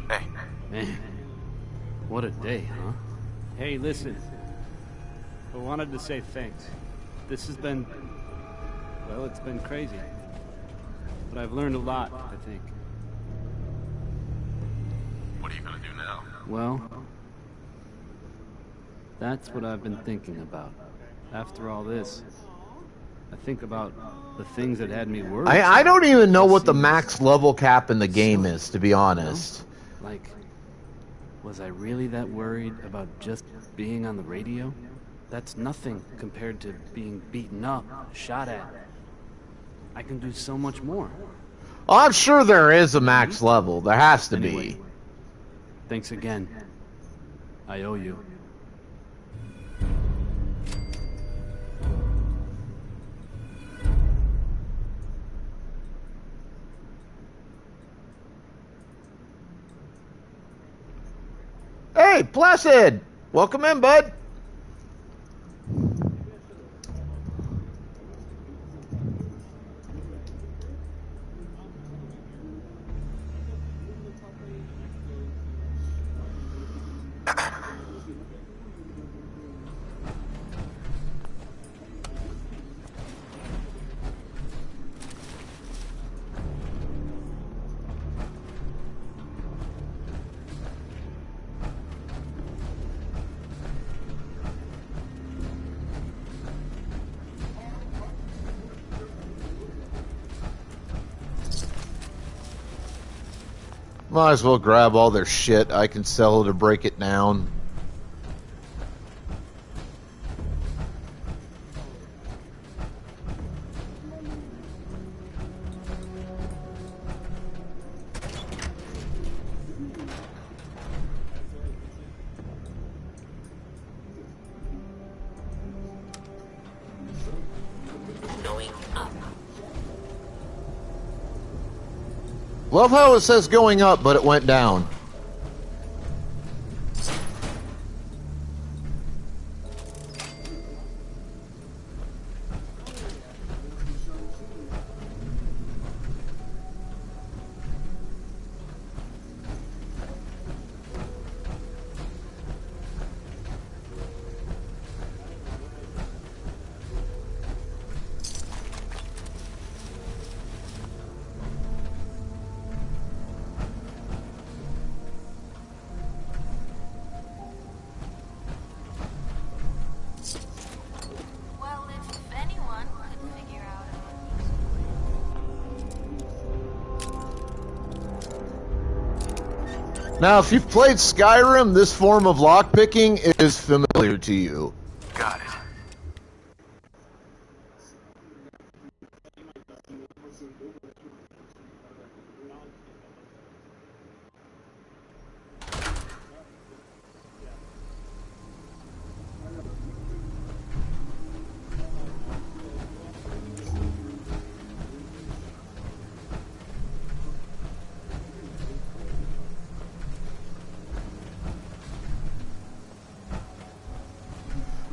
Hey. Man, what a day, huh? Hey, listen. I wanted to say thanks. This has been... well, it's been crazy. But I've learned a lot, I think. What are you gonna do now? Well, that's what I've been thinking about. After all this, I think about the things that had me worried. I don't even know what the max level cap in the game is, to be honest. Like, was I really that worried about just being on the radio? That's nothing compared to being beaten up, shot at. I can do so much more. Oh, I'm sure there is a max level. There has to be. Thanks again. I owe you. Hey, Placid! Welcome in, bud. Might as well grab all their shit. I can sell it or break it down. Love how it says going up, but it went down. Now, if you've played Skyrim, this form of lockpicking is familiar to you. Got it.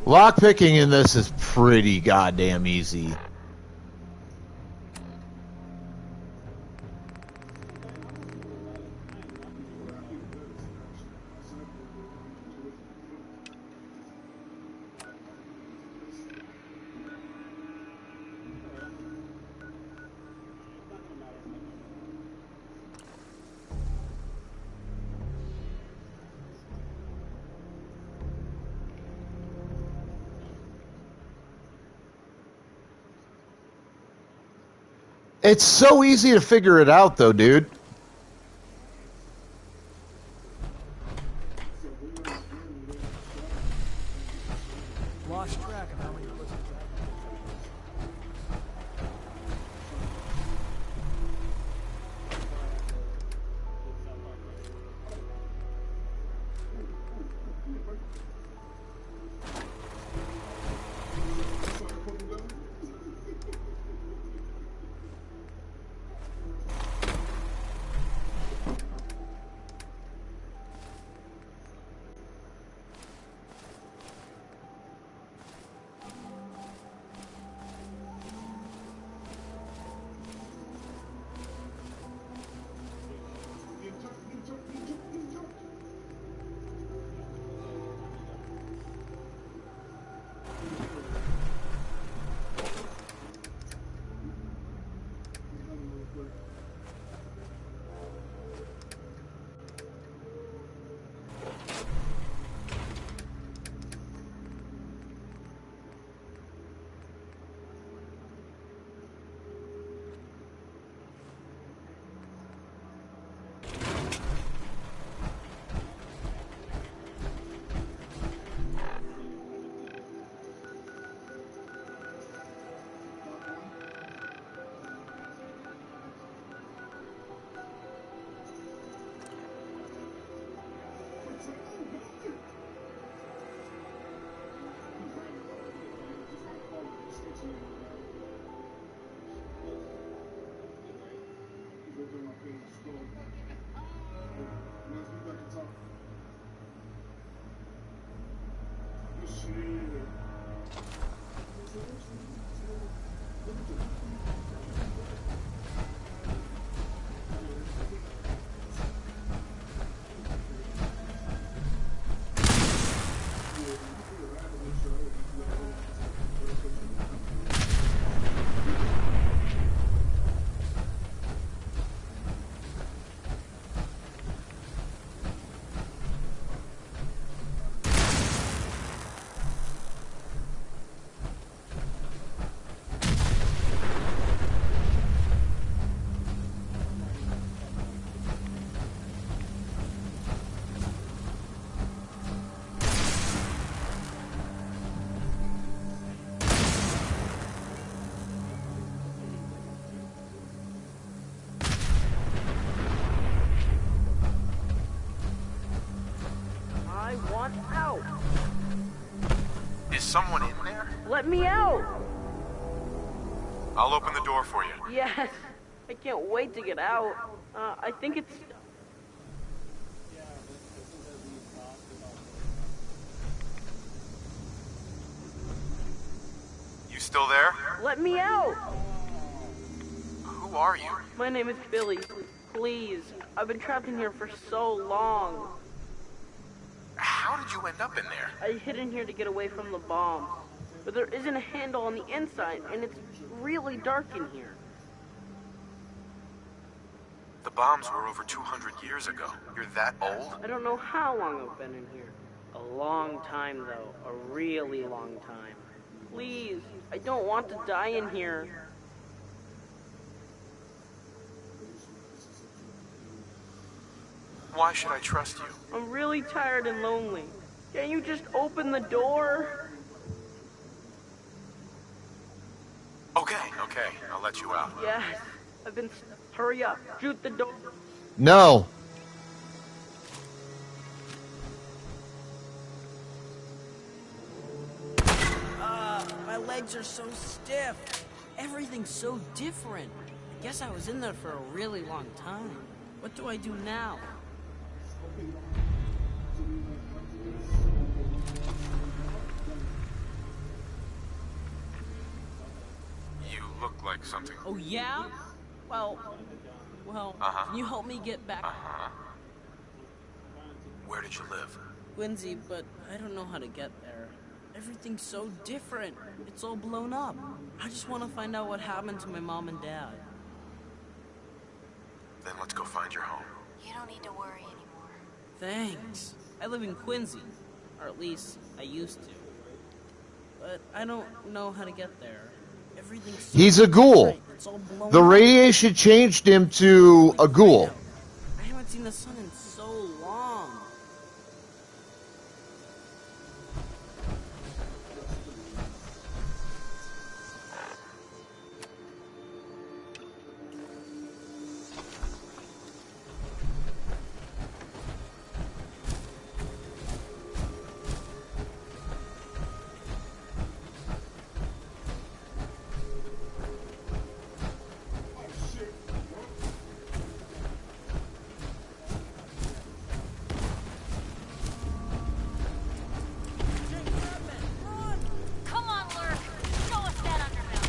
Lockpicking in this is pretty goddamn easy. It's so easy to figure it out, though, dude. Lost track of how many blizzards out! Is someone in there? Let me out! I'll open the door for you. Yes! I can't wait to get out. I think it's... You still there? Let me out! Who are you? My name is Billy. Please. I've been trapped in here for so long. How did you end up in there? I hid in here to get away from the bomb. But there isn't a handle on the inside, and it's really dark in here. The bombs were over 200 years ago. You're that old? I don't know how long I've been in here. A long time, though. A really long time. Please, I don't want to die in here. Why should I trust you? I'm really tired and lonely. Can't you just open the door? Okay, I'll let you out. Yes. I've been... Hurry up. Shoot the door. No. My legs are so stiff. Everything's so different. I guess I was in there for a really long time. What do I do now? You look like something. Oh, yeah? Well, can you help me get back? Where did you live? Quincy, but I don't know how to get there. Everything's so different. It's all blown up. I just want to find out what happened to my mom and dad. Then let's go find your home. You don't need to worry anymore. Thanks. I live in Quincy. Or at least, I used to. But I don't know how to get there. Everything's so He's a ghoul. different. It's all blown The up. radiation changed him to a ghoul. I haven't seen the sun in so long. Come on, Lurk. Show us that underbelly.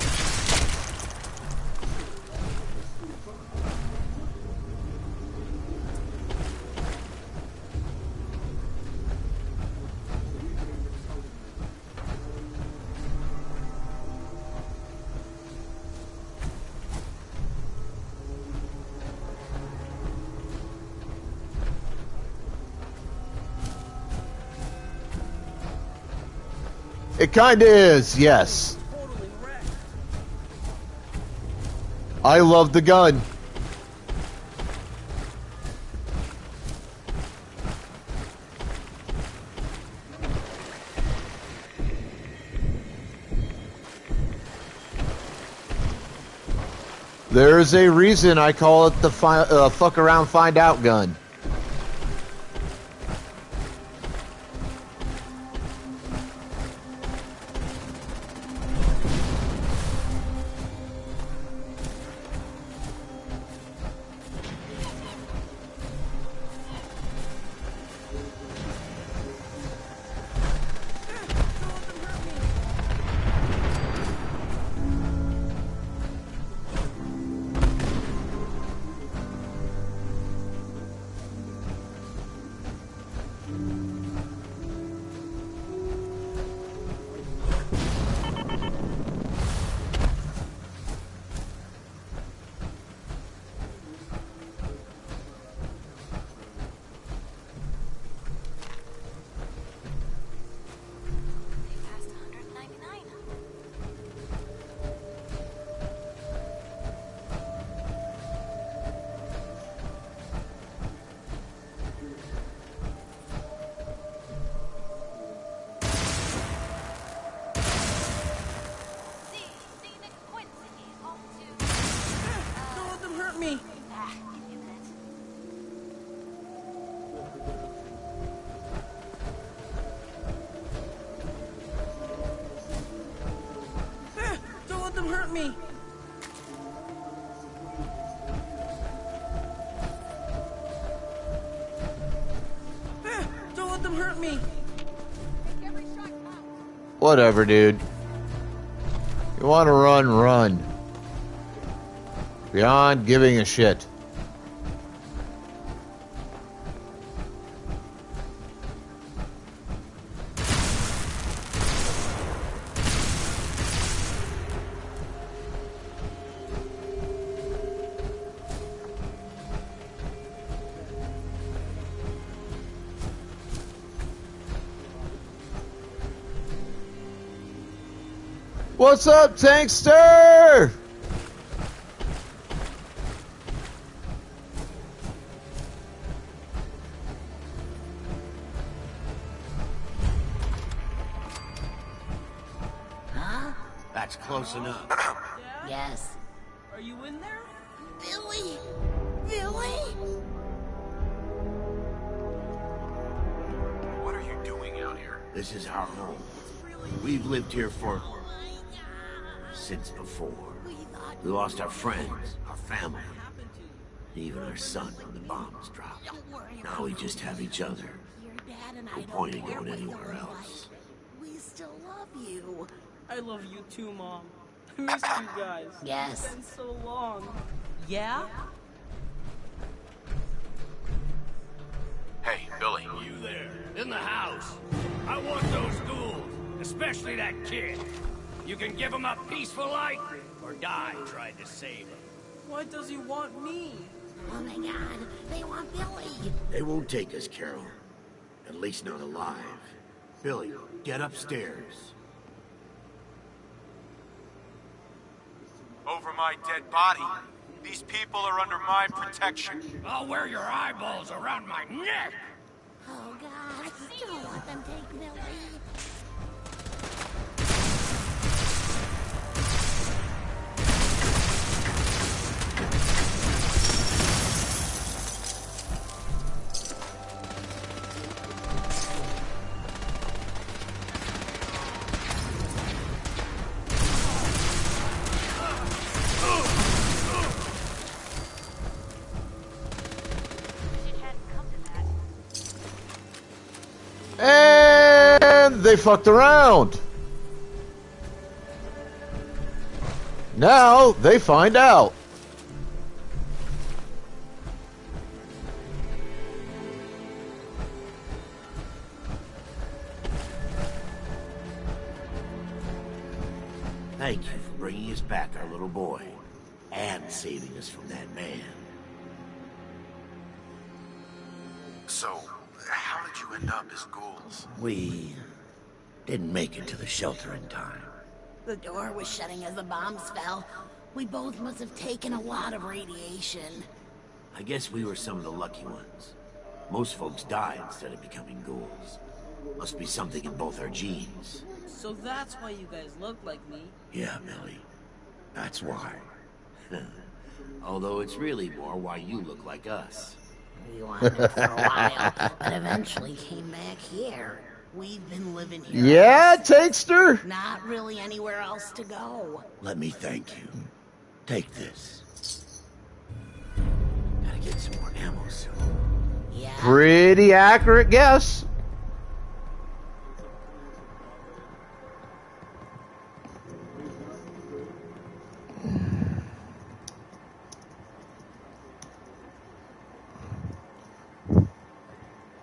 It kinda is, yes. I love the gun. There's a reason I call it the fuck around find out gun. hurt me. Don't let them hurt me. Whatever, dude. You want to run, run. Beyond giving a shit. What's up, Tankster? That's close enough. Yes. Are you in there? Billy! Billy! What are you doing out here? This is our home. We've lived here since before. We lost our friends, our family, even our son when the bombs dropped. Now we just have each other. No point in going anywhere else. We still love you. I love you too, Mom. I miss you guys. Yes. It's been so long. Yeah? Hey, Billy. You there, in the house. I want those ghouls, especially that kid. You can give him a peaceful life, or die trying to save him. Why does he want me? Oh my god, they want Billy. They won't take us, Carol. At least not alive. Billy, get upstairs. Over my dead body. These people are under my protection. I'll wear your eyeballs around my neck! Oh god, I don't want them to take Billy. And they fucked around. Now they find out. Thank you for bringing us back our little boy. And saving us from that man. So, how did you end up as ghouls? We didn't make it to the shelter in time. The door was shutting as the bombs fell. We both must have taken a lot of radiation. I guess we were some of the lucky ones. Most folks died instead of becoming ghouls. Must be something in both our genes. So that's why you guys look like me. Yeah, Billy. That's why. Although it's really more why you look like us. We wandered for a while, but eventually came back here. We've been living here. Yeah, Takester. Not really anywhere else to go. Let me thank you. Take this. Gotta get some more ammo soon. Yeah. Pretty accurate guess.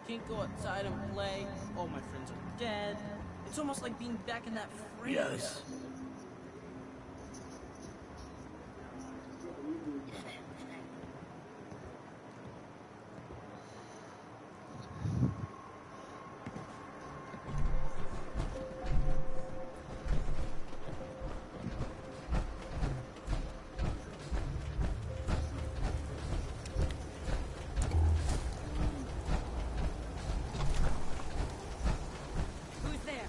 Can't go outside and play. All my friends are dead. It's almost like being back in that frame. Yes. Who's there?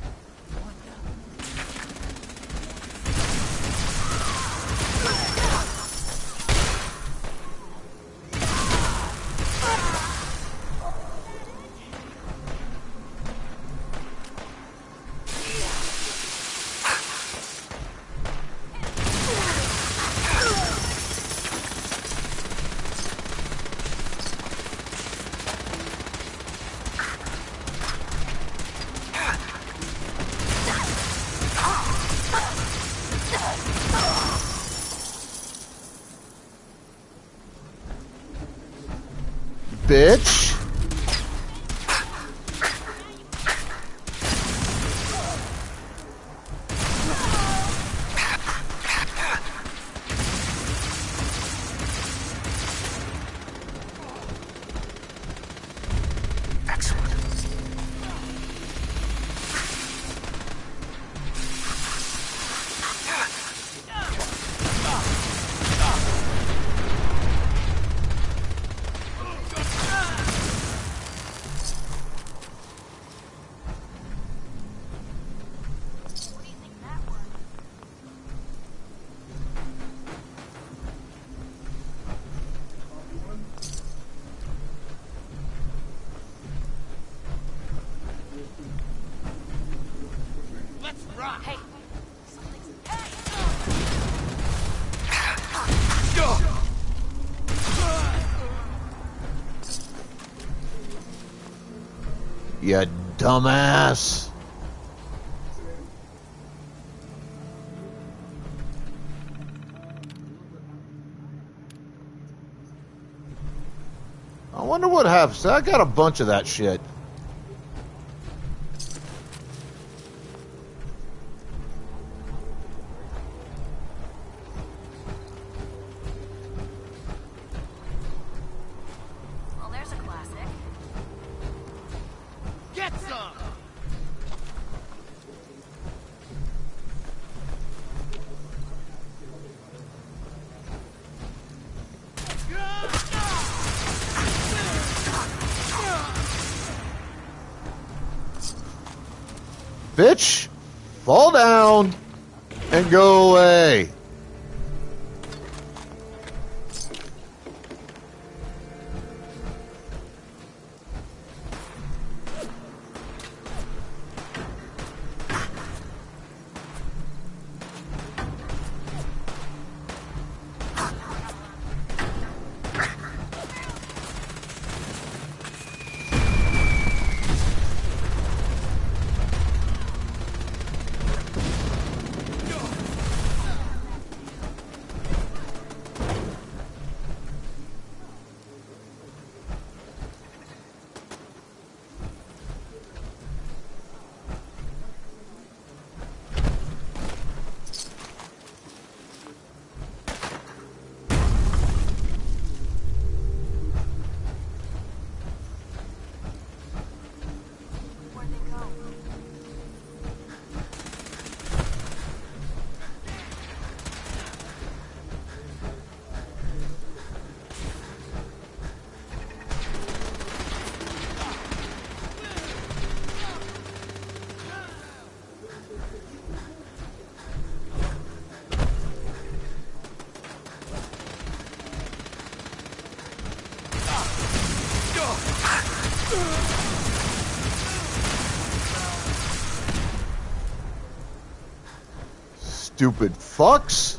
Bitch. You dumbass. I wonder what happens. I got a bunch of that shit. Well, there's a classic. Get some! Bitch, fall down and go away. Stupid fucks.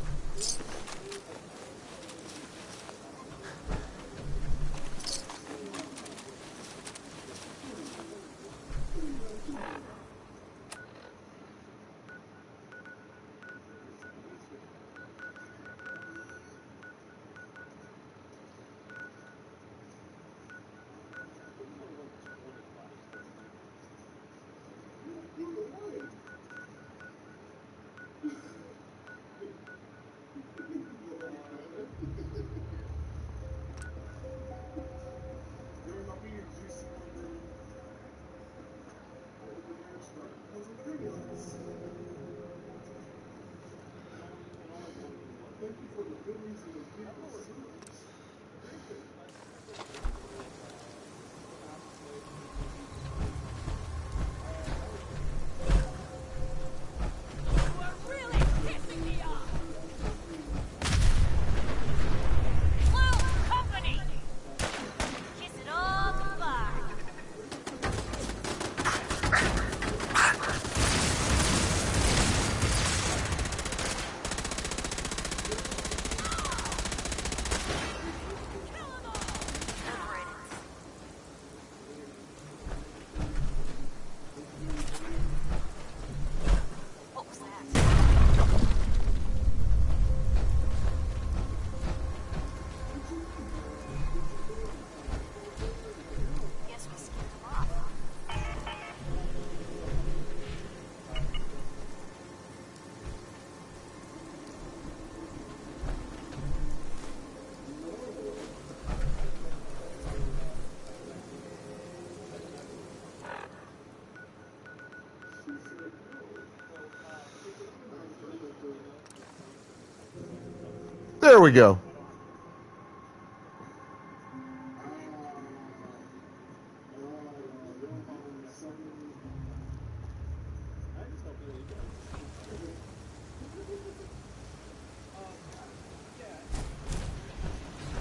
There we go.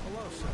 Hello, sir.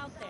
out there.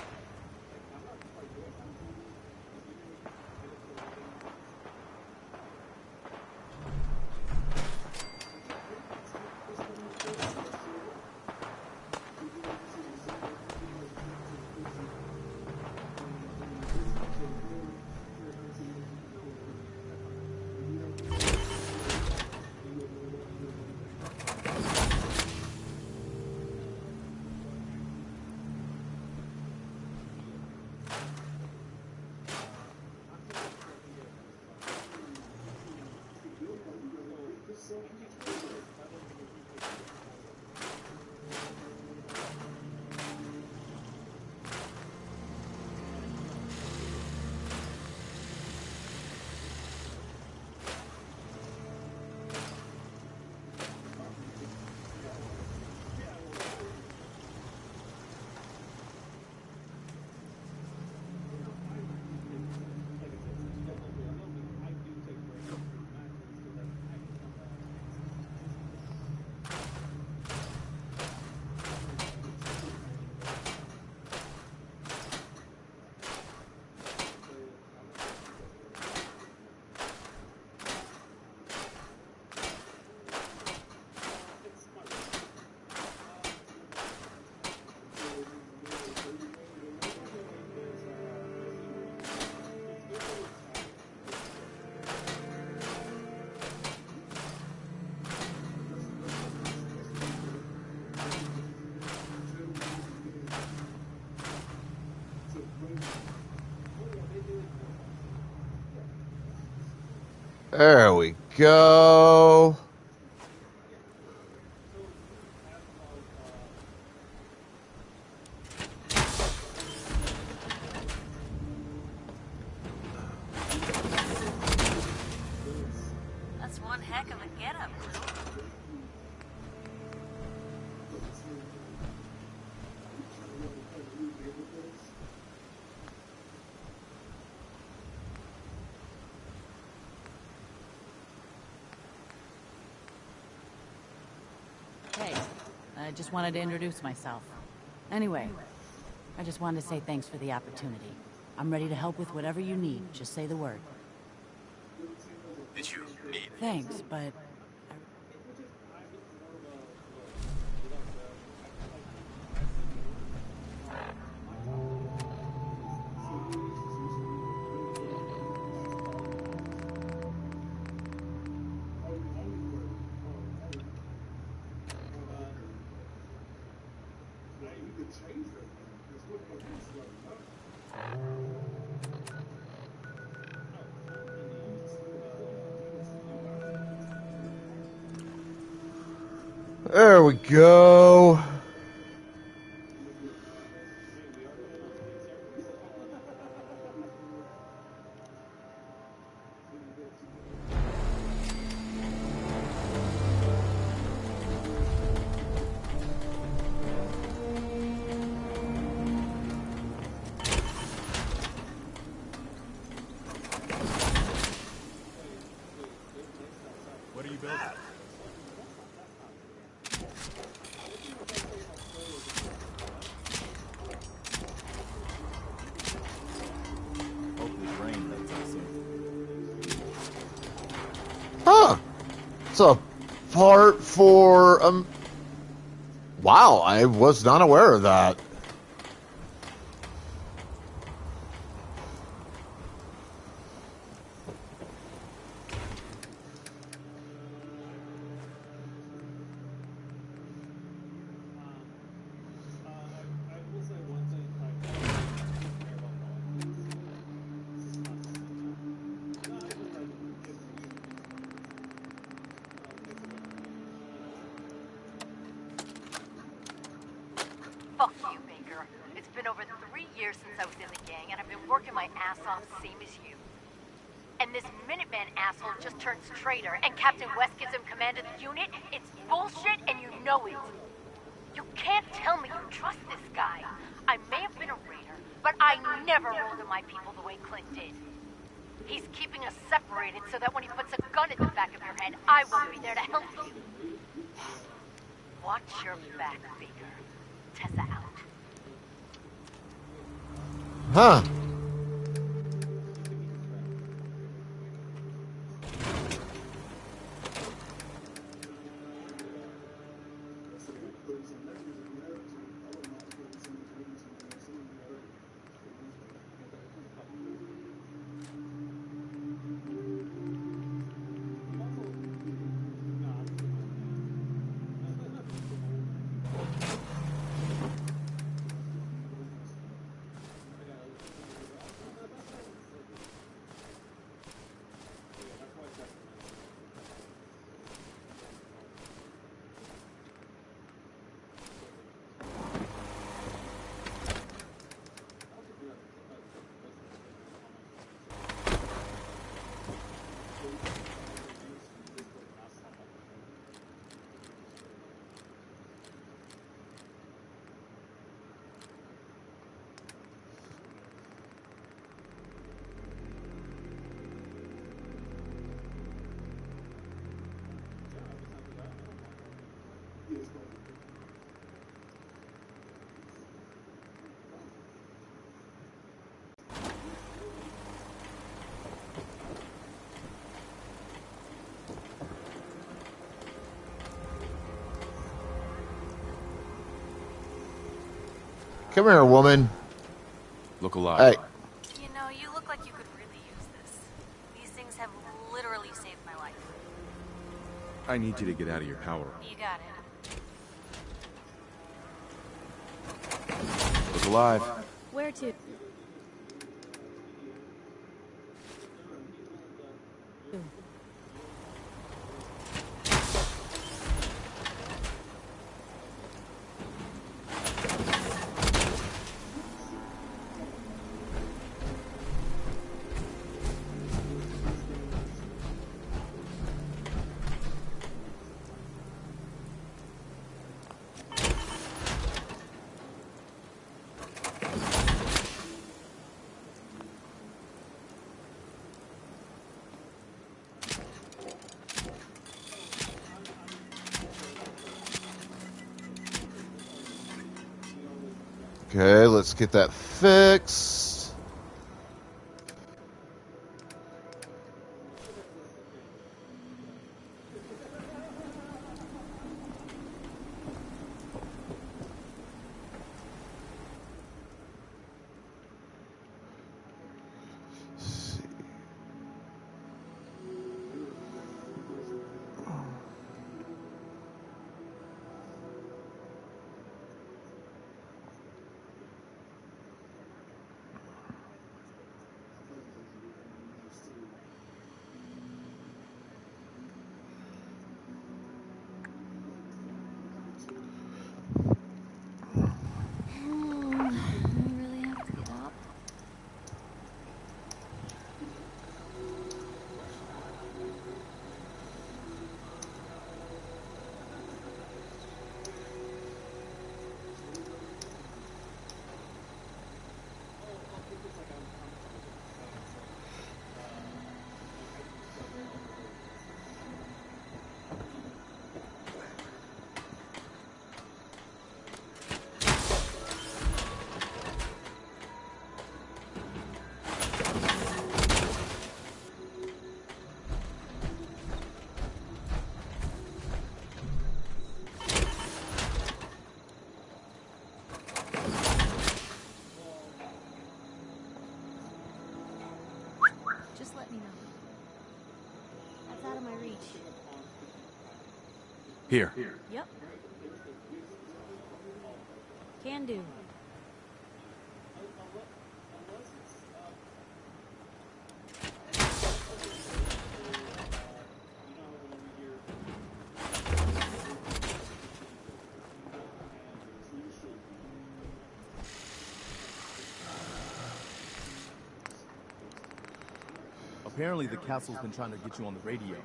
There we go. That's one heck of a getup, Lou. Hey, I just wanted to introduce myself. Anyway, I just wanted to say thanks for the opportunity. I'm ready to help with whatever you need. Just say the word. Did you need? Thanks, but... There we go. What are you building? Huh. It's a part for, wow, I was not aware of that. Fuck you, Baker. It's been over 3 years since I was in the gang, and I've been working my ass off same as you. And this Minuteman asshole just turns traitor, and Captain West gives him command of the unit? It's bullshit, and you know it. You can't tell me you trust this guy. I may have been a raider, but I never rolled in my people the way Clint did. He's keeping us separated so that when he puts a gun in the back of your head, I won't be there to help you. Watch your back, Baker. Tessa out. Huh. Come here, woman. Look alive. Hey. You know, you look like you could really use this. These things have literally saved my life. I need you to get out of your power. You got it. Look alive. Where to? Okay, let's get that fixed. Just let me know. That's out of my reach. Here. Yep. Can do. Apparently the castle's been trying to get you on the radio.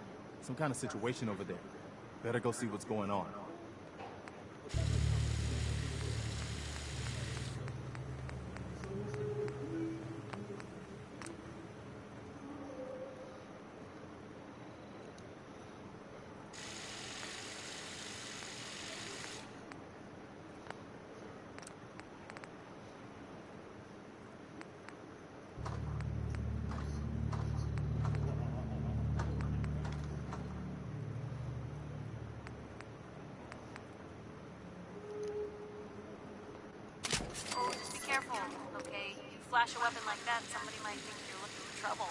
Some kind of situation over there. Better go see what's going on. flash a weapon like that, somebody might think you're looking for trouble.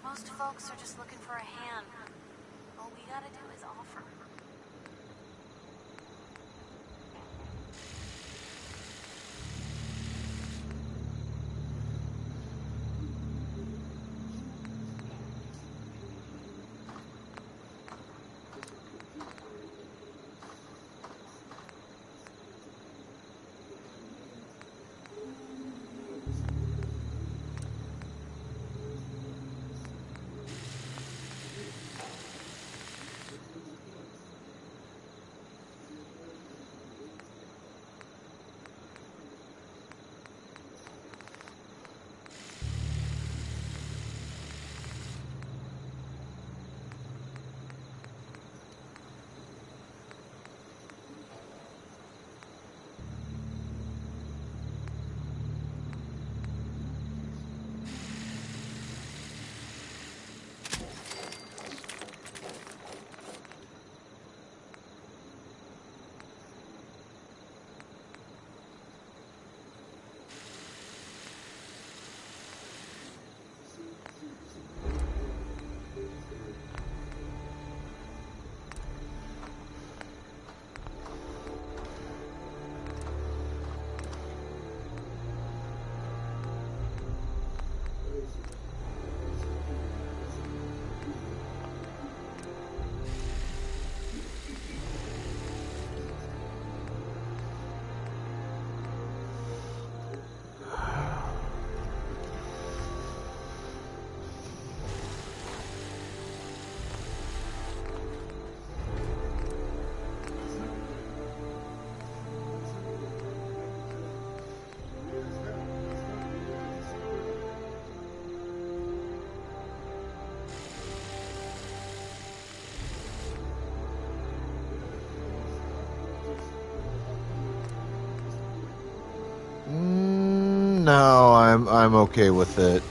Most folks are just looking for a hand. All we gotta do is offer. No, I'm okay with it.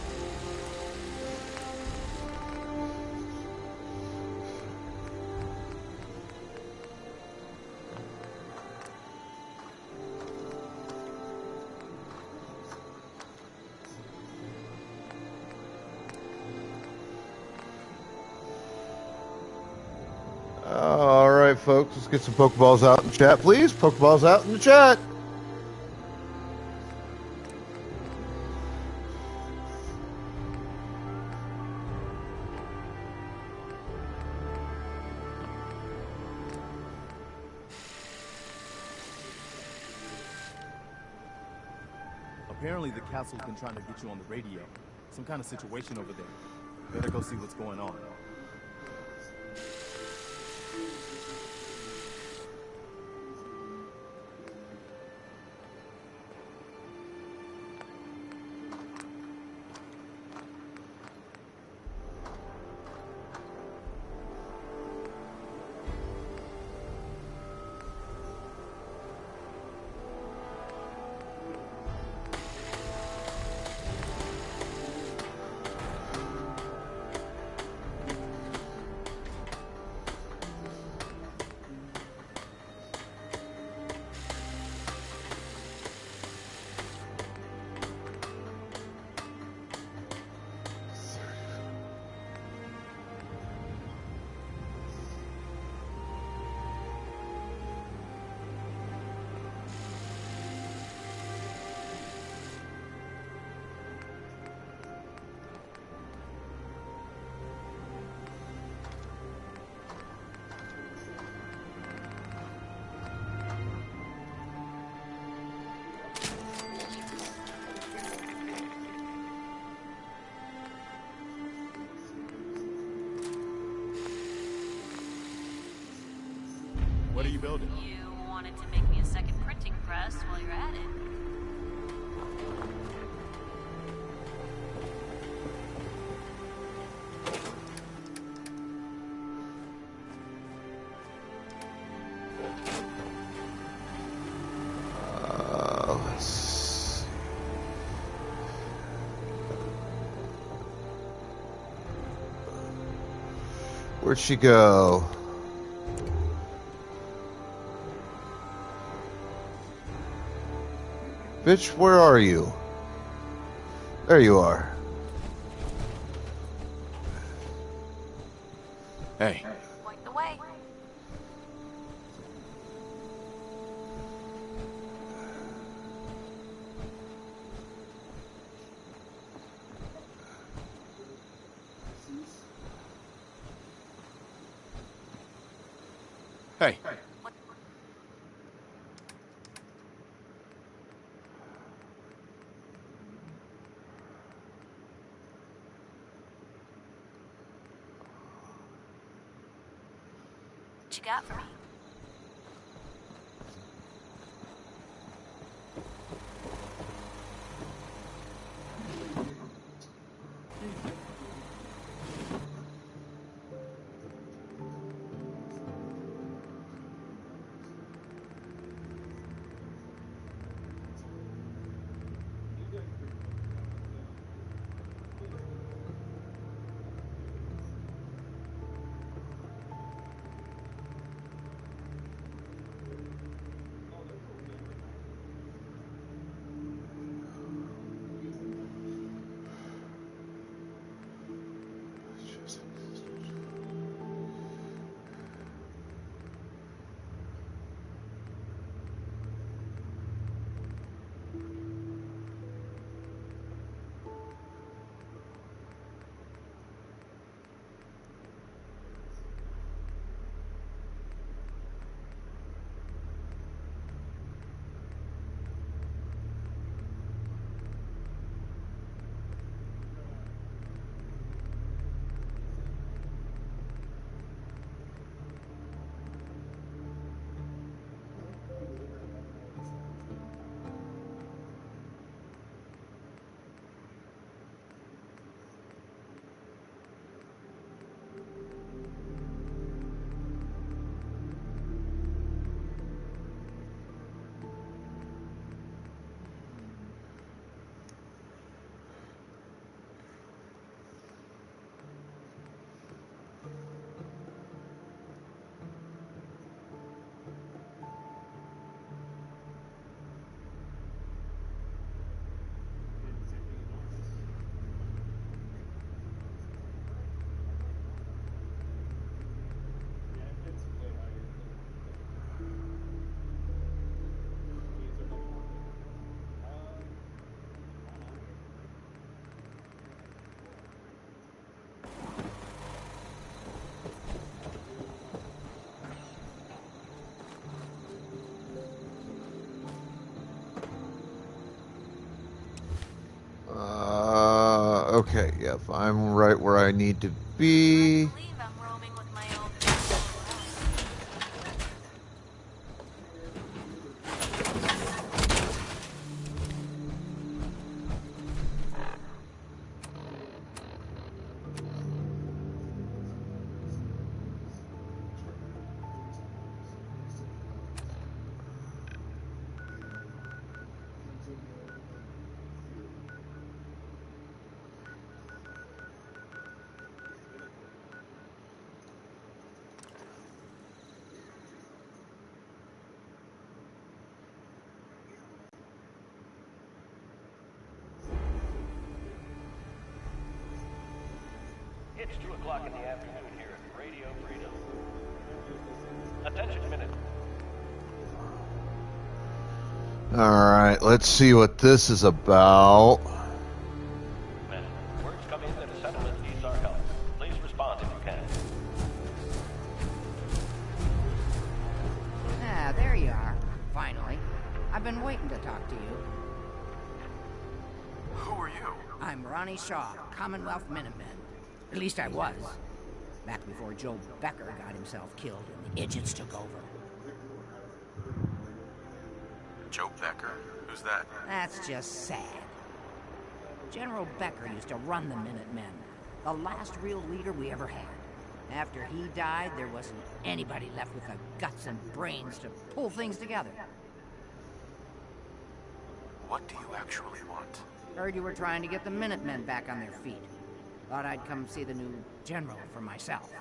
All right, folks, let's get some Pokeballs out in the chat, please. Pokeballs out in the chat. Apparently the castle's been trying to get you on the radio. Some kind of situation over there. Better go see what's going on. building? You wanted to make me a second printing press while you're at it. Let's see. Where'd she go? Bitch, where are you? There you are. Hey. Point the way. Hey. What you got for me? Okay, yep, I'm right where I need to be. It's 2 o'clock in the afternoon here at Radio Freedom. Attention minute. Alright, let's see what this is about. Men, words come in that a settlement needs our help. Please respond if you can. Ah, there you are. Finally. I've been waiting to talk to you. Who are you? I'm Ronnie Shaw, Commonwealth Minutemen. At least I was. Back before Joe Becker got himself killed and the Idiots took over. Joe Becker? Who's that? That's just sad. General Becker used to run the Minutemen. The last real leader we ever had. After he died, there wasn't anybody left with the guts and brains to pull things together. What do you actually want? Heard you were trying to get the Minutemen back on their feet. Thought I'd come see the new general for myself.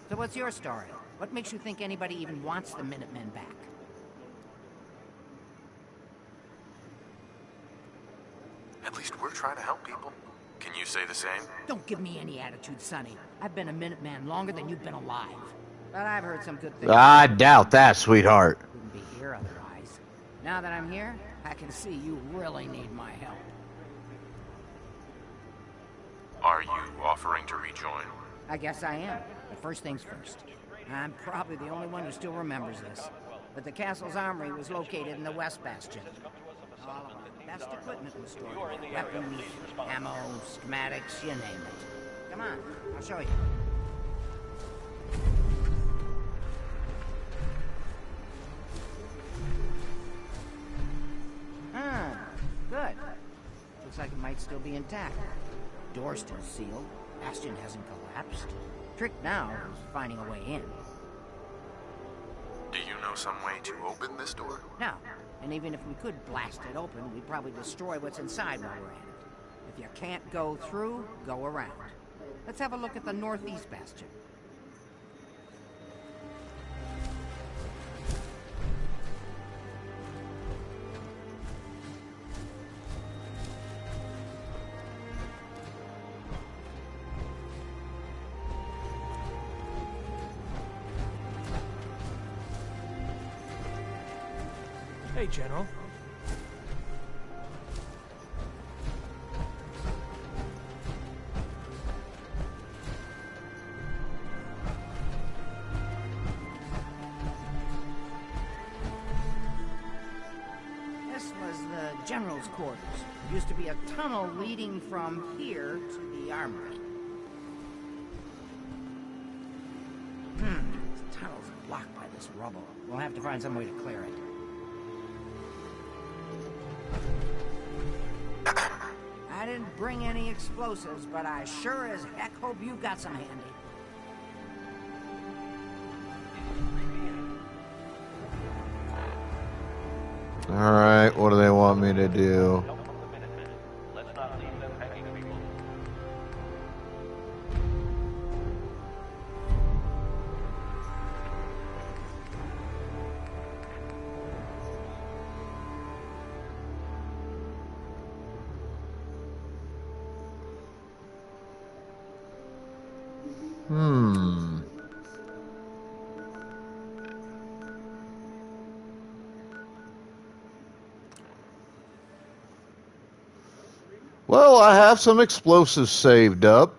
So what's your story? What makes you think anybody even wants the Minutemen back? At least we're trying to help people. Can you say the same? Don't give me any attitude, Sonny. I've been a Minuteman longer than you've been alive. But I've heard some good things. I doubt that, sweetheart. Wouldn't be here otherwise. Now that I'm here, I can see you really need my help. Are you offering to rejoin? I guess I am. But first things first. I'm probably the only one who still remembers this. But the castle's armory was located in the West Bastion. All of our best equipment was stored. Weapons, ammo, schematics, you name it. Come on, I'll show you. Good. Looks like it might still be intact. Door's still sealed. Bastion hasn't collapsed. Trick now is finding a way in. Do you know some way to open this door? No. And even if we could blast it open, we'd probably destroy what's inside while we're at it. If you can't go through, go around. Let's have a look at the northeast bastion. Hey, General. This was the General's quarters. There used to be a tunnel leading from here to the armory. This tunnel's blocked by this rubble. We'll have to find some way to clear it. I didn't bring any explosives, but I sure as heck hope you've got some handy. Alright, what do they want me to do? Let's not leave them hanging, people. Well, I have some explosives saved up.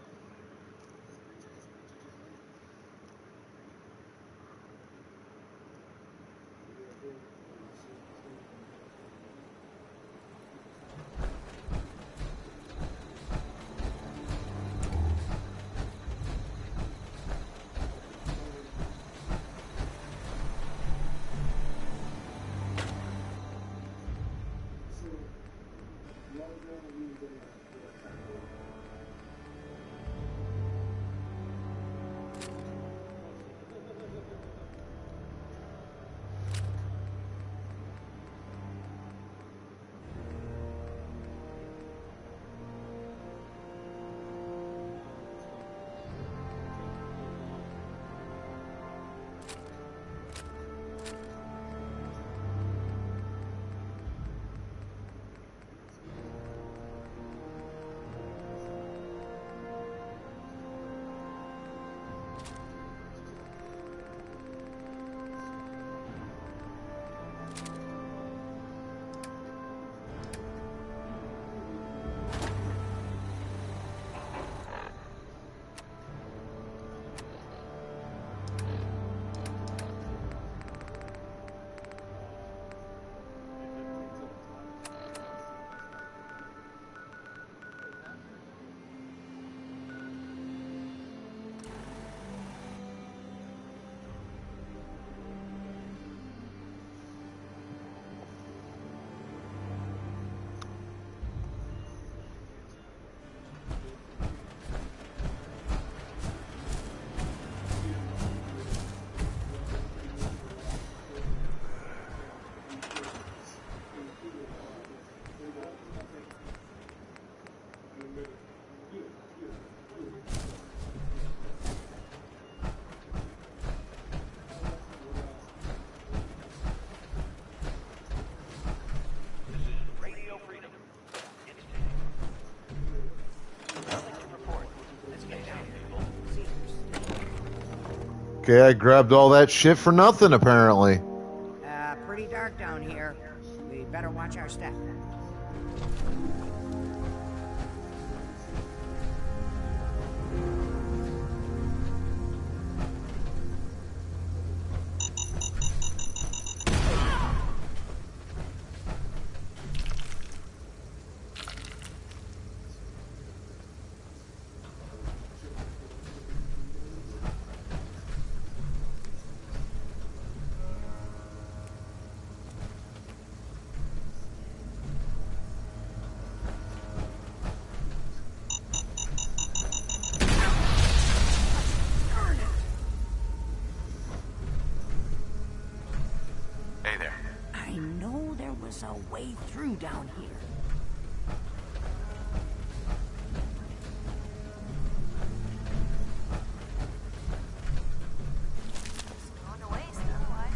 Okay, I grabbed all that shit for nothing, apparently. Pretty dark down here. We better watch our step. A way through down here. Going to waste otherwise.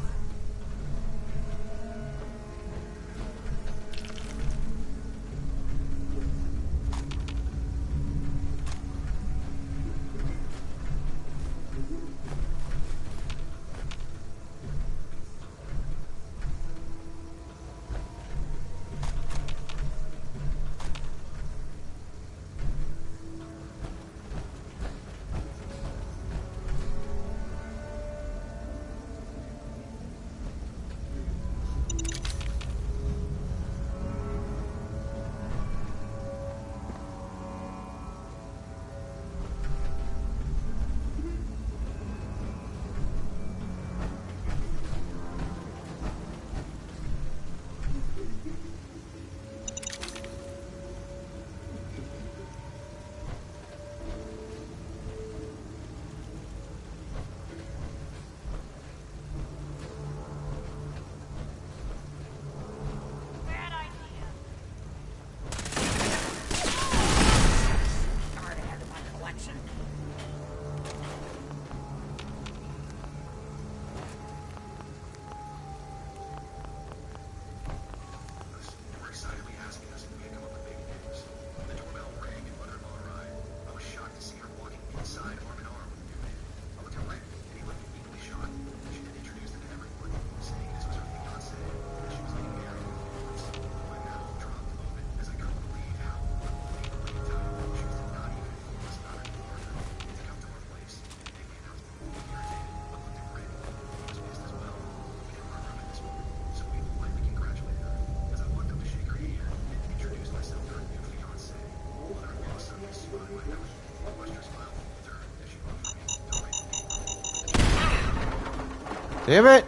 Damn it!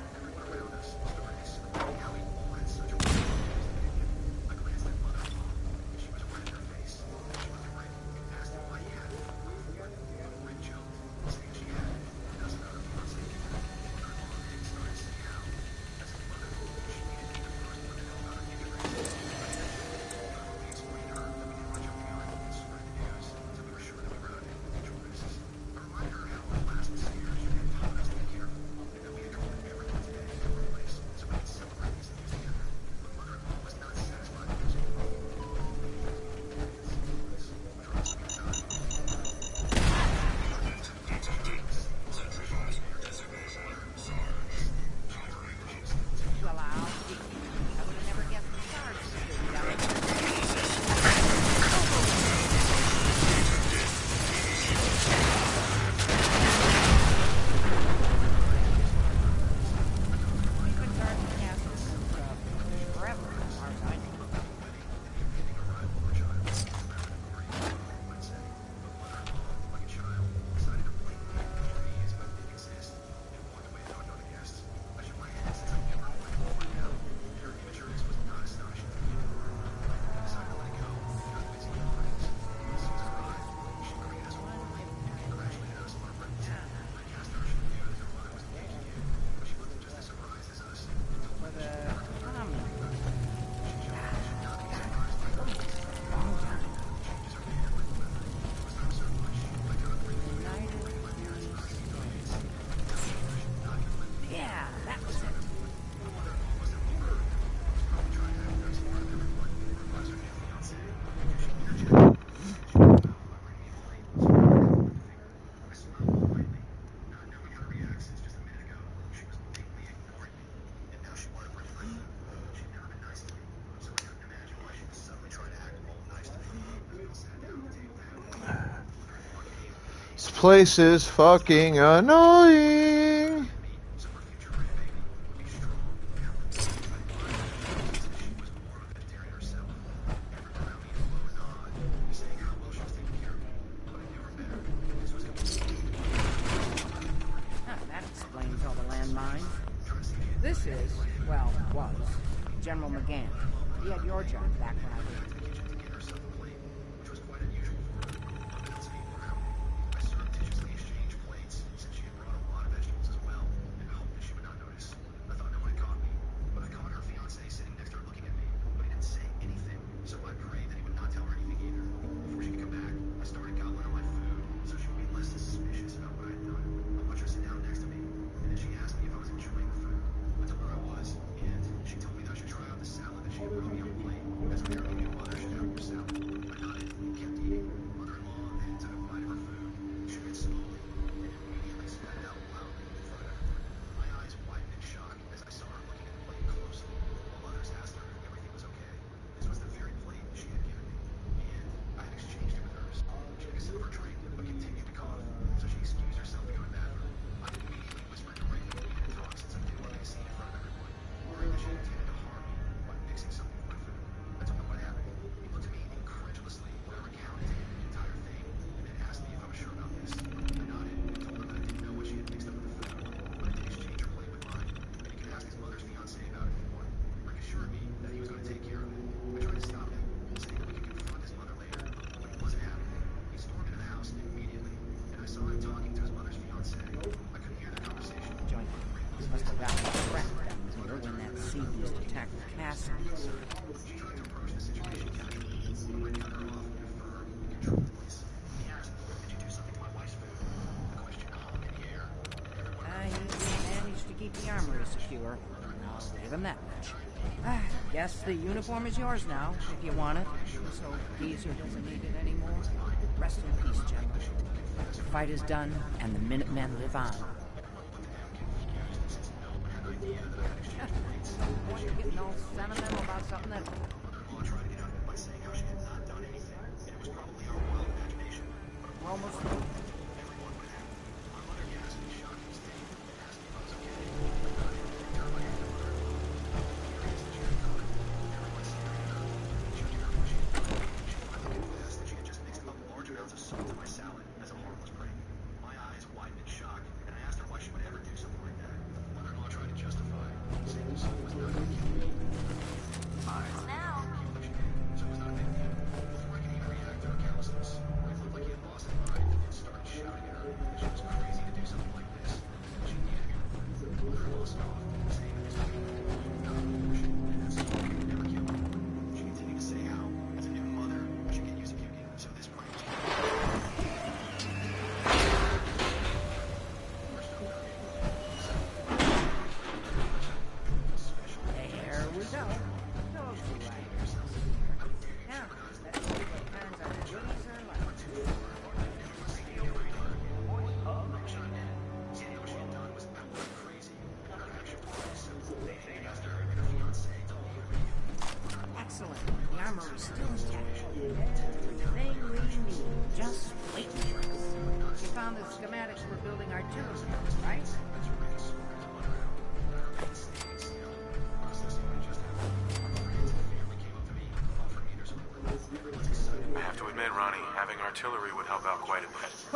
This place is fucking annoying. That explains all the landmines. This is, well, was General McGann. He had your job back when I was. Guess the uniform is yours now, if you want it. So Geezer doesn't need it anymore. Rest in peace, General. The fight is done, and the Minutemen live on. You're getting all sentimental about something that... We're almost through.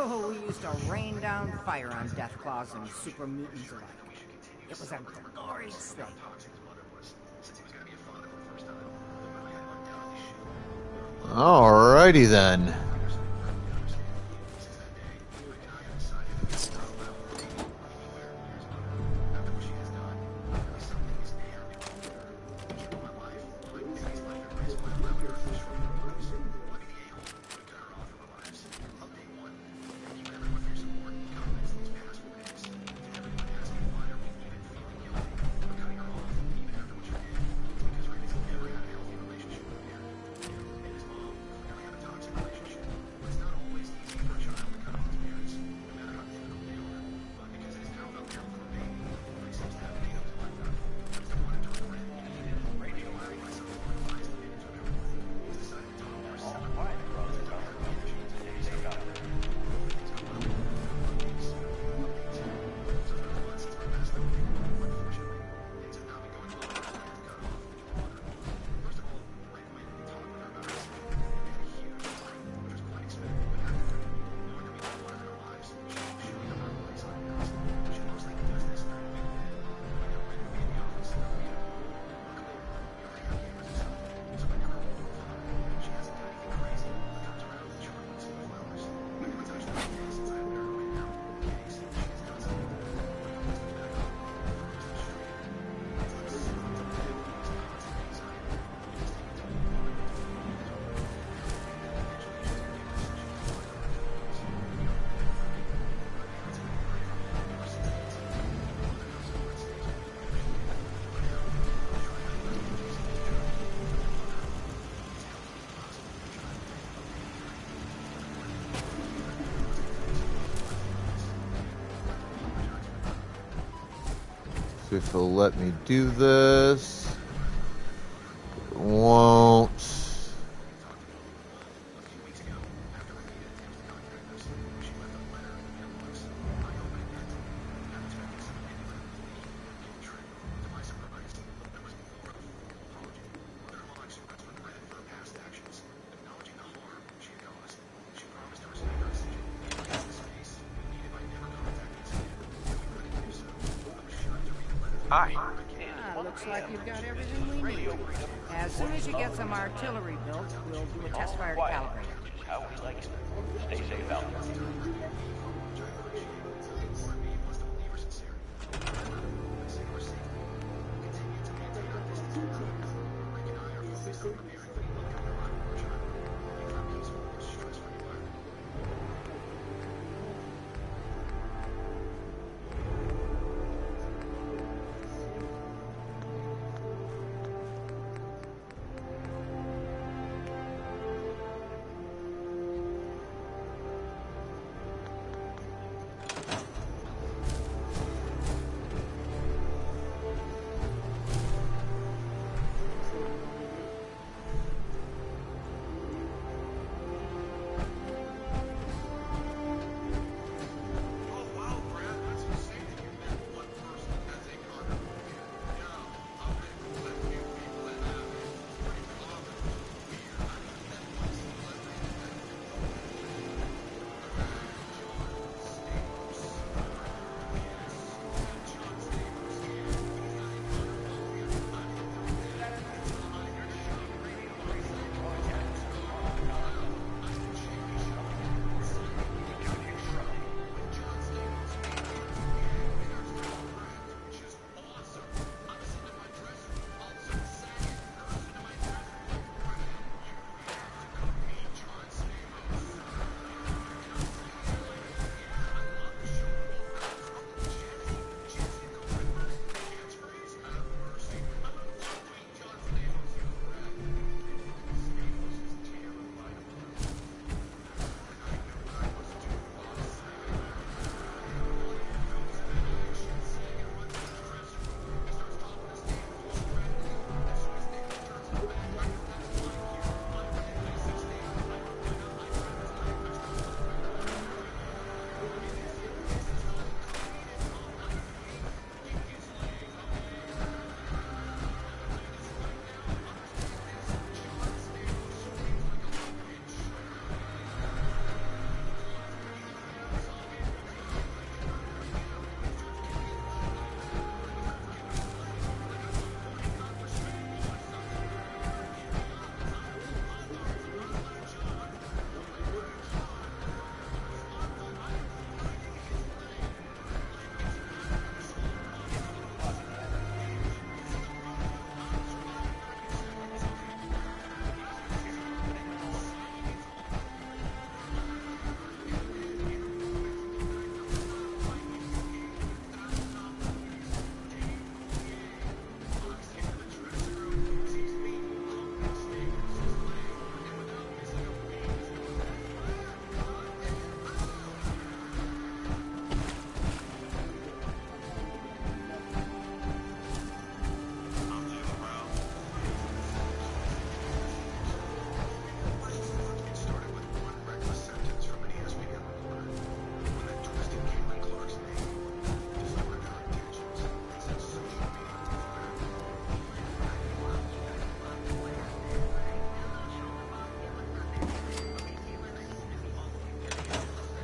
Oh, we used to rain down fire on Deathclaws and super mutants alike. It was a glorious thing. Alrighty then. See if he'll let me do this. It won't. Hi. Looks like you've got everything we need. As soon as you get some artillery built, we'll do a test fire to calibrate it. How we like it. Stay safe out there.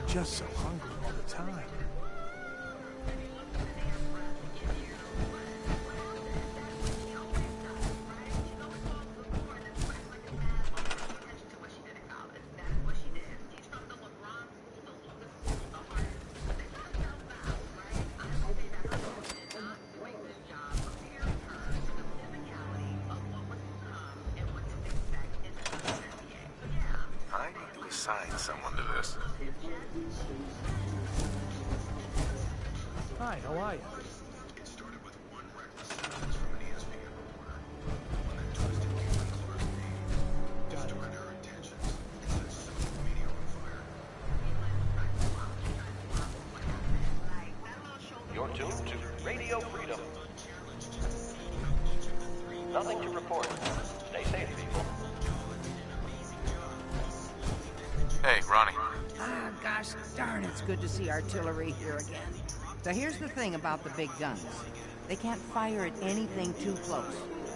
Just so hungry all the time. I need to assign someone to this. Hi, how are you? You're tuned to Radio Freedom. Nothing to report. Stay safe, people. Hey, Ronnie. Ah, gosh darn, it's good to see artillery here again. So here's the thing about the big guns. They can't fire at anything too close.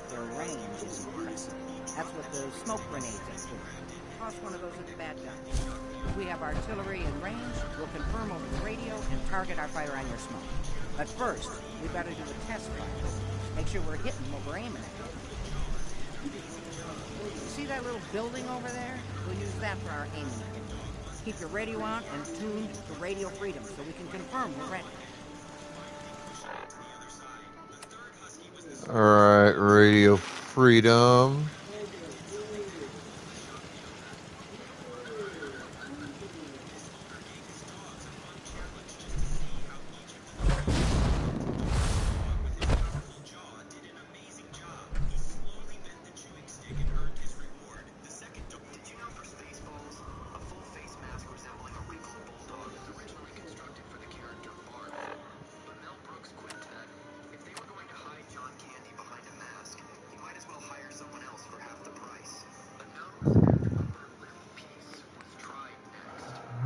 Their range is impressive. That's what the smoke grenades are for. Toss one of those at the bad guy. If we have artillery in range, we'll confirm over the radio and target our fire on your smoke. But first, we better do a test fire. Make sure we're hitting what we're aiming at. You see that little building over there? We'll use that for our aiming. Keep your radio on and tuned to Radio Freedom so we can confirm we're ready. Alright, Radio Freedom.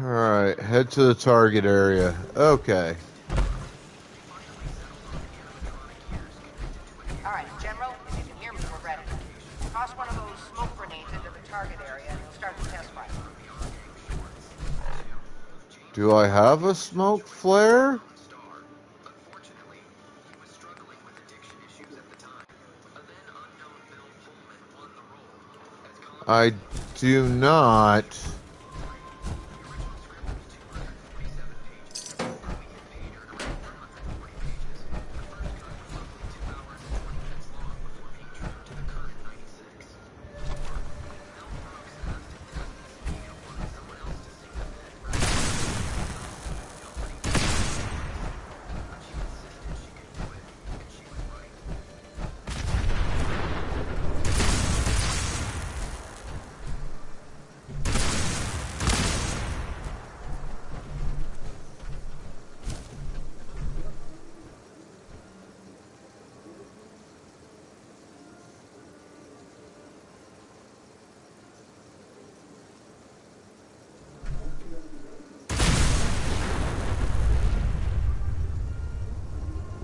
Alright, head to the target area. Okay. Alright, General, if you can hear me, we're ready. Toss one of those smoke grenades into the target area and we'll start the test fire. Do I have a smoke flare? I do not.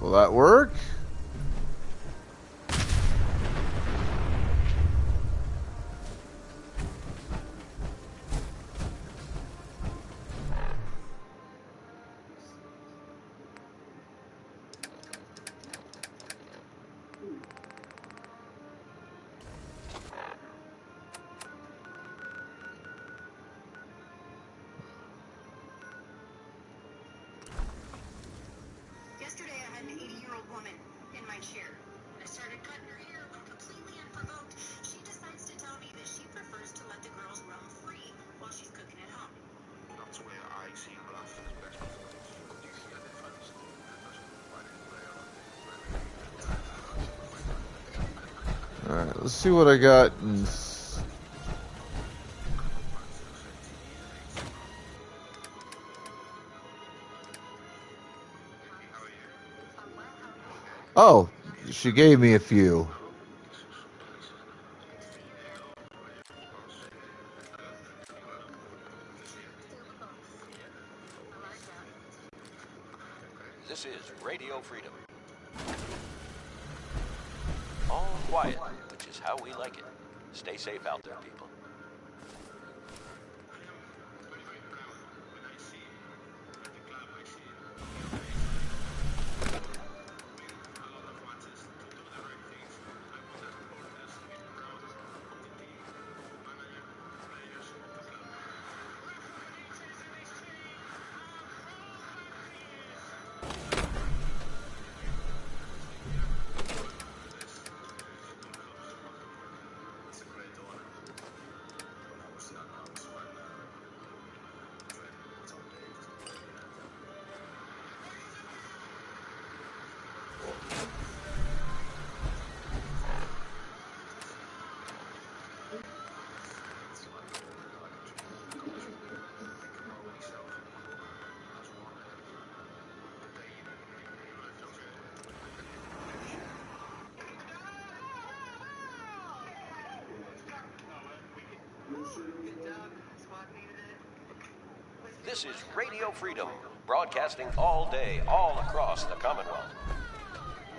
Will that work? Yesterday I had an 80-year-old woman in my chair. I started cutting her hair when completely unprovoked, she decides to tell me that she prefers to let the girls roam free while she's cooking at home. That's where I see Bluff as best performance. Do you see a difference? Alright, let's see what I got in. Oh, she gave me a few. This is Radio Freedom. All quiet, which is how we like it. Stay safe out there, people. This is Radio Freedom, broadcasting all day, all across the Commonwealth.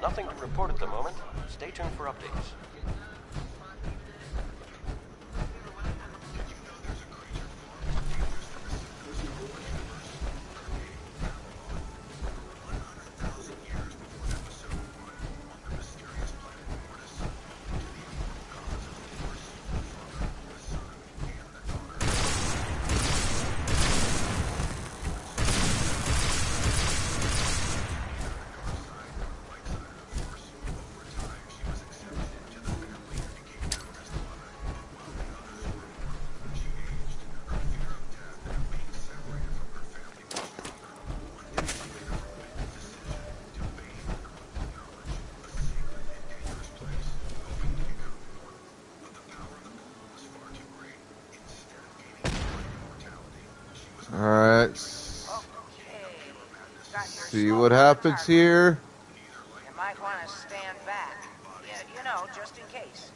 Nothing to report at the moment. Stay tuned for updates. Alright. See what happens here. You might want to stand back. Yeah, you know, just in case.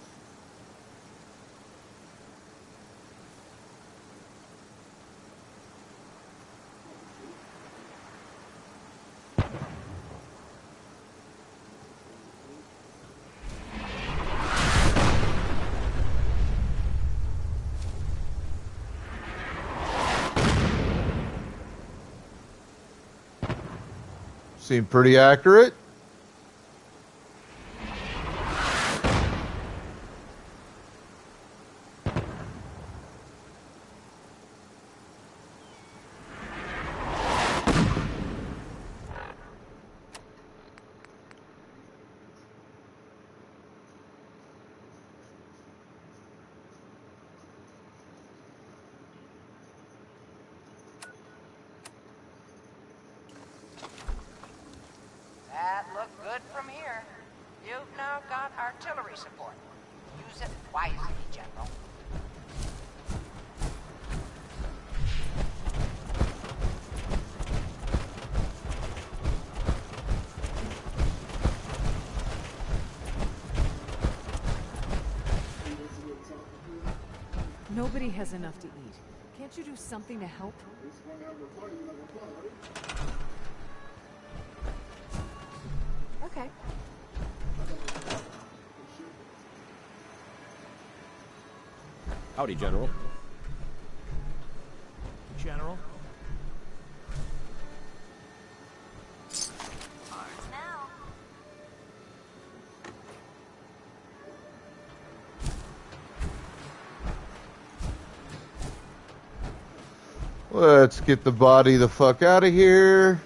Seemed pretty accurate. That looked good from here. You've now got artillery support. Use it wisely, General. Nobody has enough to eat. Can't you do something to help? Okay. Howdy, General. General? Let's get the body the fuck out of here.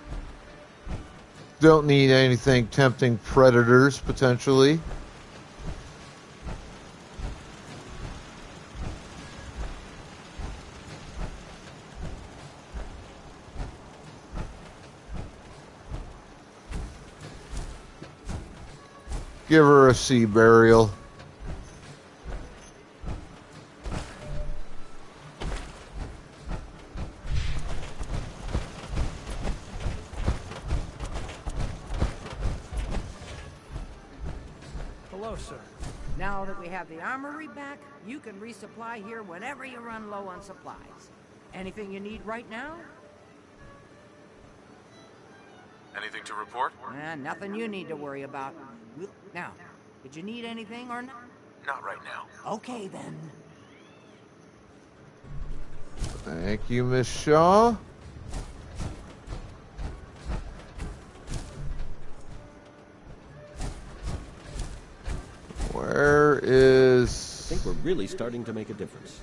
Don't need anything tempting predators, potentially. Give her a sea burial. Hello, sir. Now that we have the armory back, you can resupply here whenever you run low on supplies. Anything you need right now? Anything to report? Nothing you need to worry about. Now, did you need anything or not? Not right now. Okay, then. Thank you, Miss Shaw. Where is... I think we're really starting to make a difference.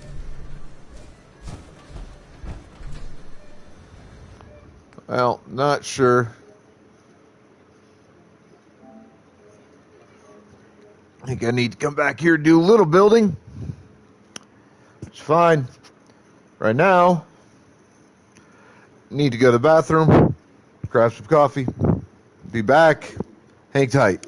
Well, not sure. I think I need to come back here and do a little building. It's fine. Right now, need to go to the bathroom, grab some coffee, be back. Hang tight.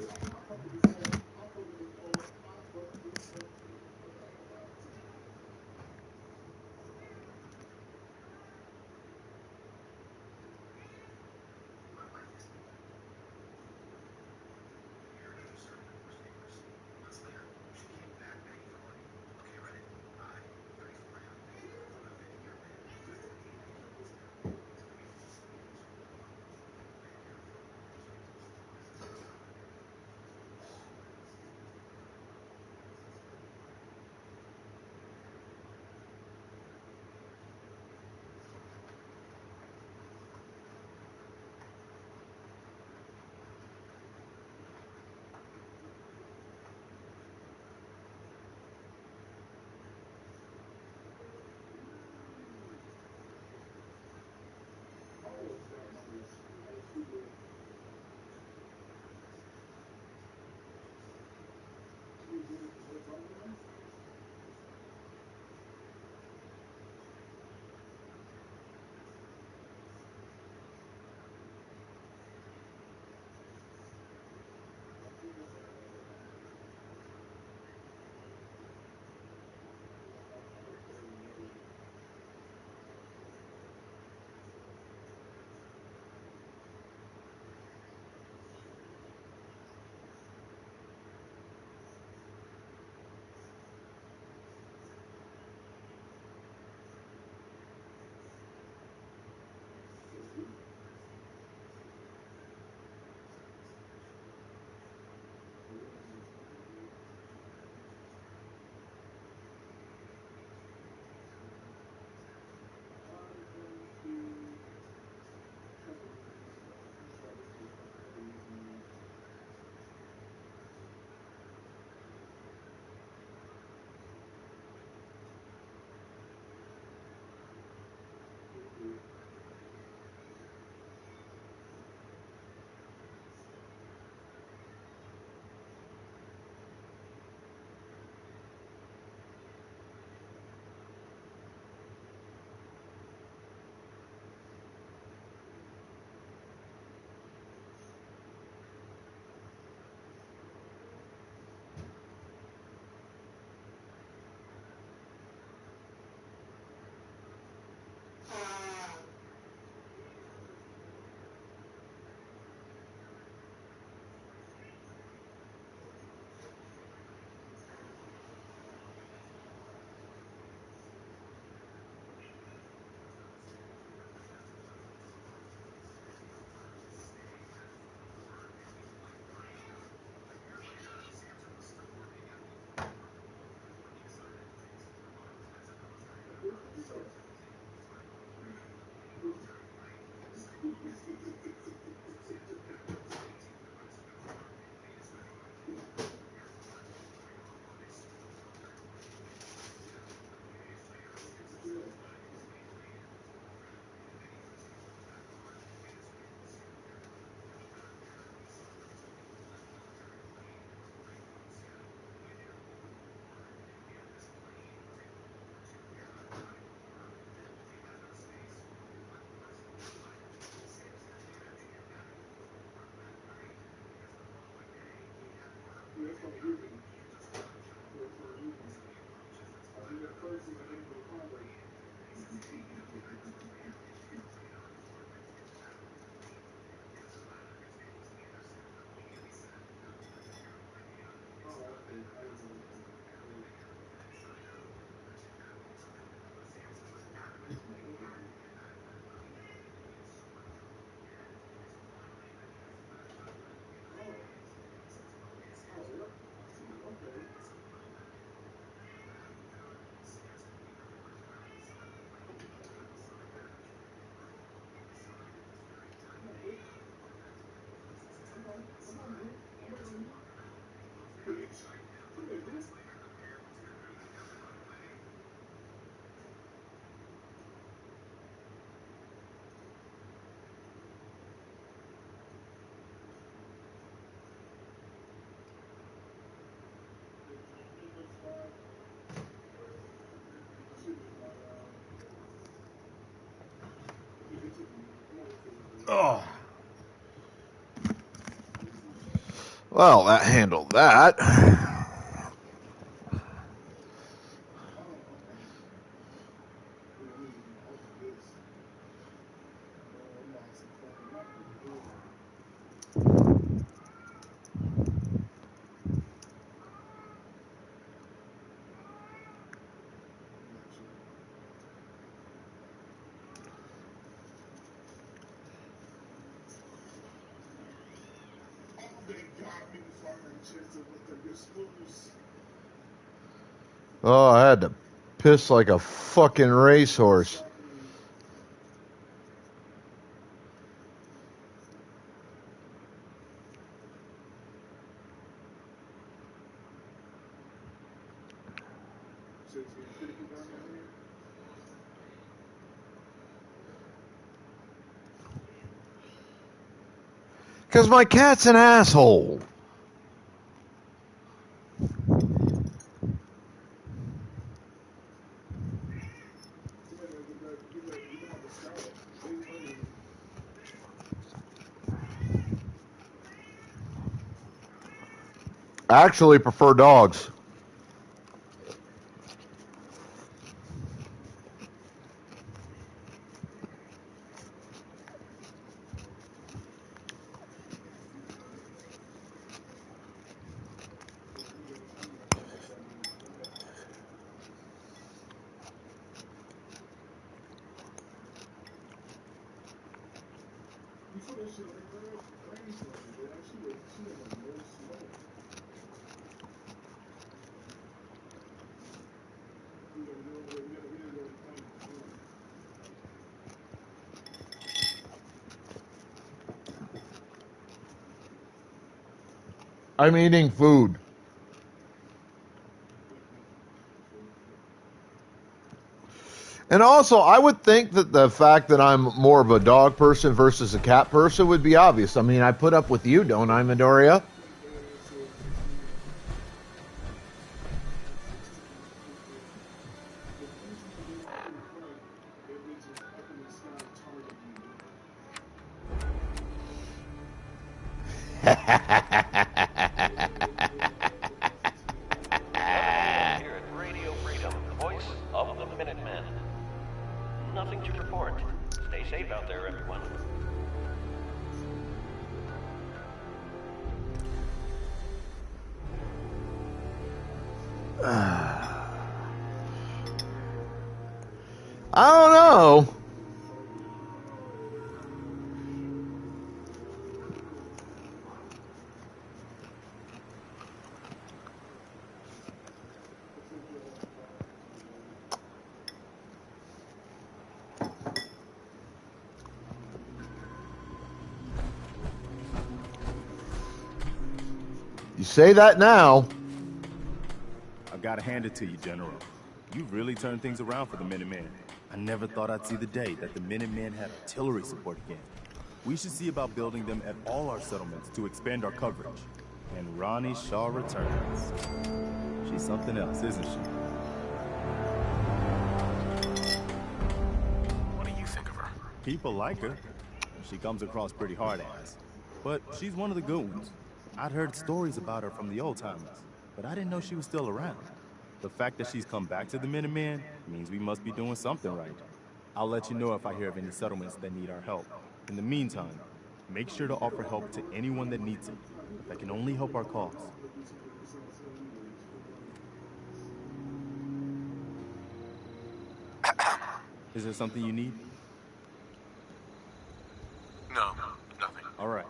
Oh. Well, that handled that. Oh, I had to piss like a fucking racehorse. Because my cat's an asshole. I actually prefer dogs. I'm eating food. And also, I would think that the fact that I'm more of a dog person versus a cat person would be obvious. I mean, I put up with you, don't I, Midoriya? Here at Radio Freedom, the voice of the Minutemen. Nothing to report. Stay safe out there, everyone. I don't know. You say that now. I've got to hand it to you, General. You've really turned things around for the Minutemen. I never thought I'd see the day that the Minutemen had artillery support again. We should see about building them at all our settlements to expand our coverage. And Ronnie Shaw returns. She's something else, isn't she? What do you think of her? People like her. She comes across pretty hard-ass. But she's one of the good ones. I'd heard stories about her from the old-timers, but I didn't know she was still around. The fact that she's come back to the Minutemen means we must be doing something right. I'll let you know if I hear of any settlements that need our help. In the meantime, make sure to offer help to anyone that needs it. That can only help our cause. Is there something you need? No, nothing. All right.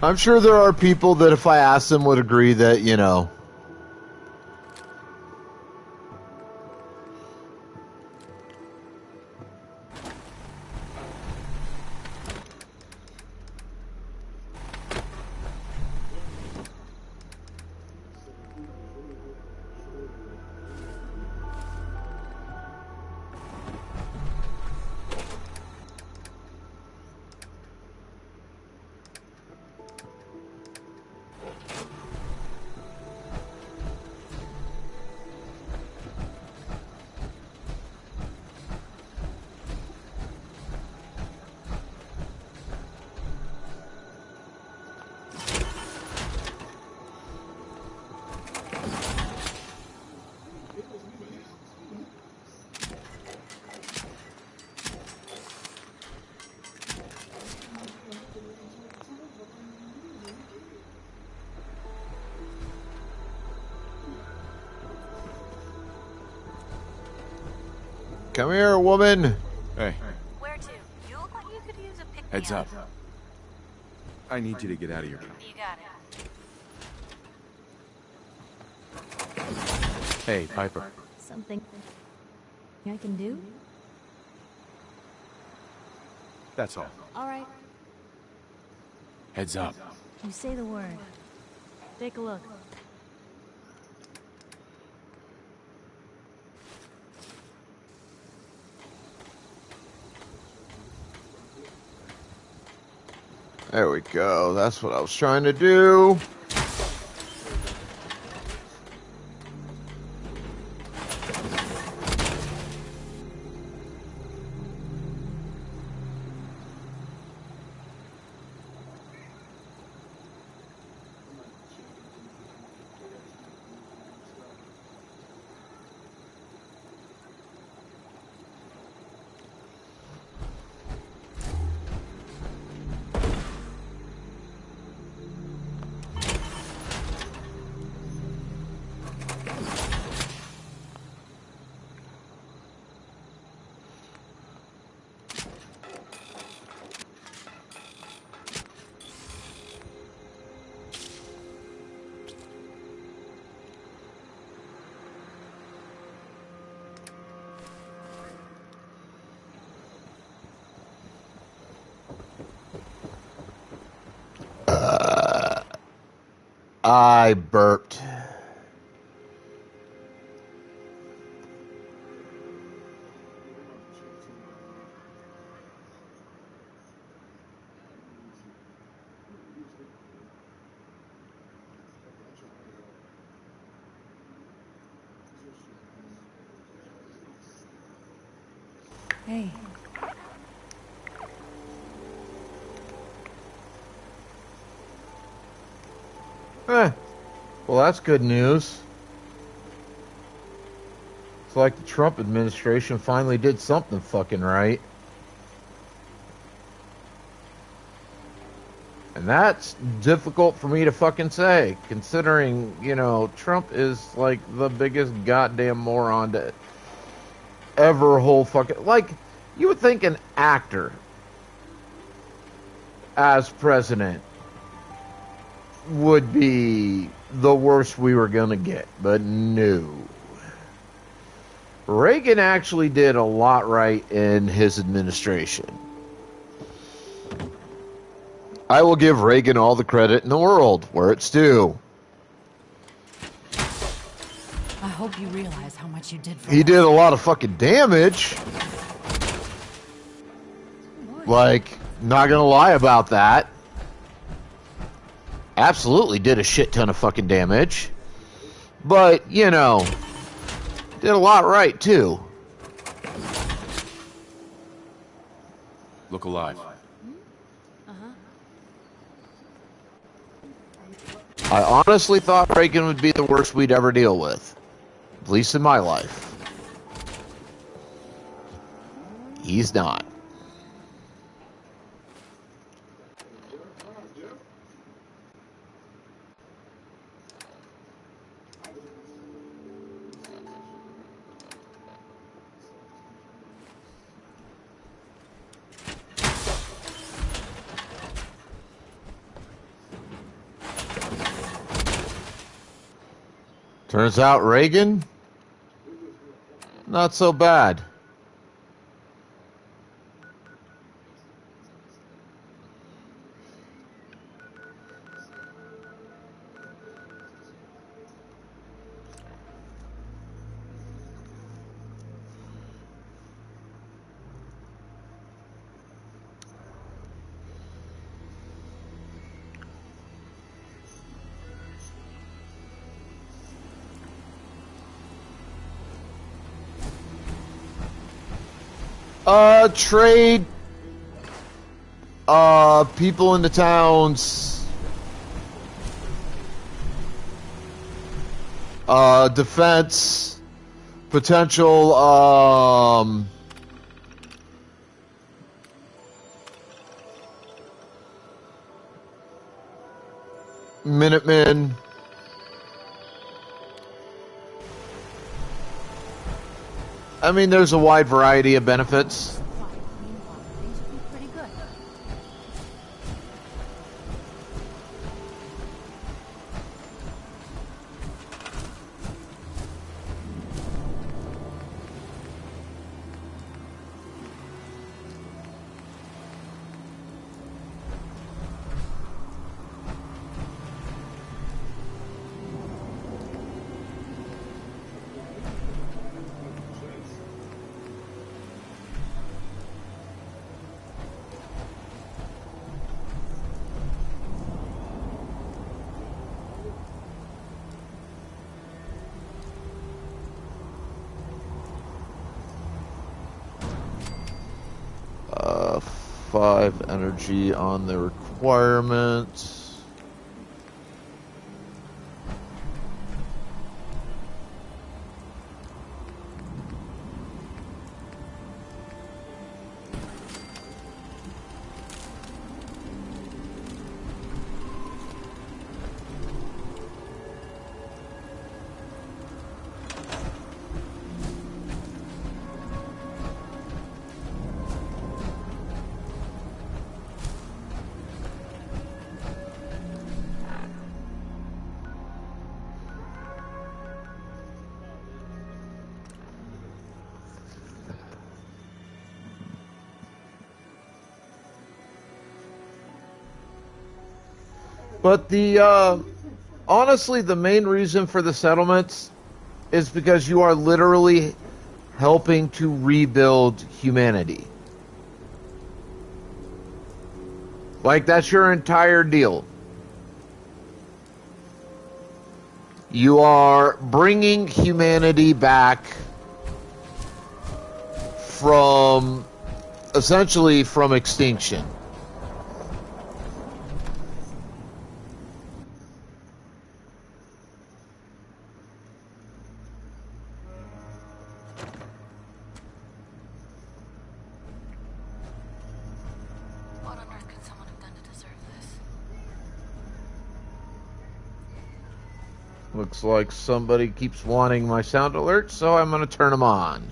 I'm sure there are people that if I asked them would agree that, you know, come here, woman. Hey, Where to? You look like you could use a pick-me-up. heads up. I need you to get out of your car. You got it. Hey, Piper. Something I can do? That's all. All right. Heads up. You say the word. Take a look. There we go. That's what I was trying to do. I burped. Hey. Well, that's good news. It's like the Trump administration finally did something fucking right. And that's difficult for me to fucking say, considering, you know, Trump is like the biggest goddamn moron to ever hold fucking... Like, you would think an actor as president would be the worst we were gonna get, but no. Reagan actually did a lot right in his administration. I will give Reagan all the credit in the world where it's due. I hope you realize how much you did for He us. did a lot of fucking damage. Like, not gonna lie about that. Absolutely did a shit ton of fucking damage. But, you know, did a lot right, too. Look alive. I honestly thought Reagan would be the worst we'd ever deal with. At least in my life. He's not. Turns out Reagan, not so bad. Trade, people in the towns, defense, potential, Minutemen. I mean, there's a wide variety of benefits. Five energy on the requirement. But the, honestly, the main reason for the settlements is because you are literally helping to rebuild humanity. Like, that's your entire deal. You are bringing humanity back from, essentially, from extinction. Looks like somebody keeps wanting my sound alerts, so I'm going to turn them on.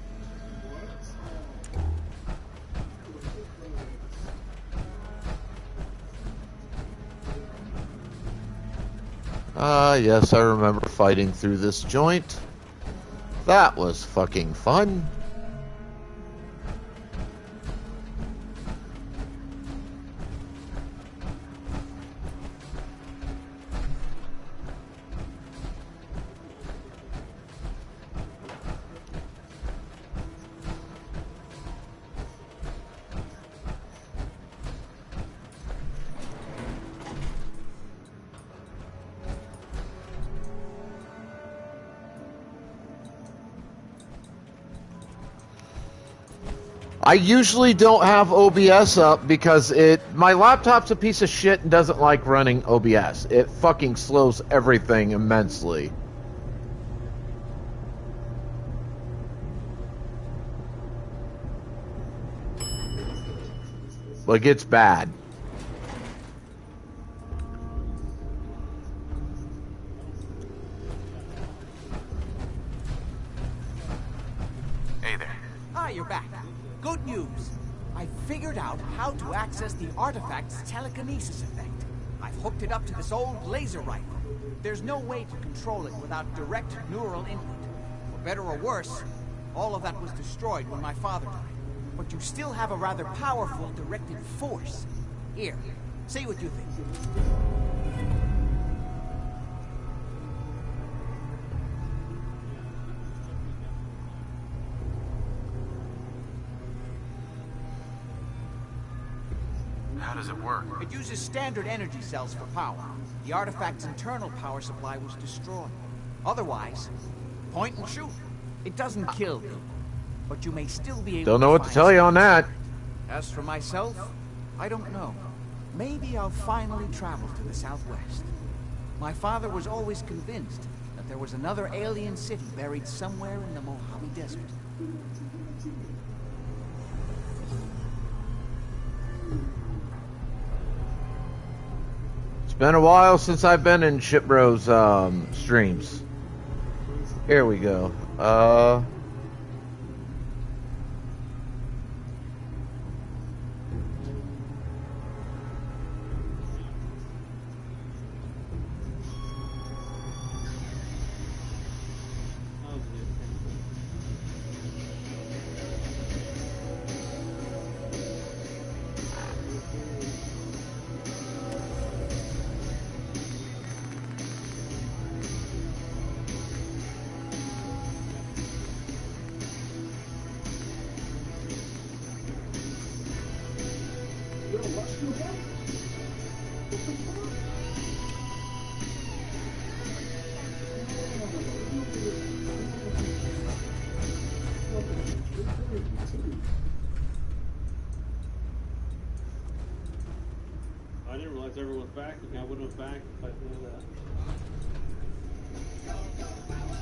Yes, I remember fighting through this joint. That was fucking fun. I usually don't have OBS up because my laptop's a piece of shit and doesn't like running OBS. It fucking slows everything immensely. Like, it's bad. Hey there. Ah, you're back. Good news. I figured out how to access the artifact's telekinesis effect. I've hooked it up to this old laser rifle. There's no way to control it without direct neural input. For better or worse, all of that was destroyed when my father died. But you still have a rather powerful directed force. Here, say what you think. How does it work? It uses standard energy cells for power. The artifact's internal power supply was destroyed. Otherwise, point and shoot. It doesn't kill you, but you may still be able Don't know what to tell you on that. As for myself, I don't know. Maybe I'll finally travel to the Southwest. My father was always convinced that there was another alien city buried somewhere in the Mojave Desert. It's been a while since I've been in Shipbro's streams. Here we go. I didn't realize everyone's back. I wouldn't have back if I knew that.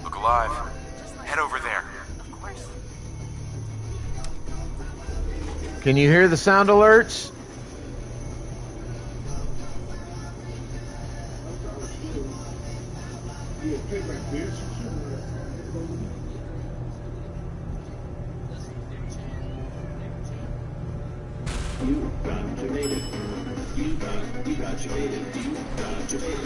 Look alive. Head over there. Of course. Can you hear the sound alerts? You got your baby. You got your baby. You got your baby.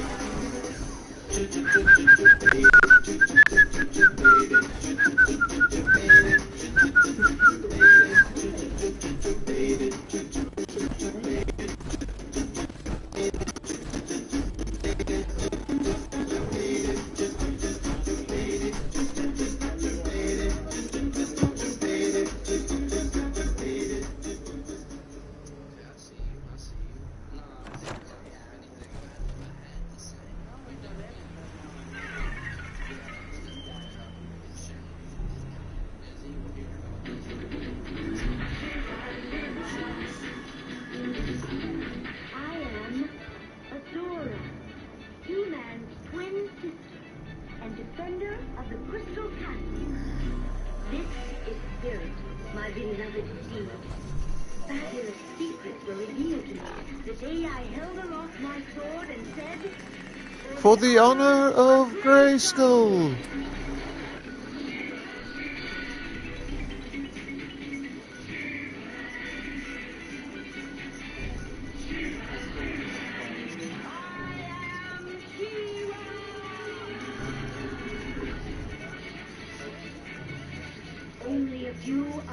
For the honor of Grayskull.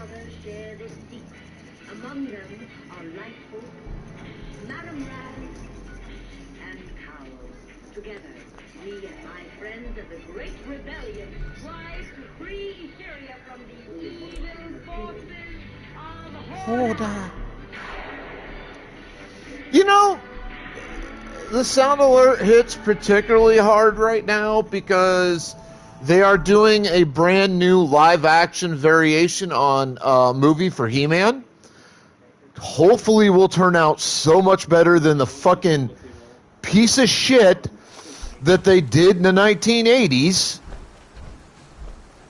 others share this secret. Among them are Lightfoot, Madame Raz, and Cowell. Together, me and my friends of the Great Rebellion strive to free Etheria from the evil forces of Horda. You know, the Sound Alert hits particularly hard right now because they are doing a brand new live-action variation on a movie for He-Man. Hopefully will turn out so much better than the fucking piece of shit that they did in the 1980s.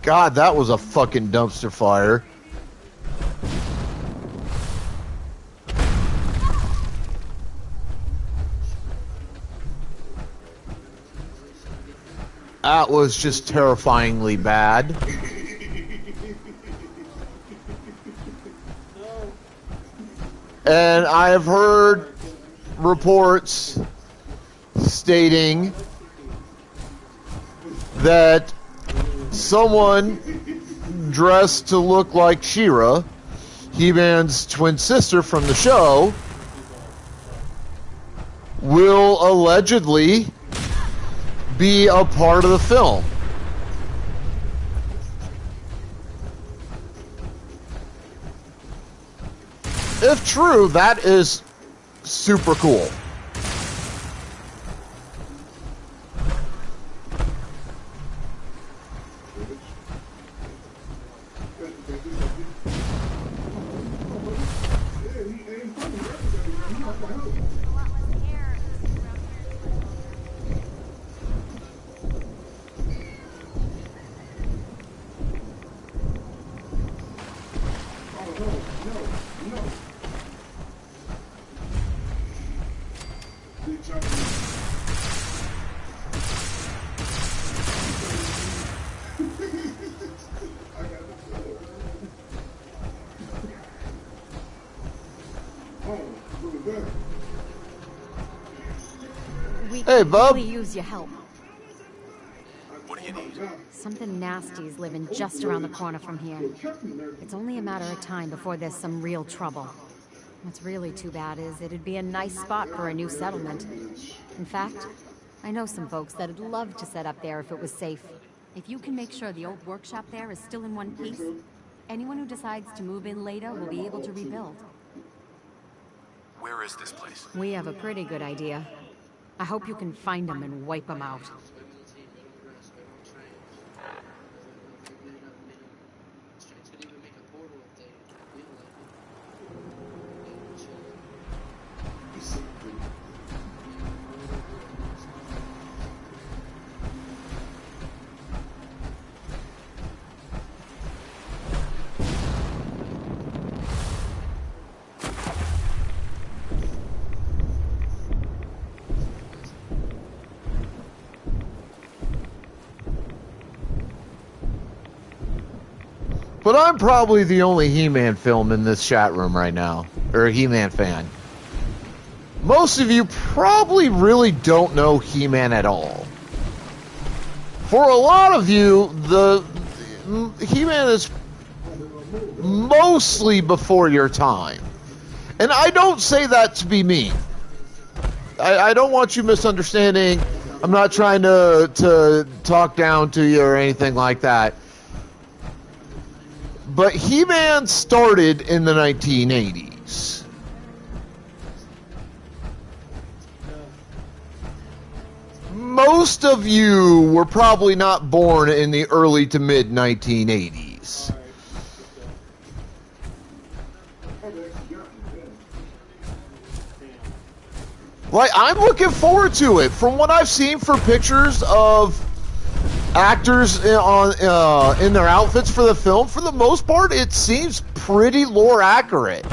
God, that was a fucking dumpster fire. That was just terrifyingly bad. And I have heard reports stating that someone dressed to look like She-Ra, He-Man's twin sister from the show, will allegedly be a part of the film. If true, that is super cool. Hey, bub. Really use your help. What do you need? Something nasty's living just around the corner from here. It's only a matter of time before there's some real trouble. What's really too bad is it'd be a nice spot for a new settlement. In fact, I know some folks that'd love to set up there if it was safe. If you can make sure the old workshop there is still in one piece, anyone who decides to move in later will be able to rebuild. Where is this place? We have a pretty good idea. I hope you can find them and wipe them out. But I'm probably the only He-Man film in this chat room right now, or a He-Man fan. Most of you probably really don't know He-Man at all. For a lot of you, the He-Man is mostly before your time. And I don't say that to be mean. I don't want you misunderstanding. I'm not trying to talk down to you or anything like that. But He-Man started in the 1980s. Most of you were probably not born in the early to mid 1980s. Like, I'm looking forward to it. From what I've seen for pictures of actors in their outfits for the film, for the most part, it seems pretty lore accurate.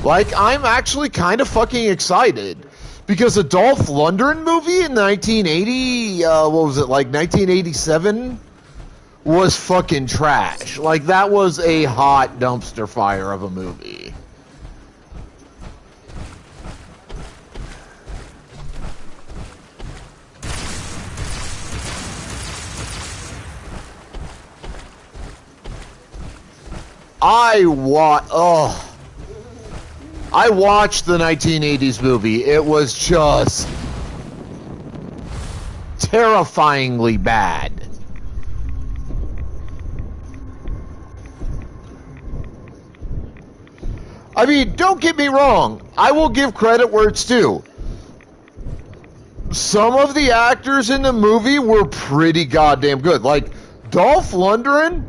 Like, I'm actually kind of fucking excited. Because the Dolph Lundgren movie in 1980, what was it, like 1987, was fucking trash. Like, that was a hot dumpster fire of a movie. I watched the 1980s movie. It was just terrifyingly bad. I mean, don't get me wrong. I will give credit where it's due. Some of the actors in the movie were pretty goddamn good. Like, Dolph Lundgren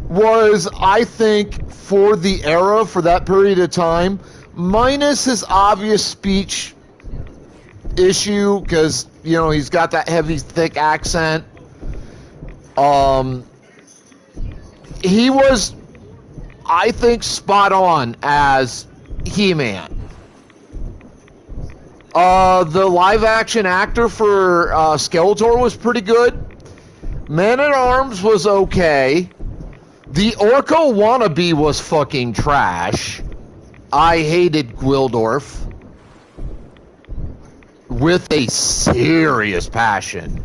was, I think, for the era, for that period of time, minus his obvious speech issue, because, you know, he's got that heavy, thick accent. He was, I think, spot on as He-Man. The live-action actor for Skeletor was pretty good. Man-at-Arms was okay. The Orko wannabe was fucking trash. I hated Gwildorf with a serious passion.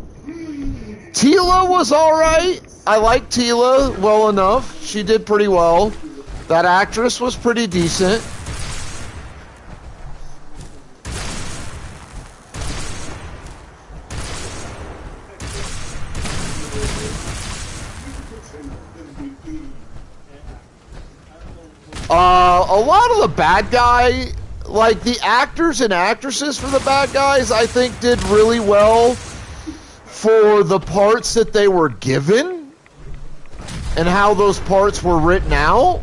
Teela was alright. I liked Teela well enough. She did pretty well. That actress was pretty decent. A lot of the bad guy, like the actors and actresses for the bad guys, I think did really well for the parts that they were given and how those parts were written out.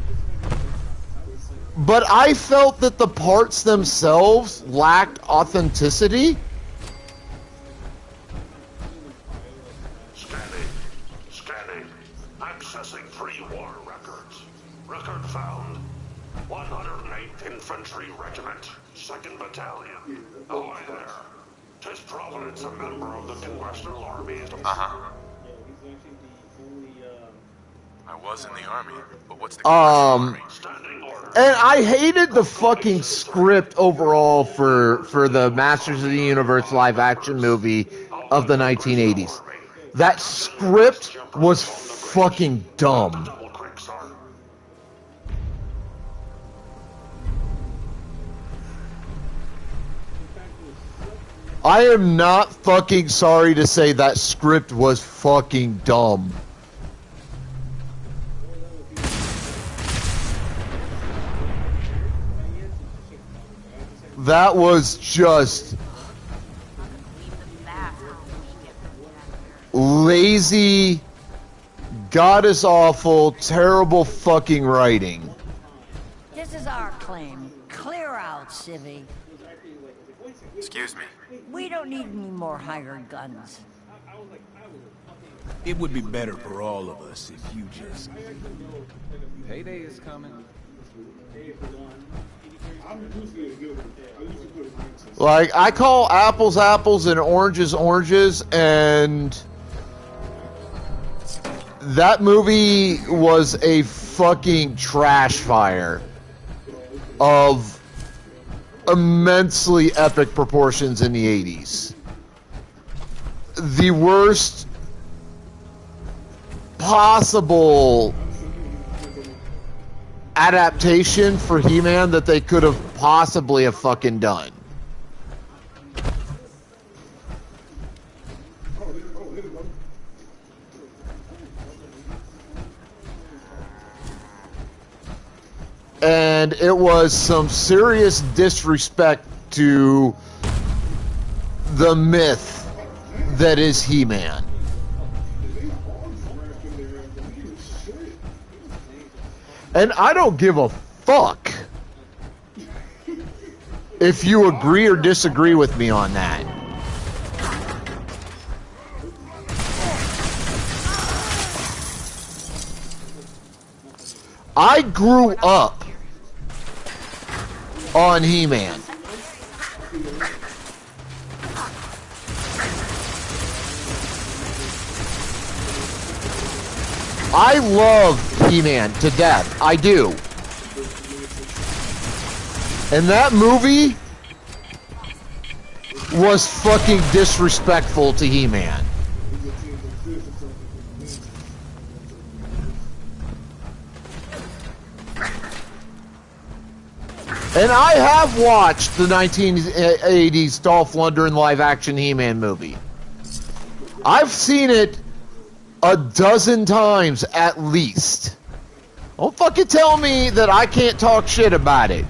But I felt that the parts themselves lacked authenticity. Scanning. Accessing pre-war records. Record found. 108th Infantry Regiment, 2nd Battalion. Ahoy there. Tis Providence, a member of the Congressional Army. I was in the army, but what's the Army? And I hated the fucking script overall for the Masters of the Universe live action movie of the 1980s. That script was fucking dumb. I am not fucking sorry to say that script was fucking dumb. That was just lazy, goddess awful, terrible fucking writing. This is our claim. Clear out, civvy. Excuse me. We don't need any more hired guns. It would be better for all of us if you just... Payday is coming. Like, I call apples apples and oranges oranges, and that movie was a fucking trash fire of immensely epic proportions in the 80s. The worst possible adaptation for He-Man that they could have possibly have fucking done. And it was some serious disrespect to the myth that is He-Man. And I don't give a fuck if you agree or disagree with me on that. I grew up on He-Man. I love He-Man to death. I do. And that movie was fucking disrespectful to He-Man. And I have watched the 1980s Dolph Lundgren live-action He-Man movie. I've seen it a dozen times at least. Don't fucking tell me that I can't talk shit about it.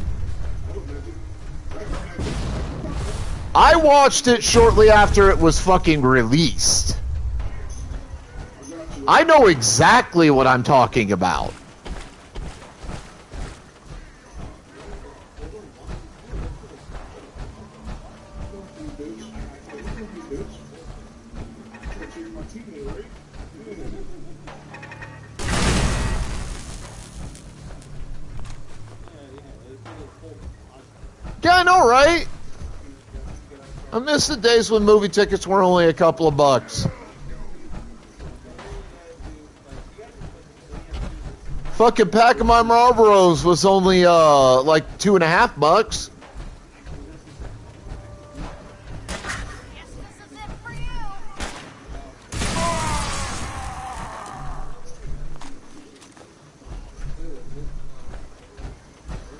I watched it shortly after it was fucking released. I know exactly what I'm talking about. Yeah, I know, right? I miss the days when movie tickets were only a couple of bucks. Fucking pack of my Marlboros was only like $2.50.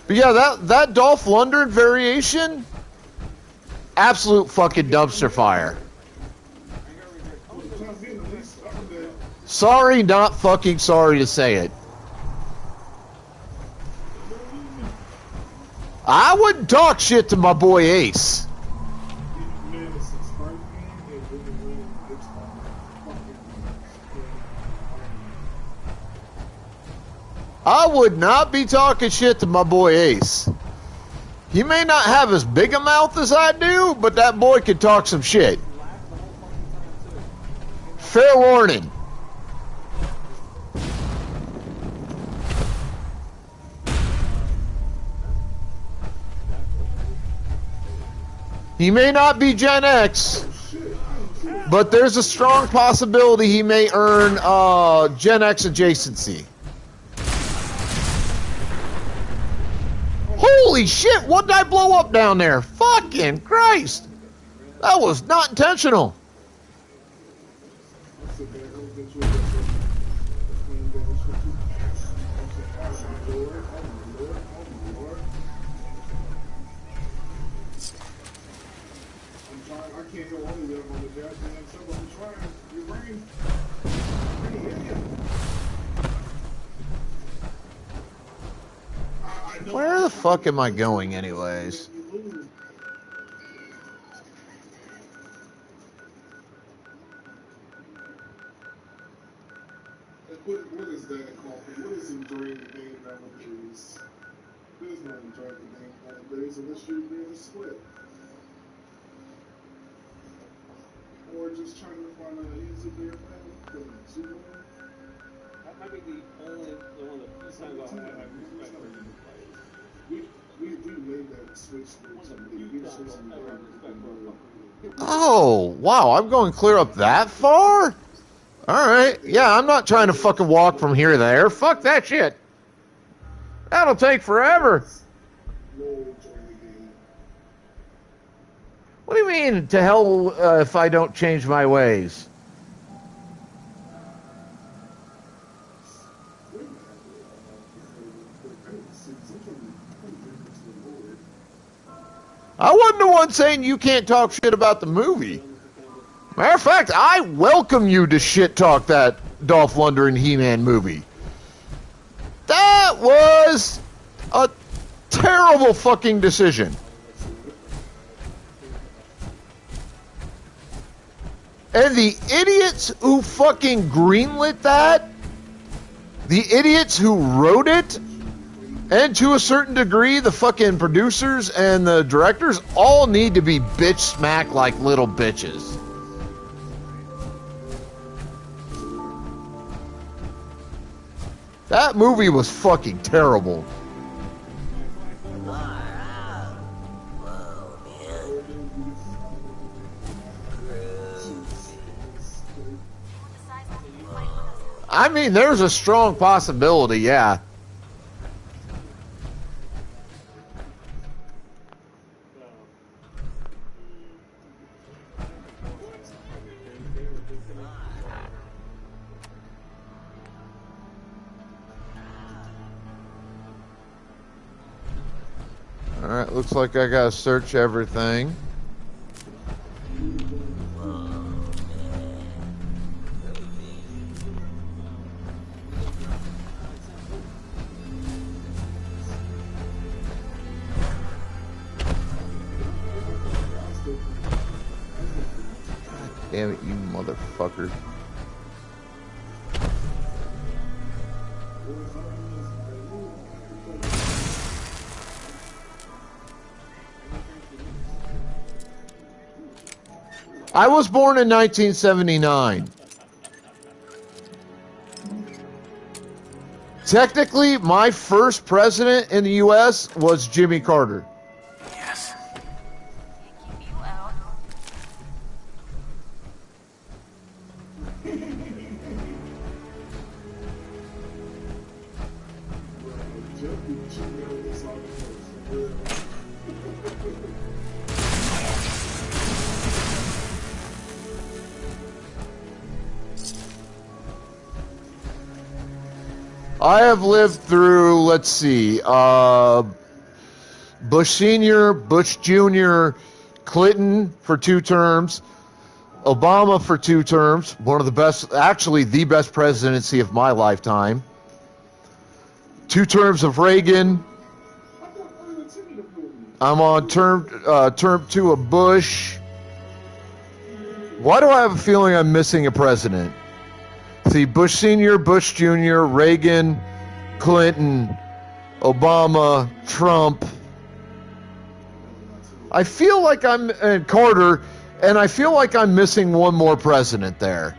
But yeah, that Dolph Lundgren variation, absolute fucking dumpster fire. Sorry, not fucking sorry to say it. I wouldn't talk shit to my boy Ace. I would not be talking shit to my boy Ace. He may not have as big a mouth as I do, but that boy can talk some shit. Fair warning. He may not be Gen X, but there's a strong possibility he may earn Gen X adjacency. Holy shit, what did I blow up down there? Fucking Christ. That was not intentional. Where the fuck am I going anyways? What is that called? What is enjoying the game nowadays? There's no enjoying the game nowadays unless you're being a split. Or just trying to find an easy beer battle. That might be the only one of the few times I have respect for you. We made that switch to Oh, wow, I'm going clear up that far? Alright, yeah, I'm not trying to fucking walk from here to there. Fuck that shit. That'll take forever. What do you mean, to hell if I don't change my ways? I wasn't the one saying you can't talk shit about the movie. Matter of fact, I welcome you to shit talk that Dolph Lundgren He-Man movie. That was a terrible fucking decision. And the idiots who fucking greenlit that, the idiots who wrote it, and to a certain degree, the fucking producers and the directors all need to be bitch smacked like little bitches. That movie was fucking terrible. I mean, there's a strong possibility, yeah. Alright, looks like I gotta search everything. Damn it, you motherfucker. I was born in 1979. Technically, my first president in the U.S. was Jimmy Carter. Yes. I have lived through, let's see, Bush Sr., Bush Jr., Clinton for 2 terms, Obama for 2 terms, one of the best, actually the best presidency of my lifetime, 2 terms of Reagan. I'm on term 2 of Bush. Why do I have a feeling I'm missing a president? See, Bush Sr., Bush Jr., Reagan, Clinton, Obama, Trump. I feel like and Carter, and I feel like I'm missing one more president there.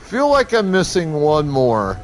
Feel like I'm missing one more.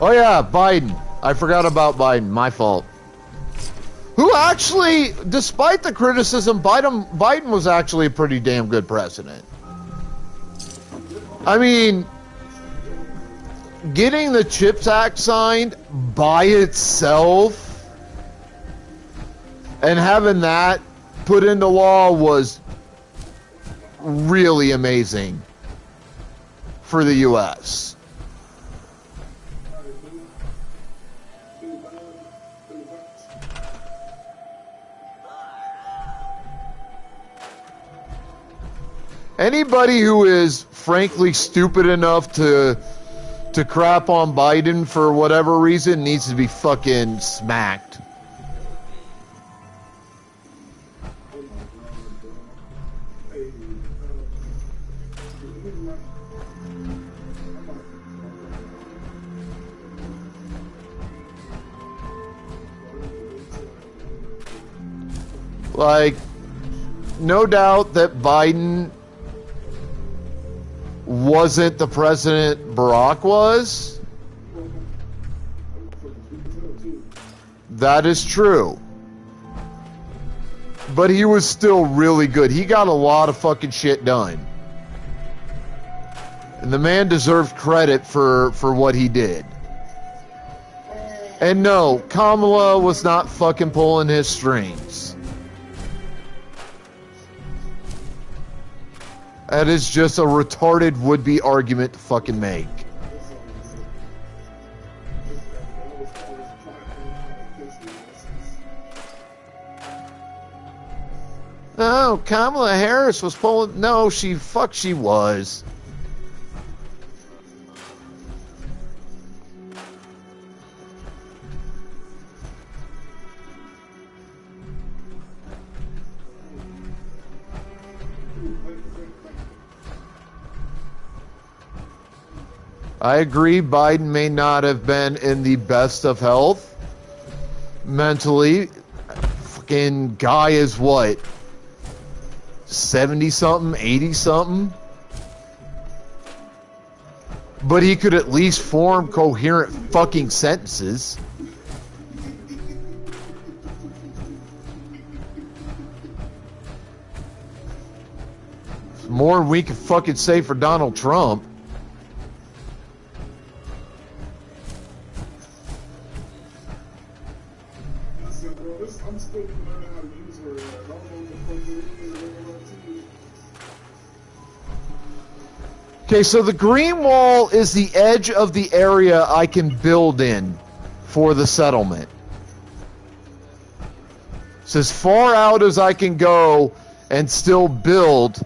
Oh yeah, Biden. I forgot about Biden. My fault. Who actually, despite the criticism, Biden was actually a pretty damn good president. I mean, getting the CHIPS Act signed by itself and having that put into law was really amazing for the U.S. Anybody who is frankly stupid enough to crap on Biden for whatever reason needs to be fucking smacked. Like, no doubt that Biden wasn't the president Barack was. That is true. But he was still really good. He got a lot of fucking shit done. And the man deserved credit for what he did. And no, Kamala was not fucking pulling his strings. That is just a retarded would-be argument to fucking make. No, Kamala Harris was pulling... No, she was. I agree Biden may not have been in the best of health mentally. Fucking guy is what? 70-something, 80-something? But he could at least form coherent fucking sentences. It's more than we can fucking say for Donald Trump. I'm still learning how to use her. I don't know what the fuck it is. Okay, so the green wall is the edge of the area I can build in for the settlement. It's as far out as I can go and still build.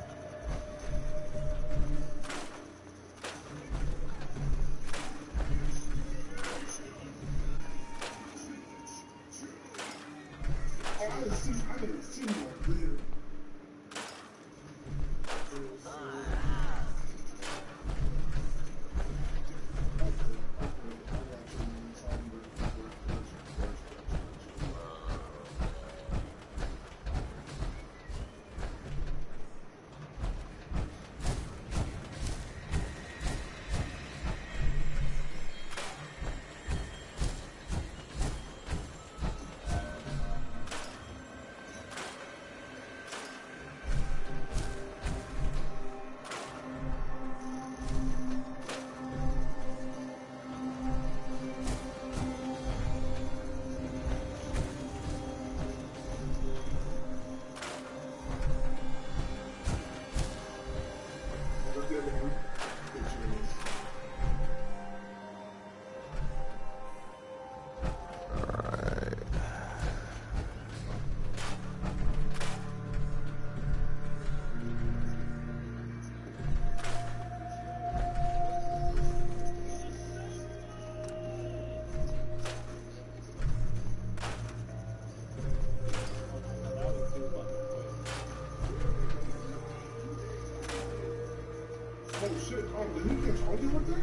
Oh shit, oh, did he get charged with that?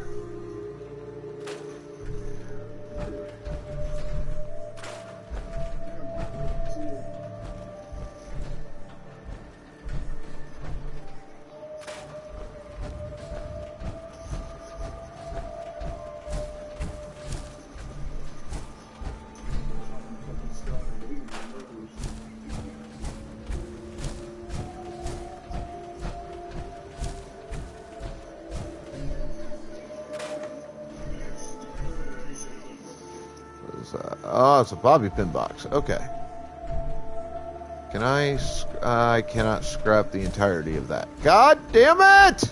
Oh, it's a bobby pin box. Okay. Can I cannot scrap the entirety of that. God damn it!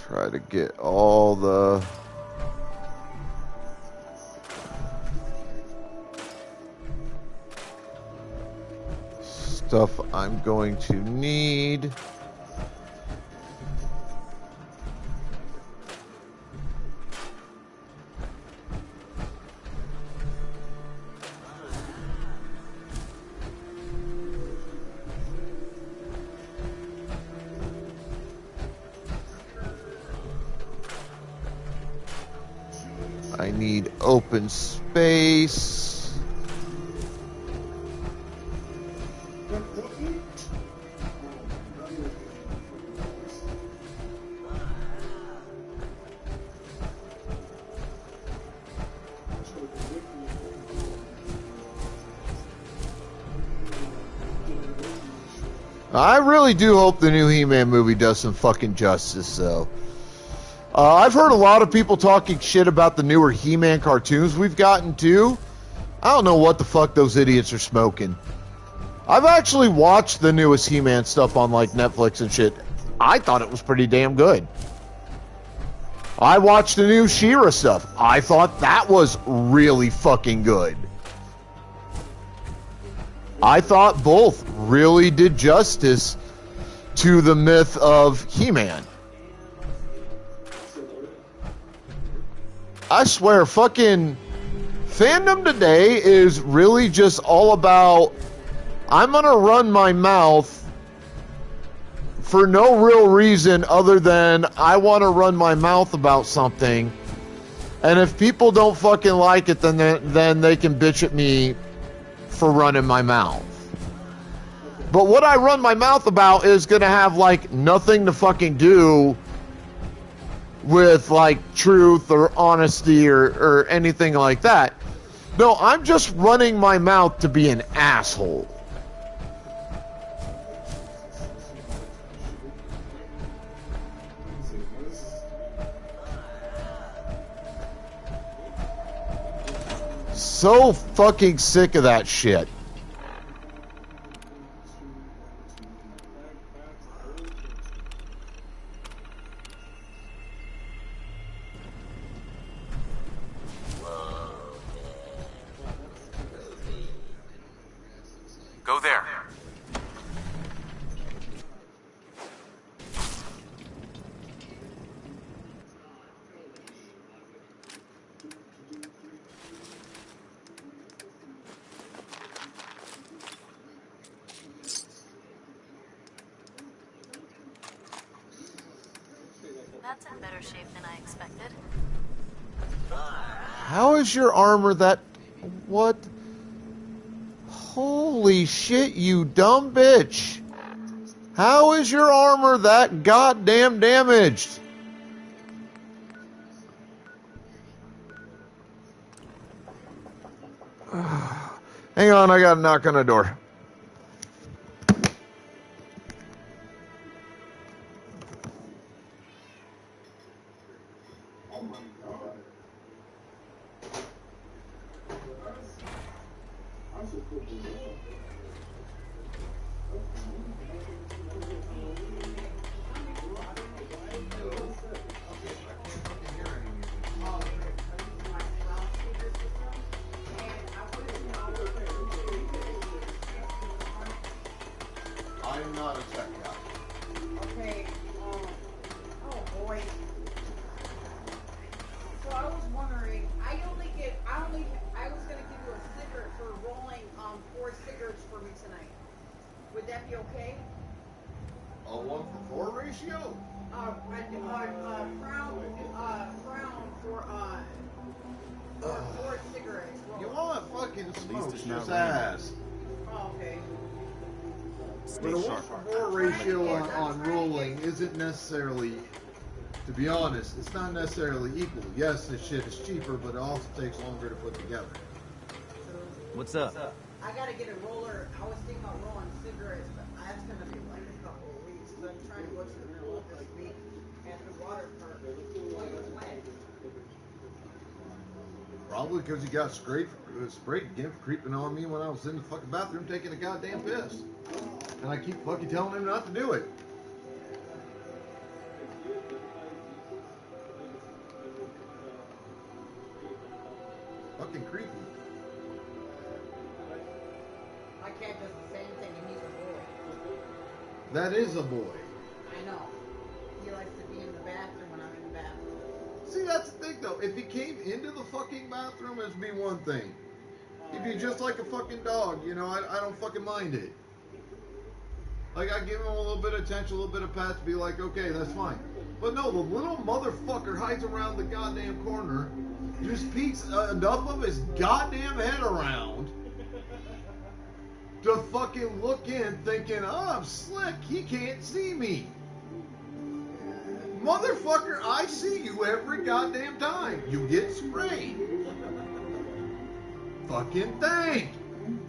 Try to get all the stuff I'm going to need. I need open space. I really do hope the new He-Man movie does some fucking justice, though. I've heard a lot of people talking shit about the newer He-Man cartoons we've gotten, too. I don't know what the fuck those idiots are smoking. I've actually watched the newest He-Man stuff on, like, Netflix and shit. I thought it was pretty damn good. I watched the new She-Ra stuff. I thought that was really fucking good. I thought both really did justice to the myth of He-Man. I swear, fucking fandom today is really just all about, I'm gonna run my mouth for no real reason other than I want to run my mouth about something, and if people don't fucking like it, then they can bitch at me for running my mouth. But what I run my mouth about is gonna have like nothing to fucking do with like truth or honesty or anything like that. No, I'm just running my mouth to be an asshole. So fucking sick of that shit. Go there. That's in better shape than I expected. How is your armor that... What? Holy shit, you dumb bitch. How is your armor that goddamn damaged? Hang on, I gotta knock on the door. I'm not a tech guy. Okay, oh boy. So I was wondering, I was gonna give you a cigarette for rolling 4 cigarettes for me tonight. Would that be okay? A 1-for-4 ratio? For 4 cigarettes. You want to fucking smoke it's your not ass. Oh, okay. But a 1-for-4 ratio on rolling isn't necessarily, to be honest, it's not necessarily equal. Yes, this shit is cheaper, but it also takes longer to put together. What's up? I gotta get a roller. I was thinking about rolling cigarettes, but that's gonna be like a couple of weeks. So I'm trying to go to the middle of this week and the water park. Probably because you got sprayed again for creeping on me when I was in the fucking bathroom taking a goddamn piss. And I keep fucking telling him not to do it. fucking creepy. My cat does the same thing, and he's a boy. That is a boy. I know. He likes to be in the bathroom when I'm in the bathroom. See, that's the thing, though. If he came into the fucking bathroom, it'd be one thing. He'd be just like a fucking dog, you know. I don't fucking mind it. Like, I give him a little bit of attention, a little bit of pats, be like, okay, that's fine. But no, the little motherfucker hides around the goddamn corner, just peeks enough of his goddamn head around to fucking look in thinking, oh, I'm slick, he can't see me. Motherfucker, I see you every goddamn time. You get sprayed. Fucking think,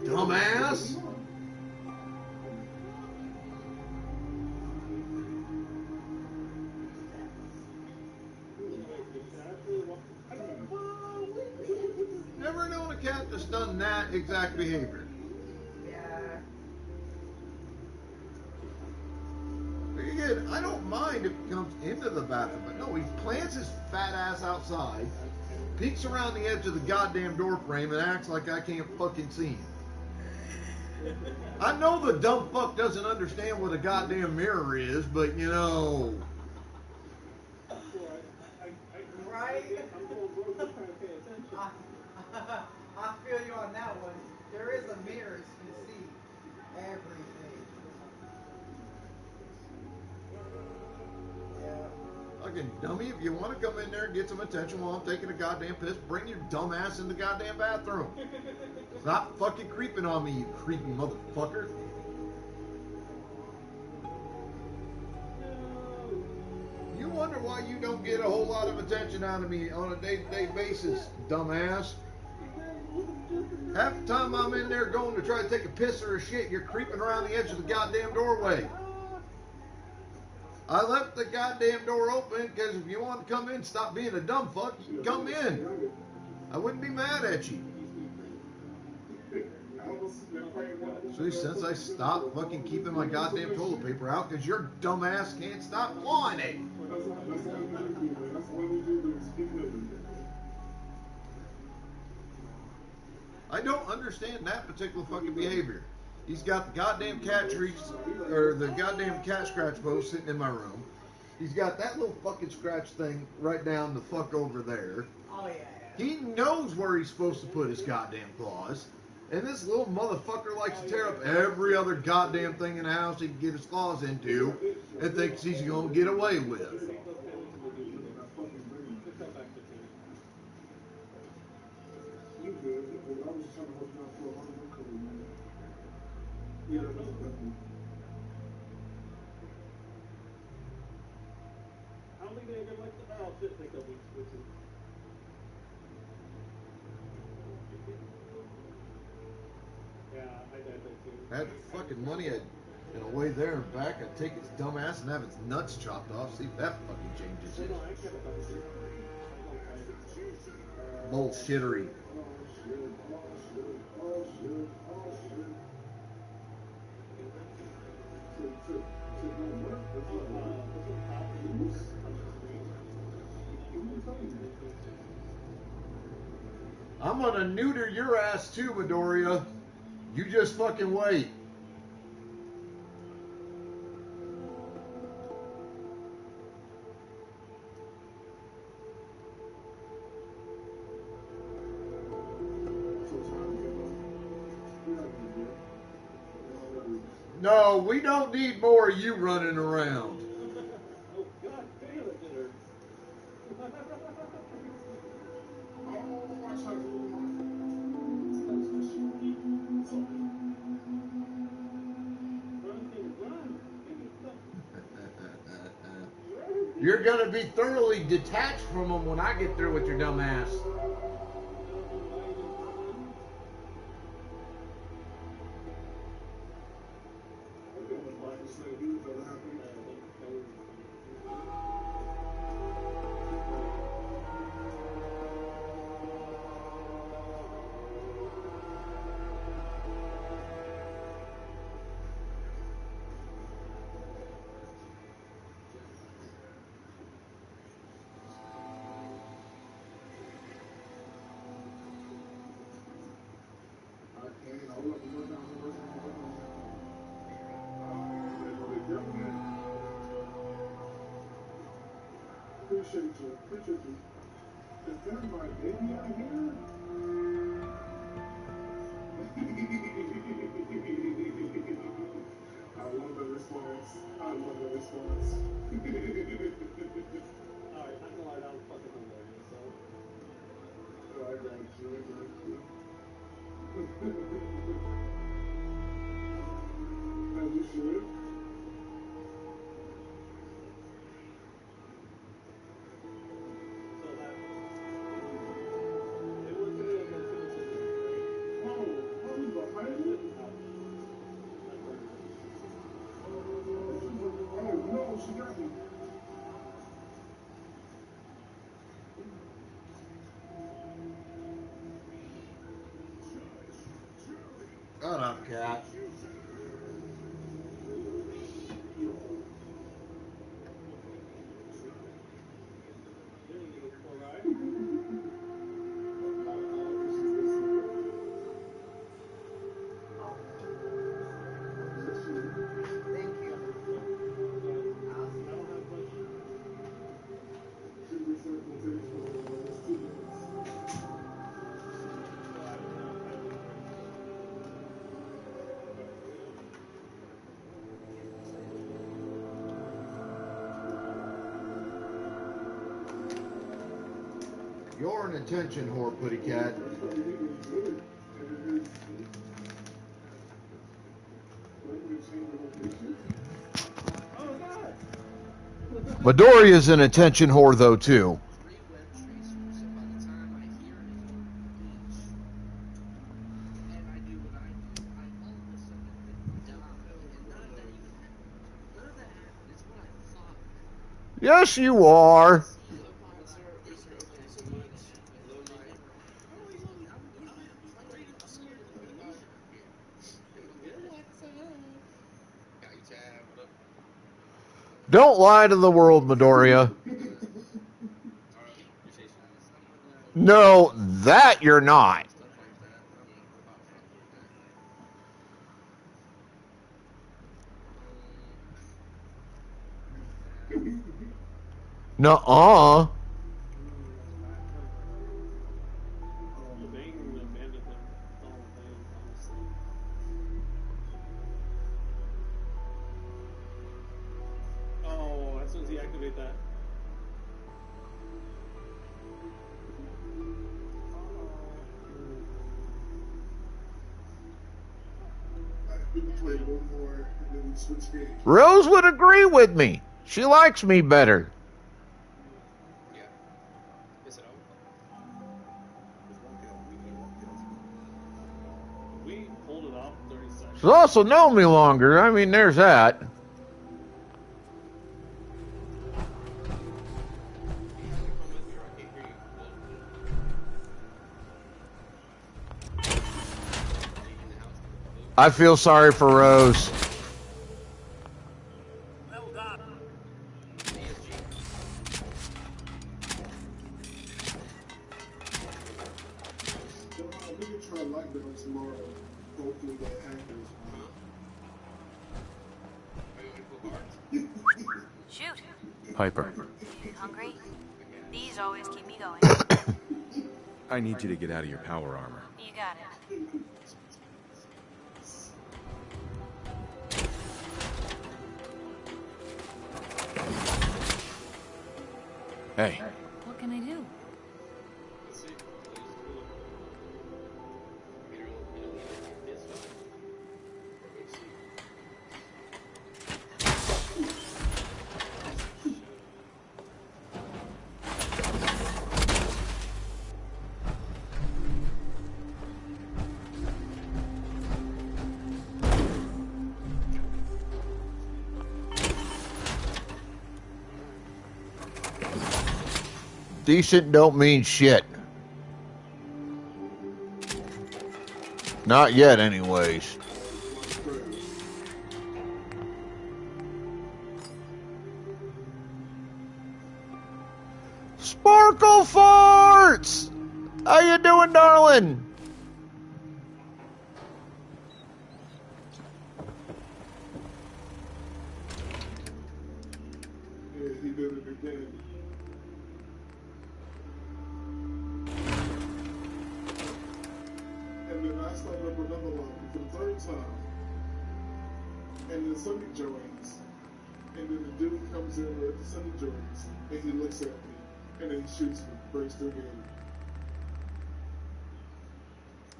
dumbass. Never known a cat that's done that exact behavior. Again, I don't mind if he comes into the bathroom, but no, he plants his fat ass outside, peeks around the edge of the goddamn door frame, and acts like I can't fucking see him. I know the dumb fuck doesn't understand what a goddamn mirror is, but you know. Right? I feel you on that one. There is a mirror you can see everything. Fucking dummy, if you want to come in there and get some attention while I'm taking a goddamn piss, bring your dumb ass in the goddamn bathroom. Stop fucking creeping on me, you creepy motherfucker. You wonder why you don't get a whole lot of attention out of me on a day-to-day basis, dumbass. Half the time I'm in there going to try to take a piss or a shit, you're creeping around the edge of the goddamn doorway. I left the goddamn door open because if you want to come in, stop being a dumb fuck, you can come in. I wouldn't be mad at you. See, since I stopped fucking keeping my goddamn toilet paper out because your dumb ass can't stop clawing it. I don't understand that particular fucking behavior. He's got the goddamn cat treats, or the goddamn cat scratch post sitting in my room. He's got that little fucking scratch thing right down the fuck over there. Oh, yeah. He knows where he's supposed to put his goddamn claws. And this little motherfucker likes to tear up every other goddamn thing in the house he can get his claws into and thinks he's going to get away with. I don't think they ever like the outfit like a week or two. Yeah, I did that too. I had the fucking money in a way there and back. I'd take his dumb ass and have his nuts chopped off. See if that fucking changes it. Bullshittery. I'm gonna neuter your ass too, Midoriya. You just fucking wait. No, we don't need more of you running around. You're going to be thoroughly detached from them when I get through with your dumb ass. Appreciate you. Appreciate you. Is that my baby out here? I love the response. I love the response. Alright, I know that was fucking hilarious, so. Oh, I got you. As you should. Shut up, cat. You're an attention whore, Putty Cat. Midoriya's an attention whore, though, too. Yes, you are. Don't lie to the world, Midoriya. No, that you're not. Nuh-uh. Rose would agree with me. She likes me better. She's also known me longer. I mean, there's that. I feel sorry for Rose. Shoot. Piper, Hungry? These always keep me going. I need you to get out of your power armor. You got it. Hey. What can I do? Decent don't mean shit. Not yet, anyways. Sparkle Farts! How you doing, darling? Yeah, he did it again. started up another line for the third time. And then Sonny joins. And then the dude comes in with the Sonny joins. And he looks at me. And then he shoots me. Breaks through me.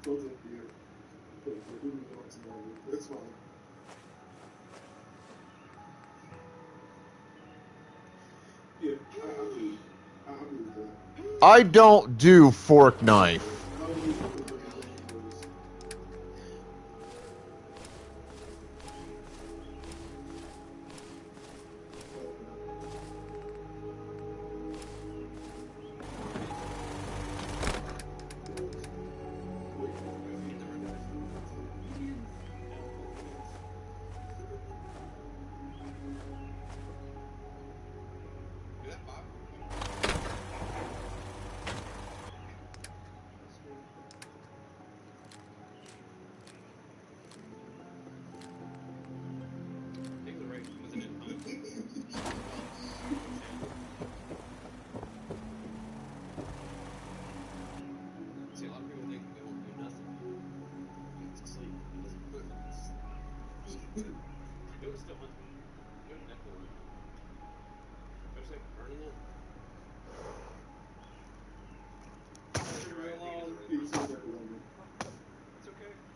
Goes up here. It's fine. Yeah, I'll do that. I don't do fork knife.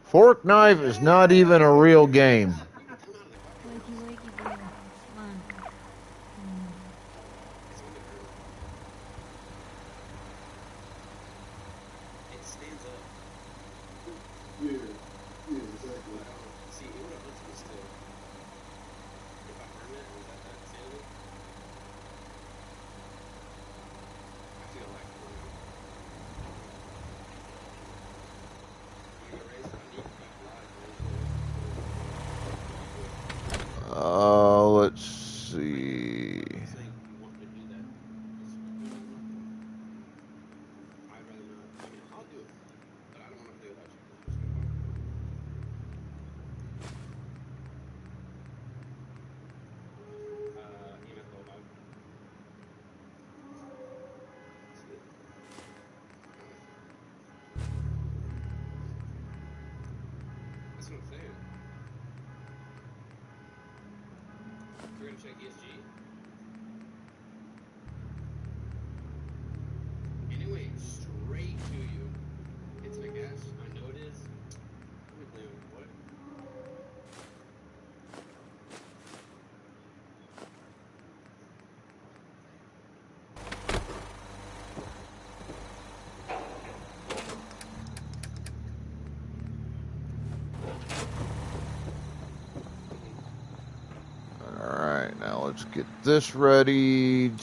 Fork knife is not even a real game. Wakey, wakey, boy. Come on. It stands up. Yeah, exactly. See, it would have looked to me still. If I burn it, was that sanity? I feel like Let's see. That's what I'm saying. We're gonna check ESG. Anyway, straight to you. It's the gas. I know it is. Let me blame it. What? Alright, now let's get this readied.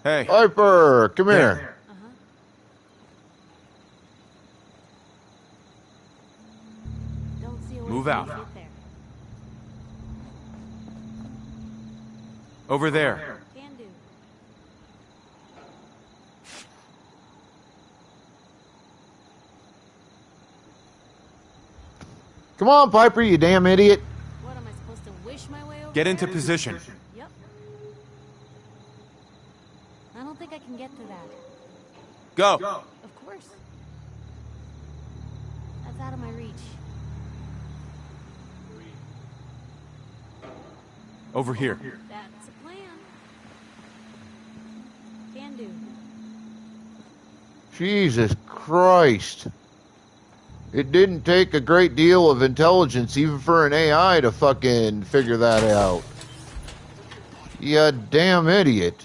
Hey. Piper, come here. Don't see a way Move for out. you to get there. Over there. Can do. Come on, Piper, you damn idiot. What, am I supposed to wish my way over Get into there? position. Yep. I don't think I can get to that. Go. Of course. That's out of my reach. Over here. That's a plan. Can do. Jesus Christ. It didn't take a great deal of intelligence, even for an AI, to fucking figure that out. You damn idiot.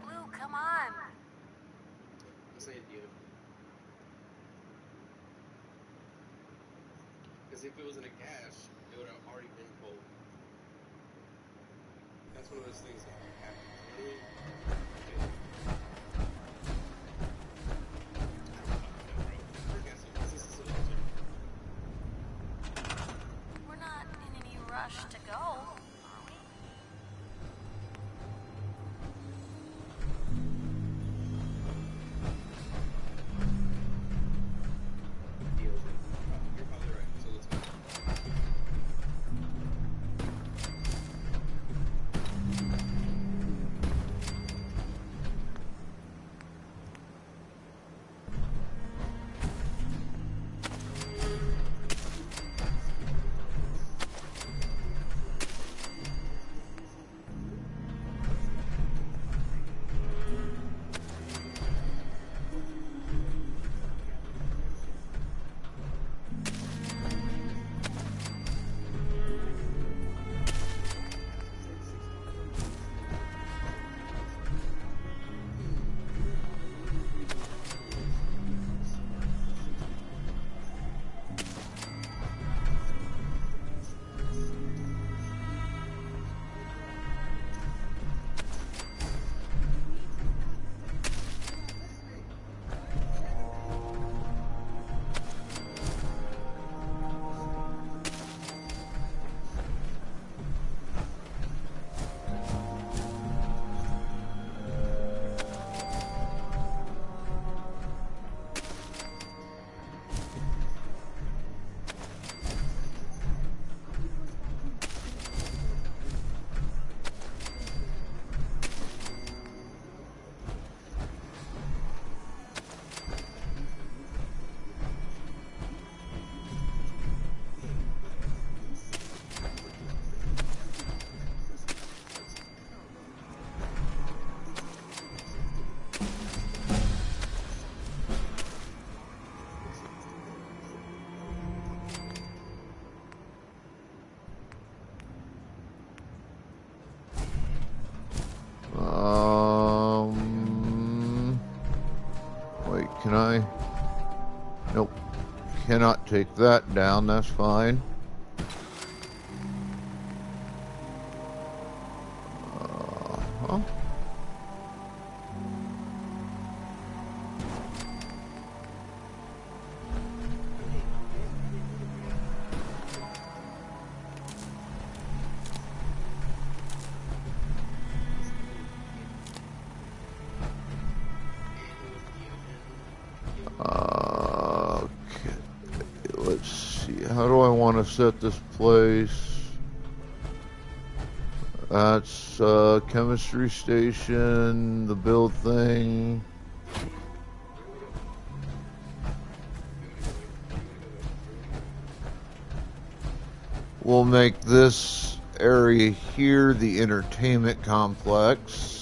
Blue, come on. Say it, you. Because if it was in a cache, it would have already been pulled. That's one of those things that happens. You know what I mean? We're not in any rush to go, are we? You're probably right. So let's go. Wait, can I? Nope. Cannot take that down, that's fine. Huh? Okay, let's see. How do I want to set this place? That's chemistry station, the build thing. We'll make this area here the entertainment complex.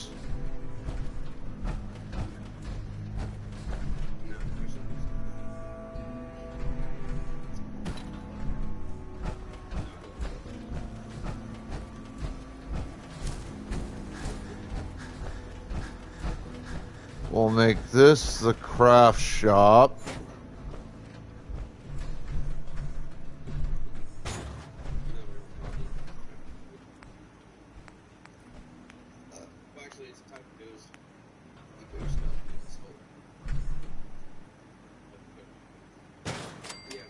We'll make this the craft shop. Actually, it's a type of ghost. The ghost stuff is sold. Yeah.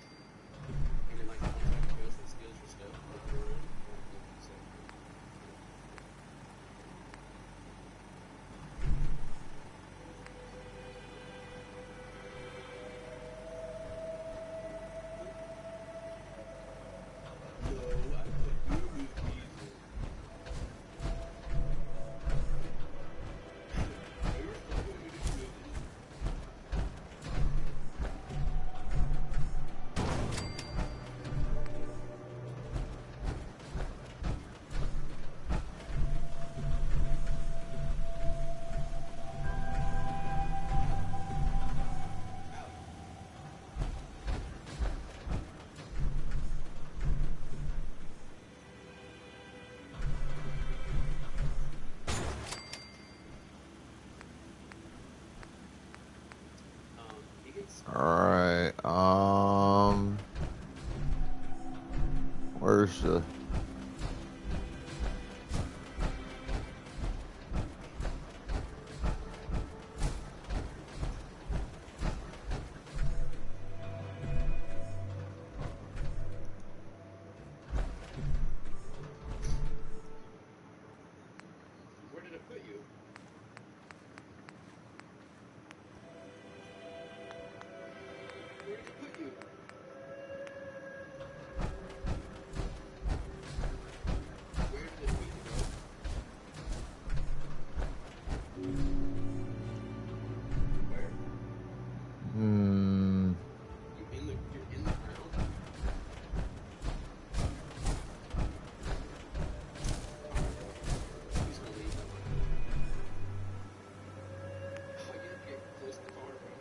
And then, like, one type of ghost that steals your stuff. So. Alright, Where's the... Where did it put you? Where did it put you? Where did it put you, bro? Where? Hmm. You're in the ground? Please don't leave. Oh, you have to get close to the car, bro.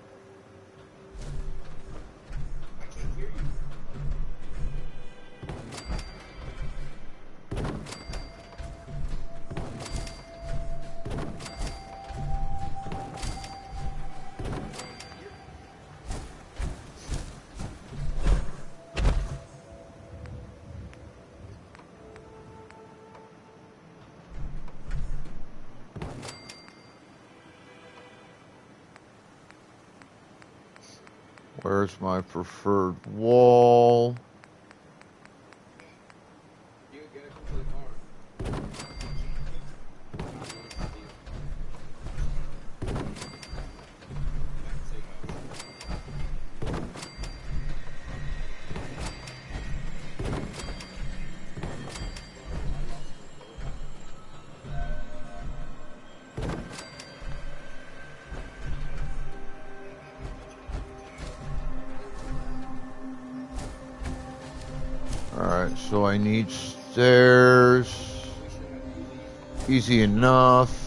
I can't hear you. Where's my preferred wall? You gotta come to the car. Alright, so I need stairs. Easy enough.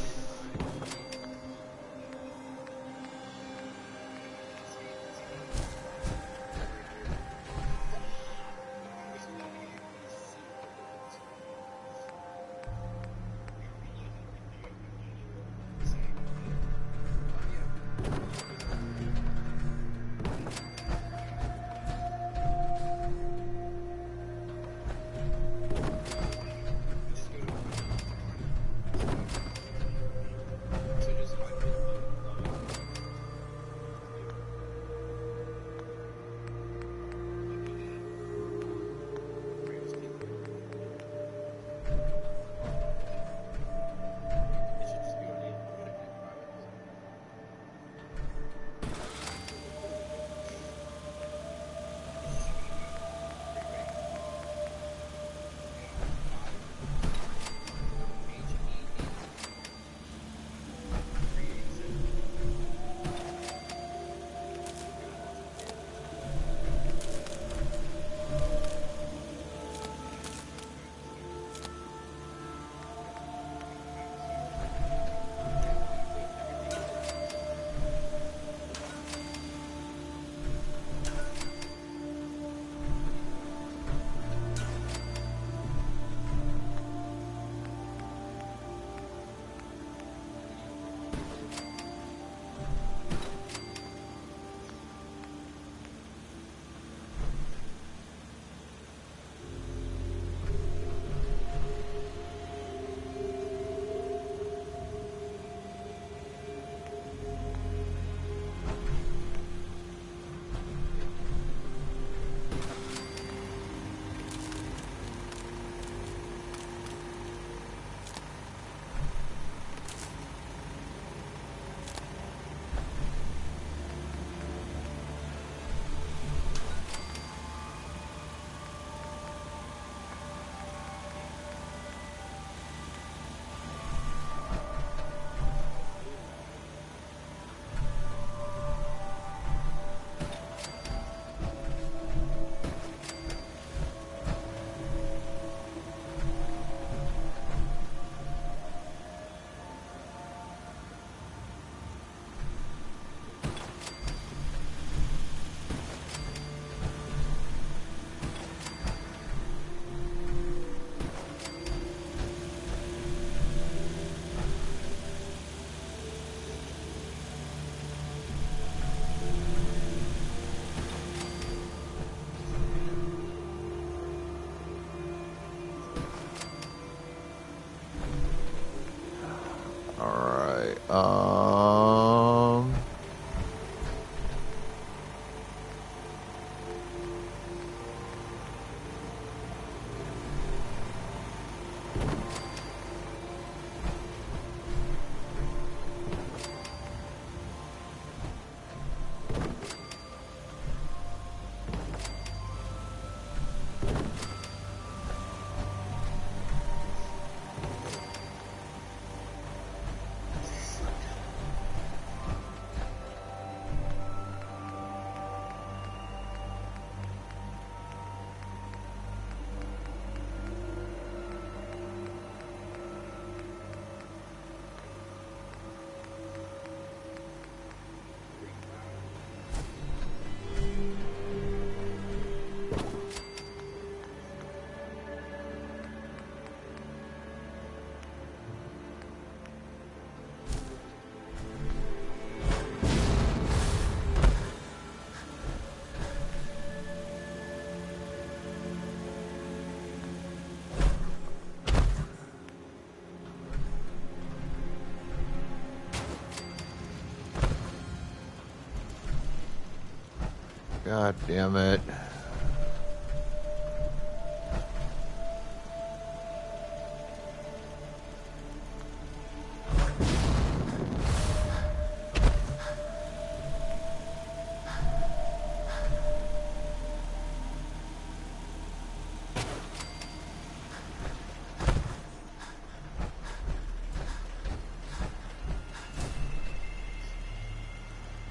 God damn it.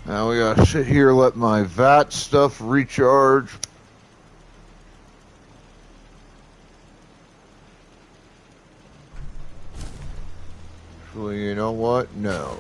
Now we gotta sit here, let my VAT stuff recharge. Well, you know what? No.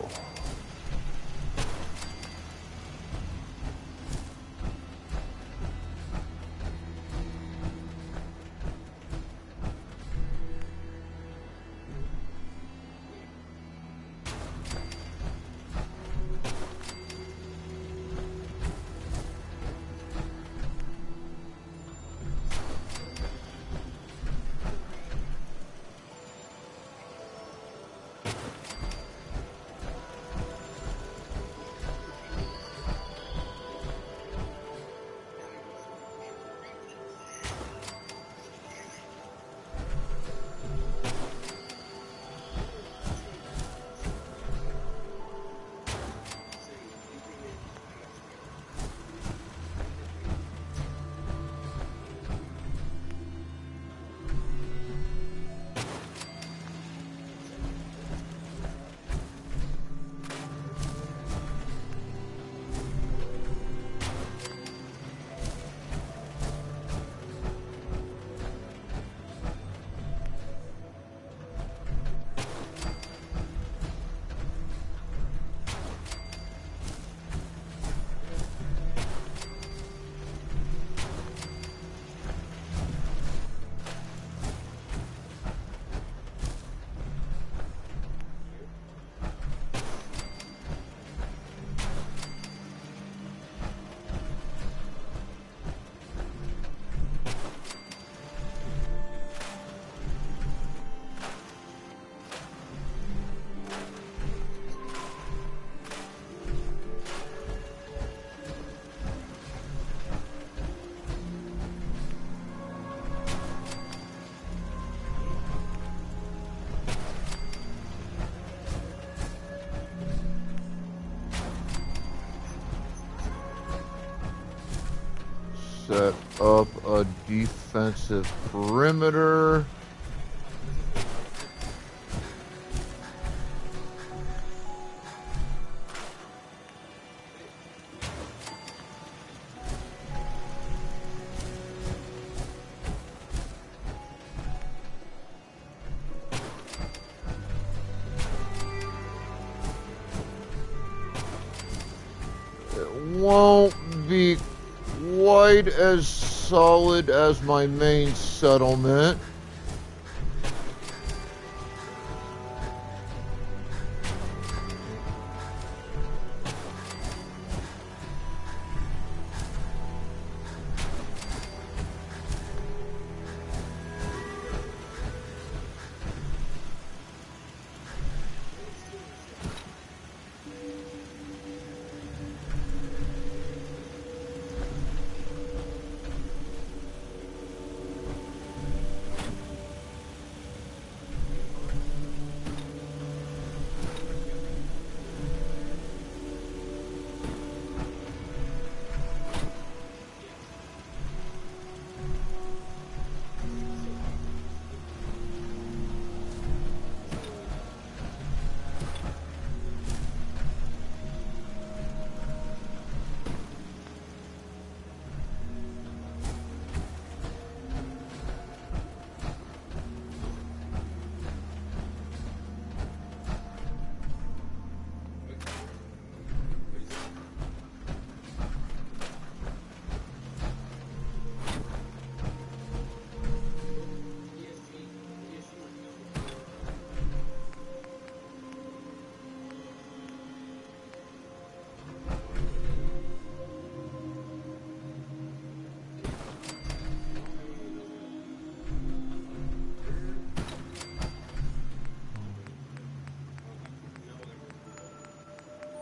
Set up a defensive perimeter. It won't be quite as solid as my main settlement.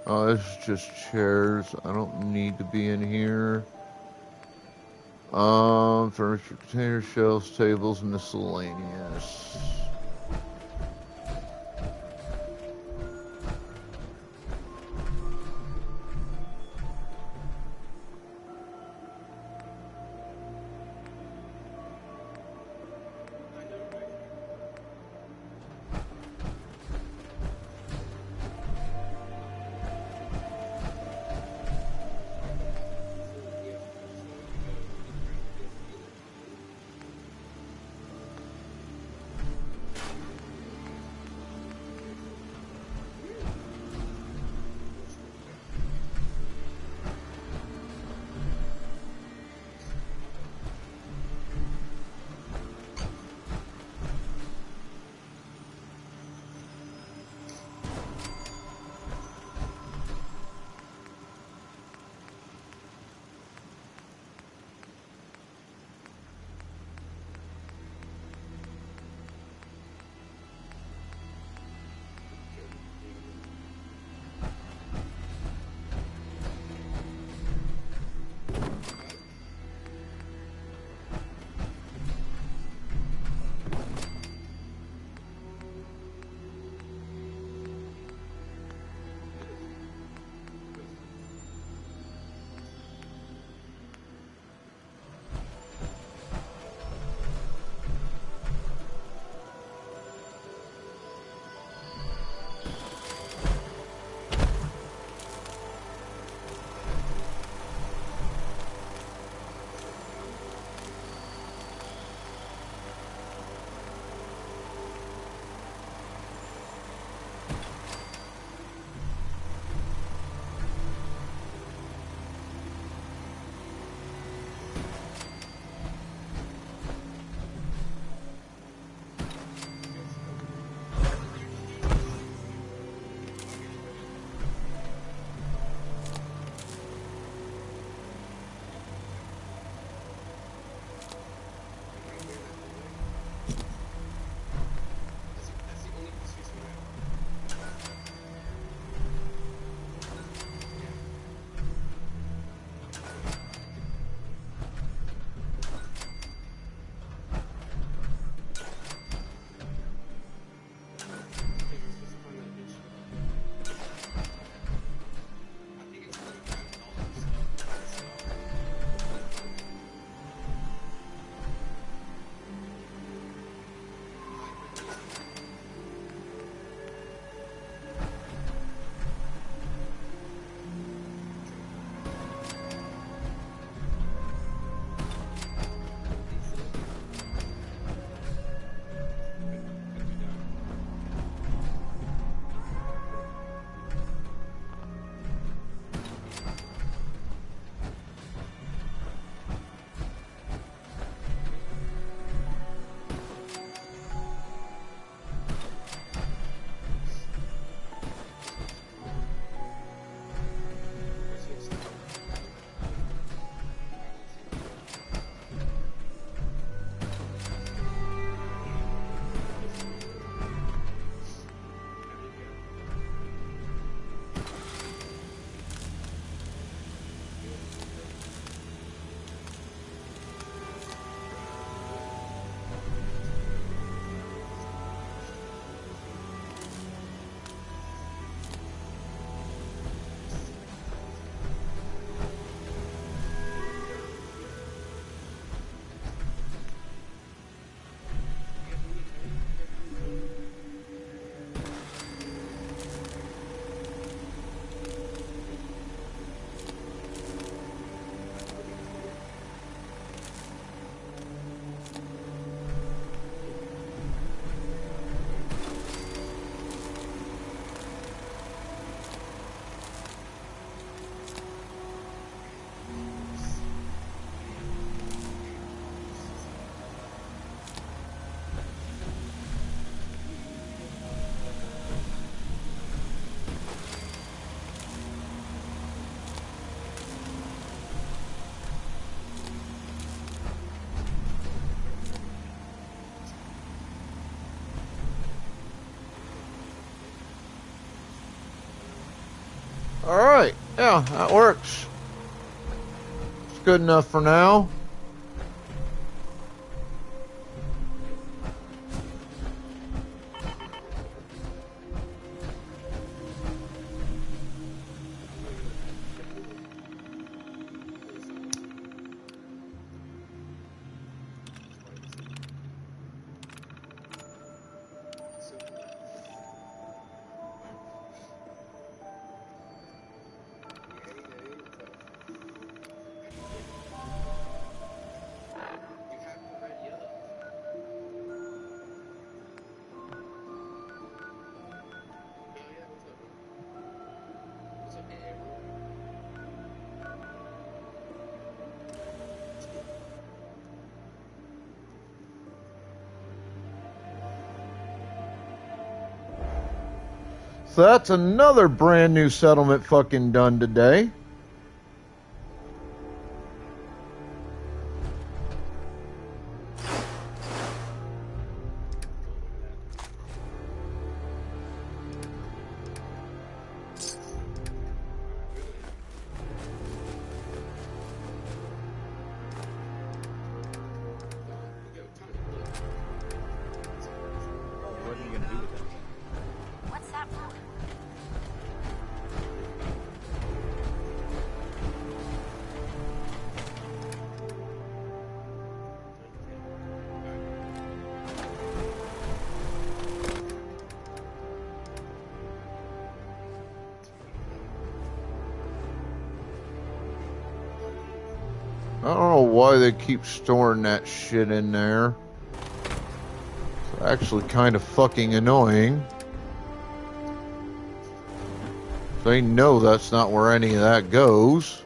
Oh, this is just chairs. I don't need to be in here. Furniture, containers, shelves, tables, miscellaneous. Alright, yeah, that works. It's good enough for now. So that's another brand new settlement fucking done today. What are you gonna do with it? What's that for? I don't know why they keep storing that shit in there. It's actually kind of fucking annoying. They know that's not where any of that goes.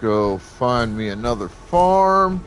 Go find me another farm.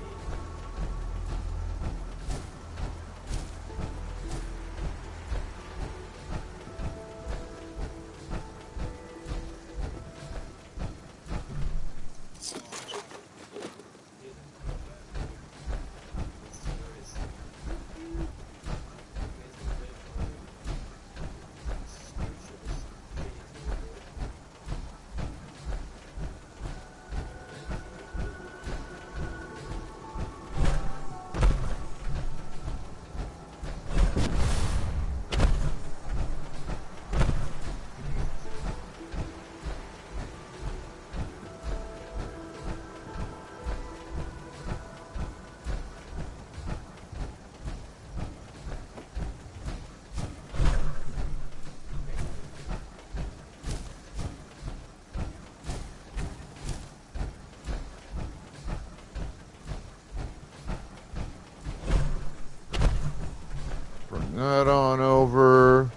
Bring that on over.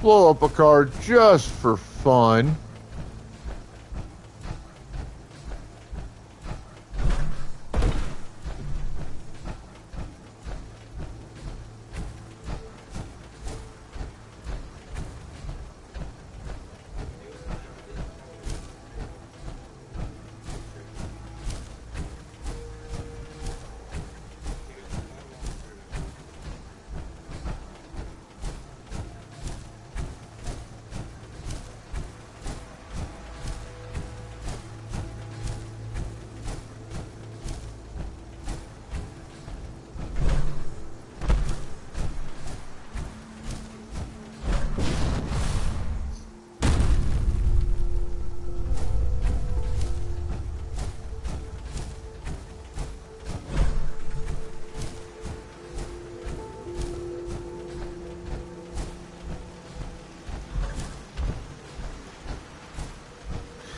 Blow up a card just for fun.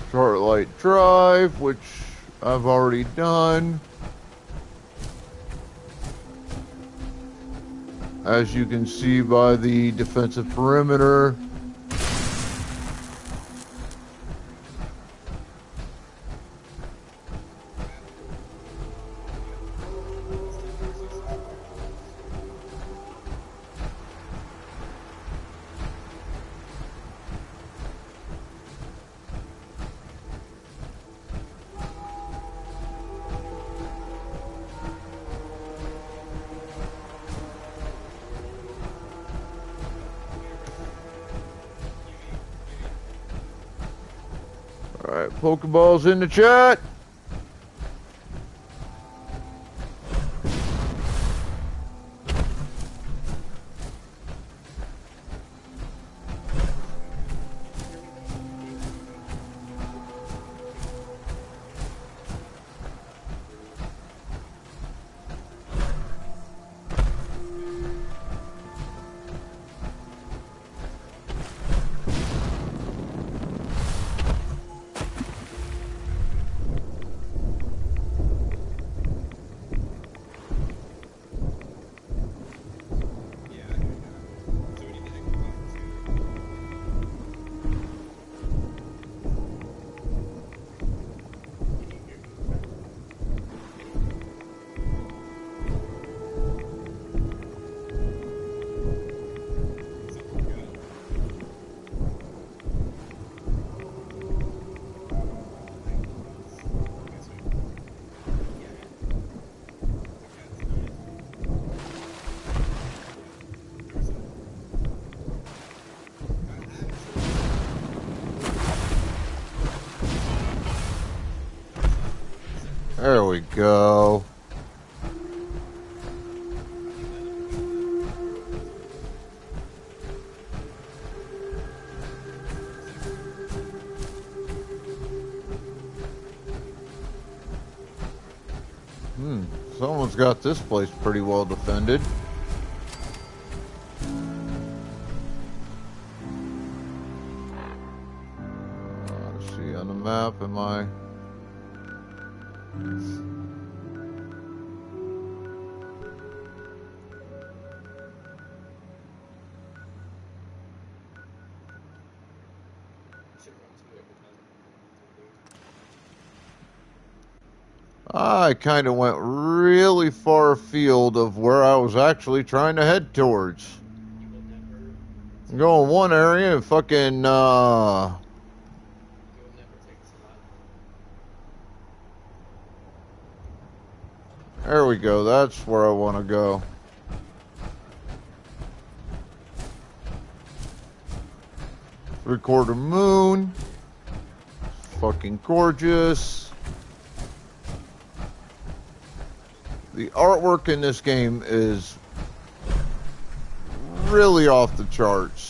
Starlight Drive, which I've already done. As you can see by the defensive perimeter. Pokeballs in the chat. There we go. Someone's got this place pretty well defended. Let's see on the map, am I... I kind of went really far afield of where I was actually trying to head towards. I'm going one area and fucking, there we go, that's where I want to go. Three-quarter moon. Fucking gorgeous. The artwork in this game is really off the charts.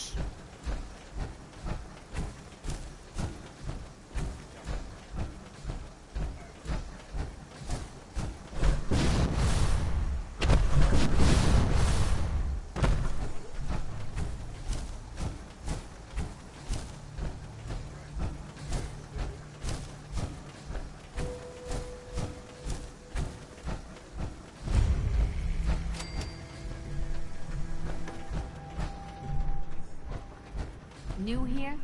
New here?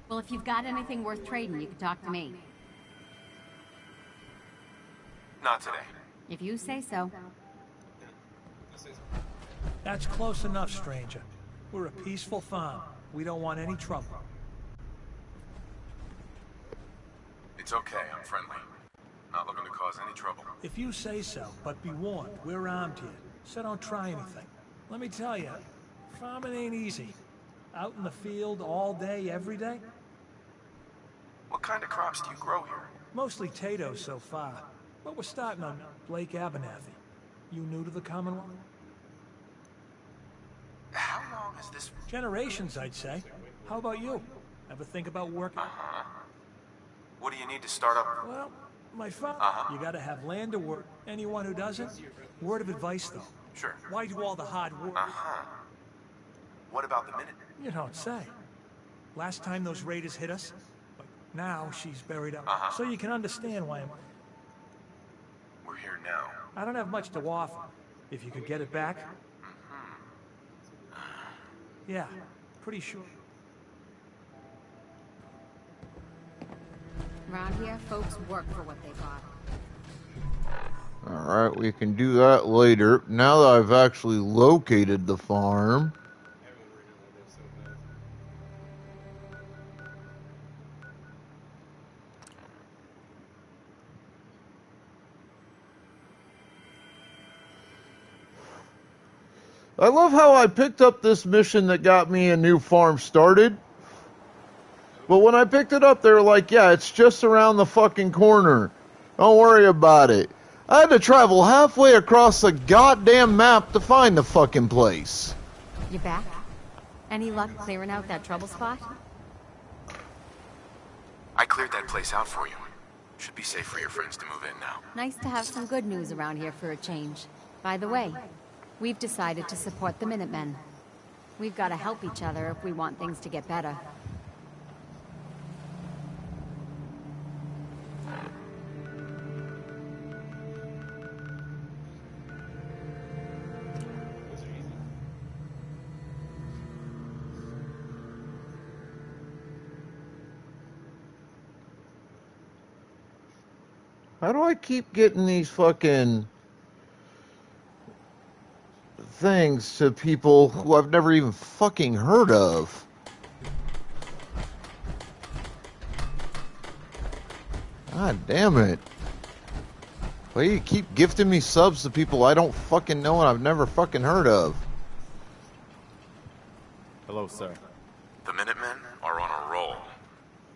Well, if you've got anything worth trading, you can talk to me. Not today. If you say so. That's close enough, stranger. We're a peaceful farm. We don't want any trouble. It's okay, I'm friendly. Not looking to cause any trouble. If you say so, but be warned, we're armed here, so don't try anything. Let me tell you, farming ain't easy. Out in the field all day, every day? What kind of crops do you grow here? Mostly potatoes so far, but we're starting on Lake Abernathy. You new to the Commonwealth? How long is this? Generations, I'd say. How about you? Ever think about working? What do you need to start up? Well, my father, you gotta have land to work. Anyone who doesn't, word of advice though. Sure. Why do all the hard work? What about the minute? You don't say. Last time those raiders hit us, but now she's buried up. So you can understand why I'm... We're here now. I don't have much to offer. If you could get it back. Yeah, pretty sure. Around here, folks work for what they bought. Alright, we can do that later. Now that I've actually located the farm. I love how I picked up this mission that got me a new farm started. But when I picked it up, they were like, yeah, it's just around the fucking corner. Don't worry about it. I had to travel halfway across the goddamn map to find the fucking place. You back? Any luck clearing out that trouble spot? I cleared that place out for you. Should be safe for your friends to move in now. Nice to have some good news around here for a change. By the way, we've decided to support the Minutemen. We've got to help each other if we want things to get better. How do I keep getting these fucking things to people who I've never even fucking heard of? God damn it. Why do you keep gifting me subs to people I don't fucking know and I've never fucking heard of? Hello, sir. The Minutemen are on a roll.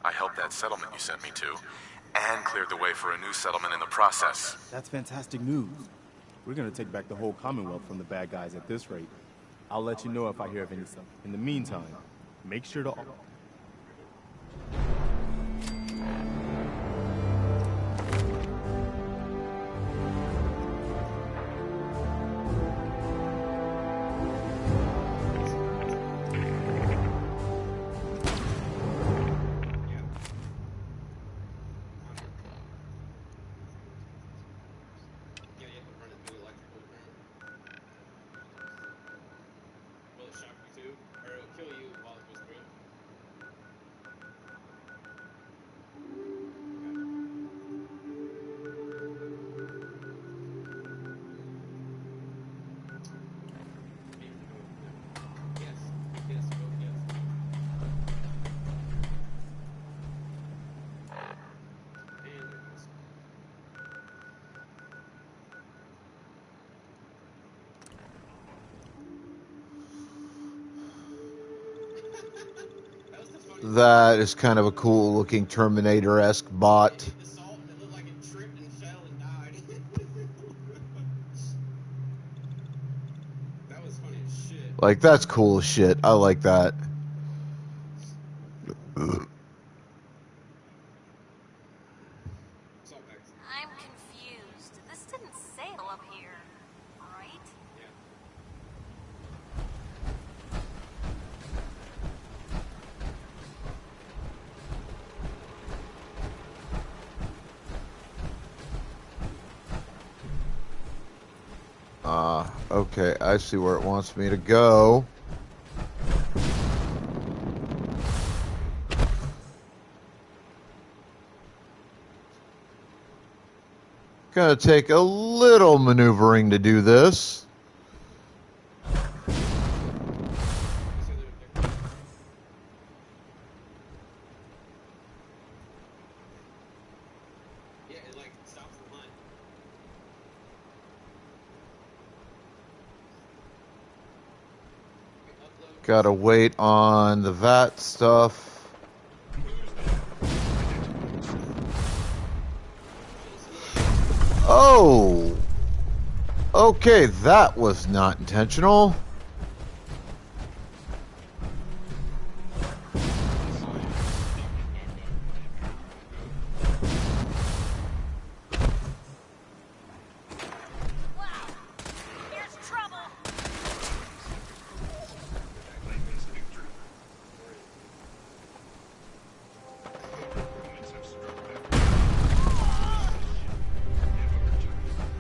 I helped that settlement you sent me to, and cleared the way for a new settlement in the process. That's fantastic news. We're gonna take back the whole Commonwealth from the bad guys at this rate. I'll let you know if I hear of any stuff. In the meantime, make sure to... That is kind of a cool looking Terminator-esque bot. Like, that's cool as shit. I like that. I'm confused. This didn't sail up here, right? Okay, I see where it wants me to go. Gonna take a little maneuvering to do this. Gotta wait on the VAT stuff. Oh! Okay, that was not intentional.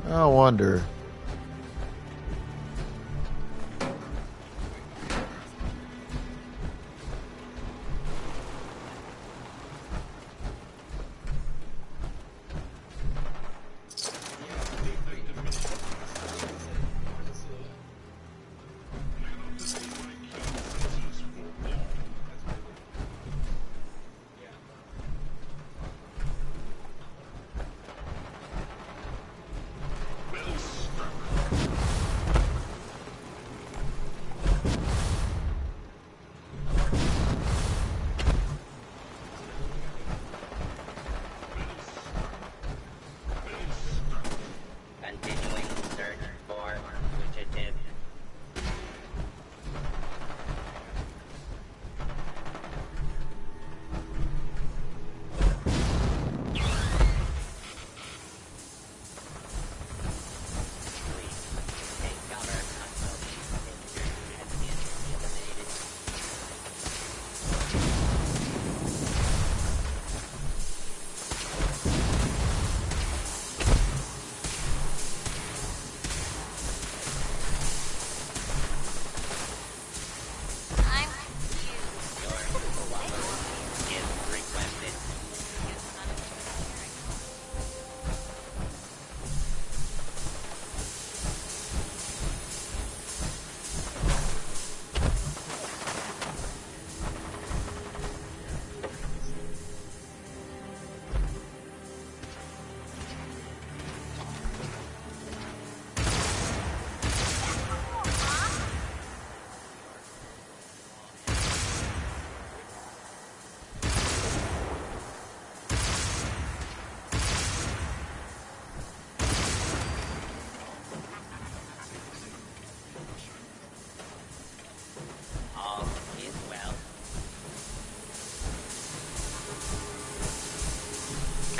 I wonder.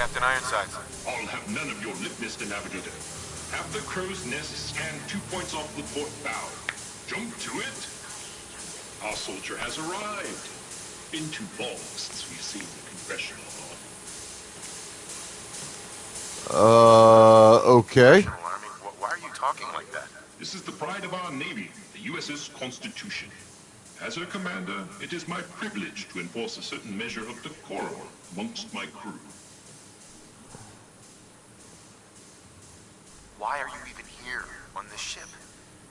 Captain Ironsides. I'll have none of your lip, Mr. Navigator. Have the crow's nest scan 2 points off the port bow. Jump to it. Our soldier has arrived. Been too long since we've seen the Congressional Army. Okay. Why are you talking like that? This is the pride of our Navy, the USS Constitution. As her commander, it is my privilege to enforce a certain measure of decorum amongst my crew. Why are you even here on this ship?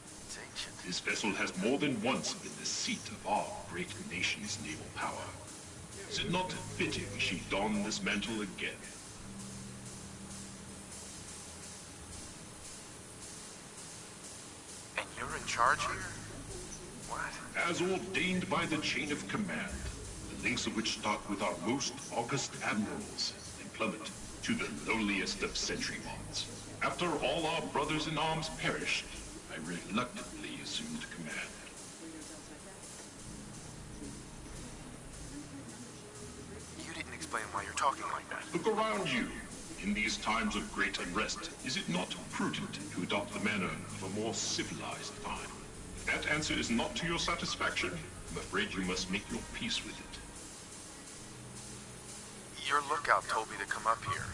It's ancient. This vessel has more than once been the seat of our great nation's naval power. Is it not fitting she don this mantle again? And you're in charge here? What? As ordained by the chain of command, the links of which start with our most august admirals and plummet to the lowliest of sentrymods. After all our brothers in arms perished, I reluctantly assumed command. You didn't explain why you're talking like that. Look around you. In these times of great unrest, is it not prudent to adopt the manner of a more civilized time? If that answer is not to your satisfaction, I'm afraid you must make your peace with it. Your lookout told me to come up here.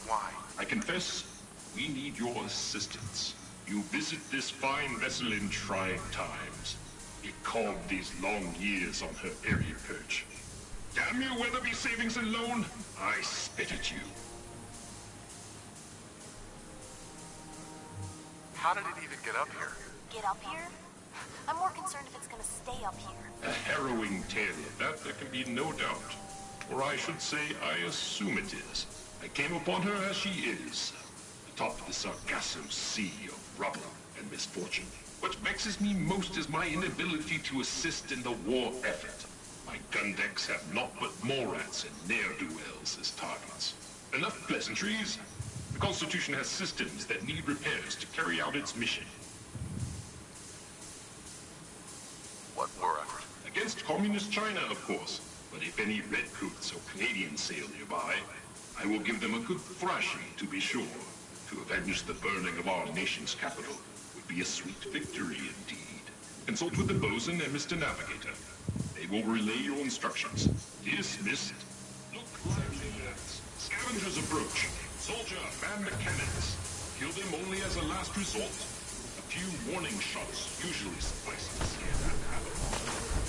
Why? I confess, we need your assistance. You visit this fine vessel in trying times. It called these long years on her area perch. Damn you, Weatherby Savings and Loan! I spit at you. How did it even get up here? Get up here? I'm more concerned if it's gonna stay up here. A harrowing tale of that there can be no doubt. Or I should say, I assume it is. I came upon her as she is, atop the Sargasso Sea of rubble and misfortune. What vexes me most is my inability to assist in the war effort. My gun decks have naught but Morats and ne'er-do-wells as targets. Enough pleasantries. The Constitution has systems that need repairs to carry out its mission. What war effort? Against Communist China, of course. But if any Redcoats or Canadians sail nearby, I will give them a good thrashing, to be sure. To avenge the burning of our nation's capital would be a sweet victory indeed. Consult with the bosun and Mr. Navigator. They will relay your instructions. Dismissed. Look lively, lads. Scavengers approach. Soldier, man the cannons. Kill them only as a last resort. A few warning shots usually suffice to scare that habit.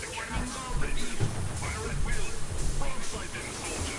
The cannons are ready. Fire at will. Broadside them, soldier.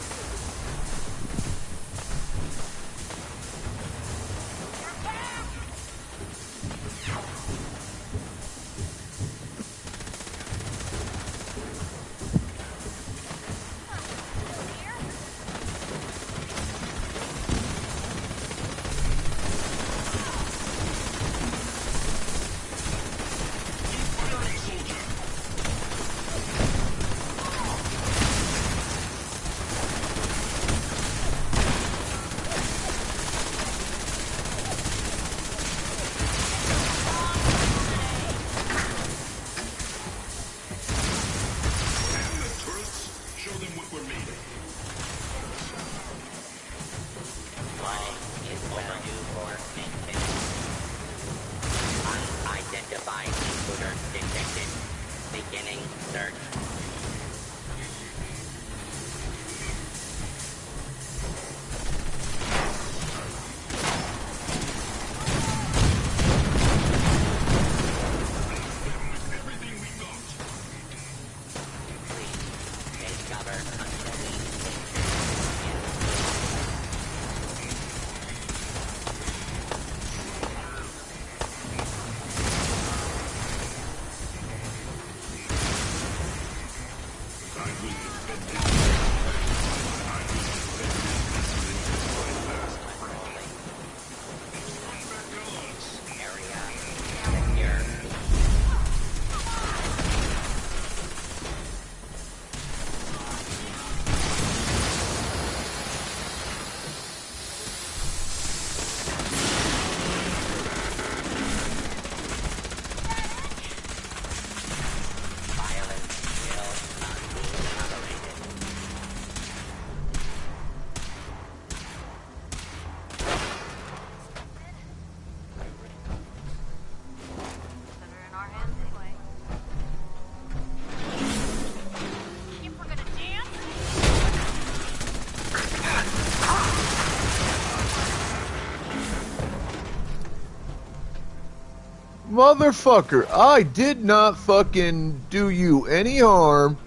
Motherfucker, I did not fucking do you any harm.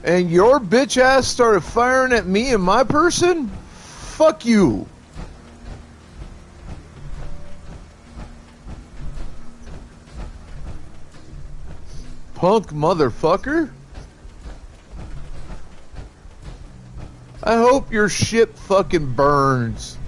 And your bitch ass started firing at me and my person? Fuck you. Punk motherfucker. I hope your ship fucking burns.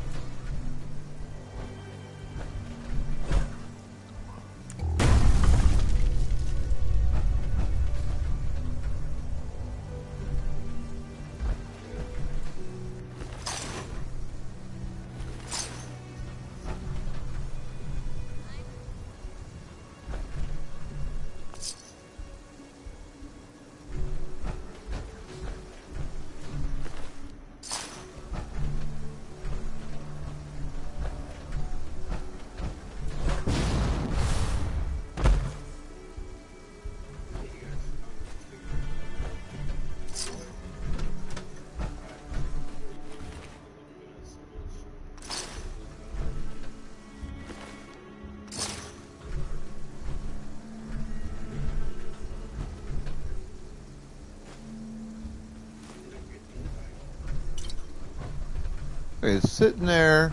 It's sitting there,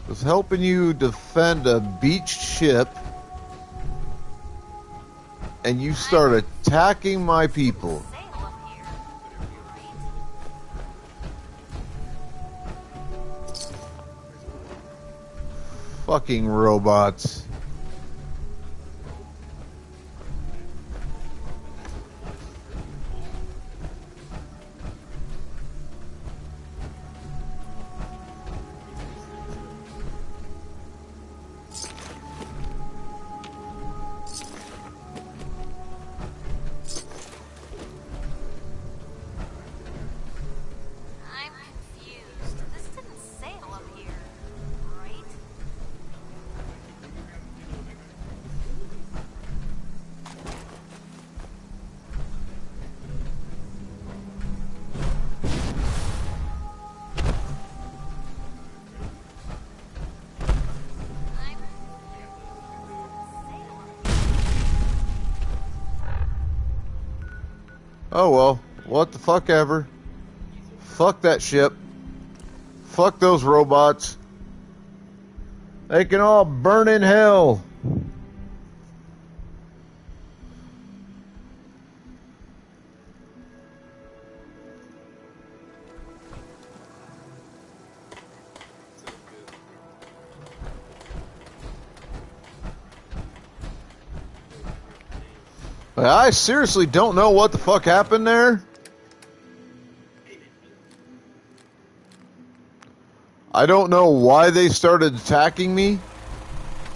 was helping you defend a beached ship, and you start attacking my people. Fucking robots. Oh well, what the fuck ever. Fuck that ship. Fuck those robots. They can all burn in hell. I seriously don't know what the fuck happened there. I don't know why they started attacking me.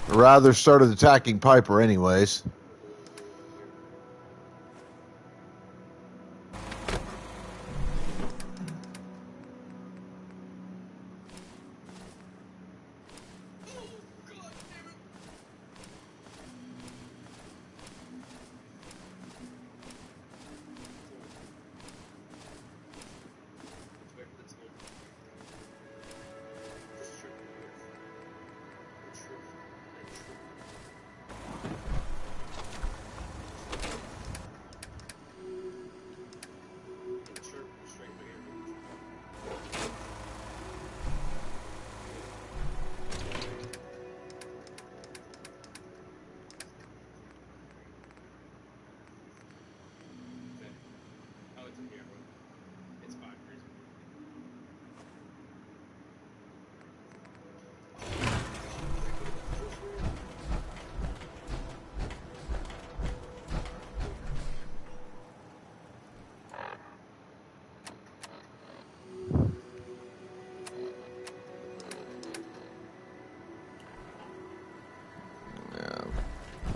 Or rather, started attacking Piper anyways.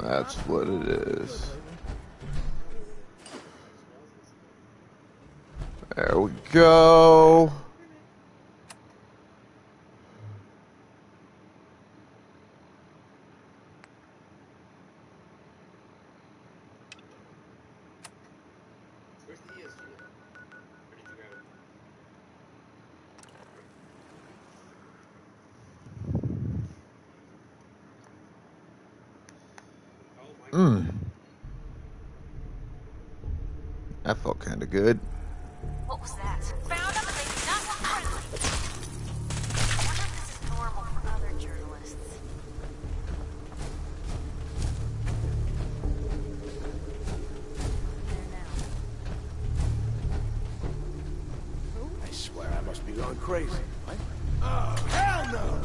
That's what it is. There we go. That felt kind of good. What was that? Found them and they did not look friendly. I wonder if this is normal for other journalists. I swear I must be going crazy. What? Oh, hell no!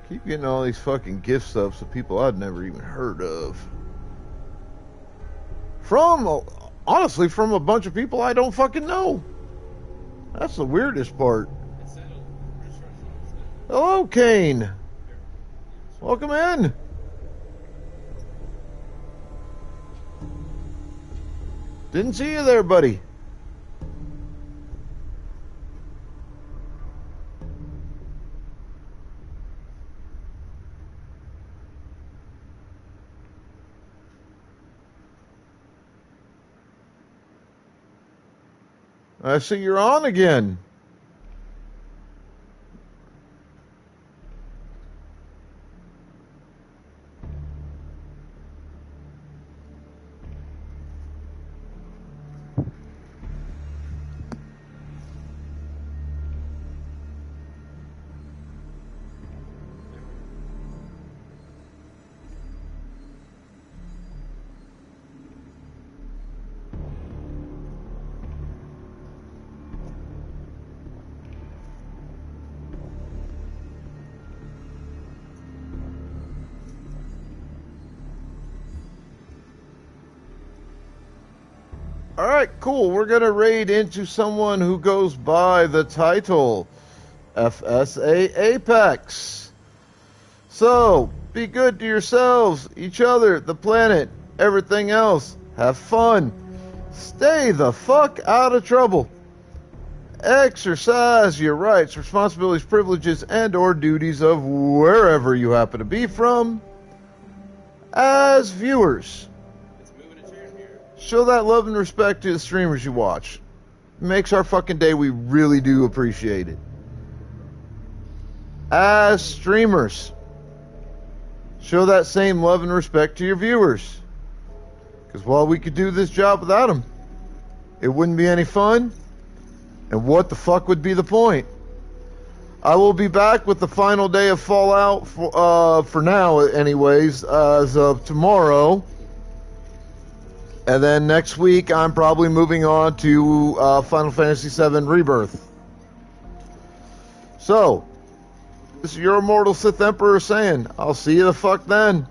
Keep getting all these fucking gift subs to people I'd never even heard of. Honestly, from a bunch of people I don't fucking know. That's the weirdest part. Hello, Kane. Welcome in. Didn't see you there, buddy. I see you're on again. Alright, cool. We're going to raid into someone who goes by the title FSA Apex. So, be good to yourselves, each other, the planet, everything else. Have fun. Stay the fuck out of trouble. Exercise your rights, responsibilities, privileges, and or duties of wherever you happen to be from. As viewers, show that love and respect to the streamers you watch. It makes our fucking day. We really do appreciate it. As streamers, show that same love and respect to your viewers. Because while we could do this job without them, it wouldn't be any fun. And what the fuck would be the point? I will be back with the final day of Fallout for now, anyways, as of tomorrow. And then next week, I'm probably moving on to Final Fantasy VII Rebirth. So, this is your immortal Sith Emperor saying, I'll see you the fuck then.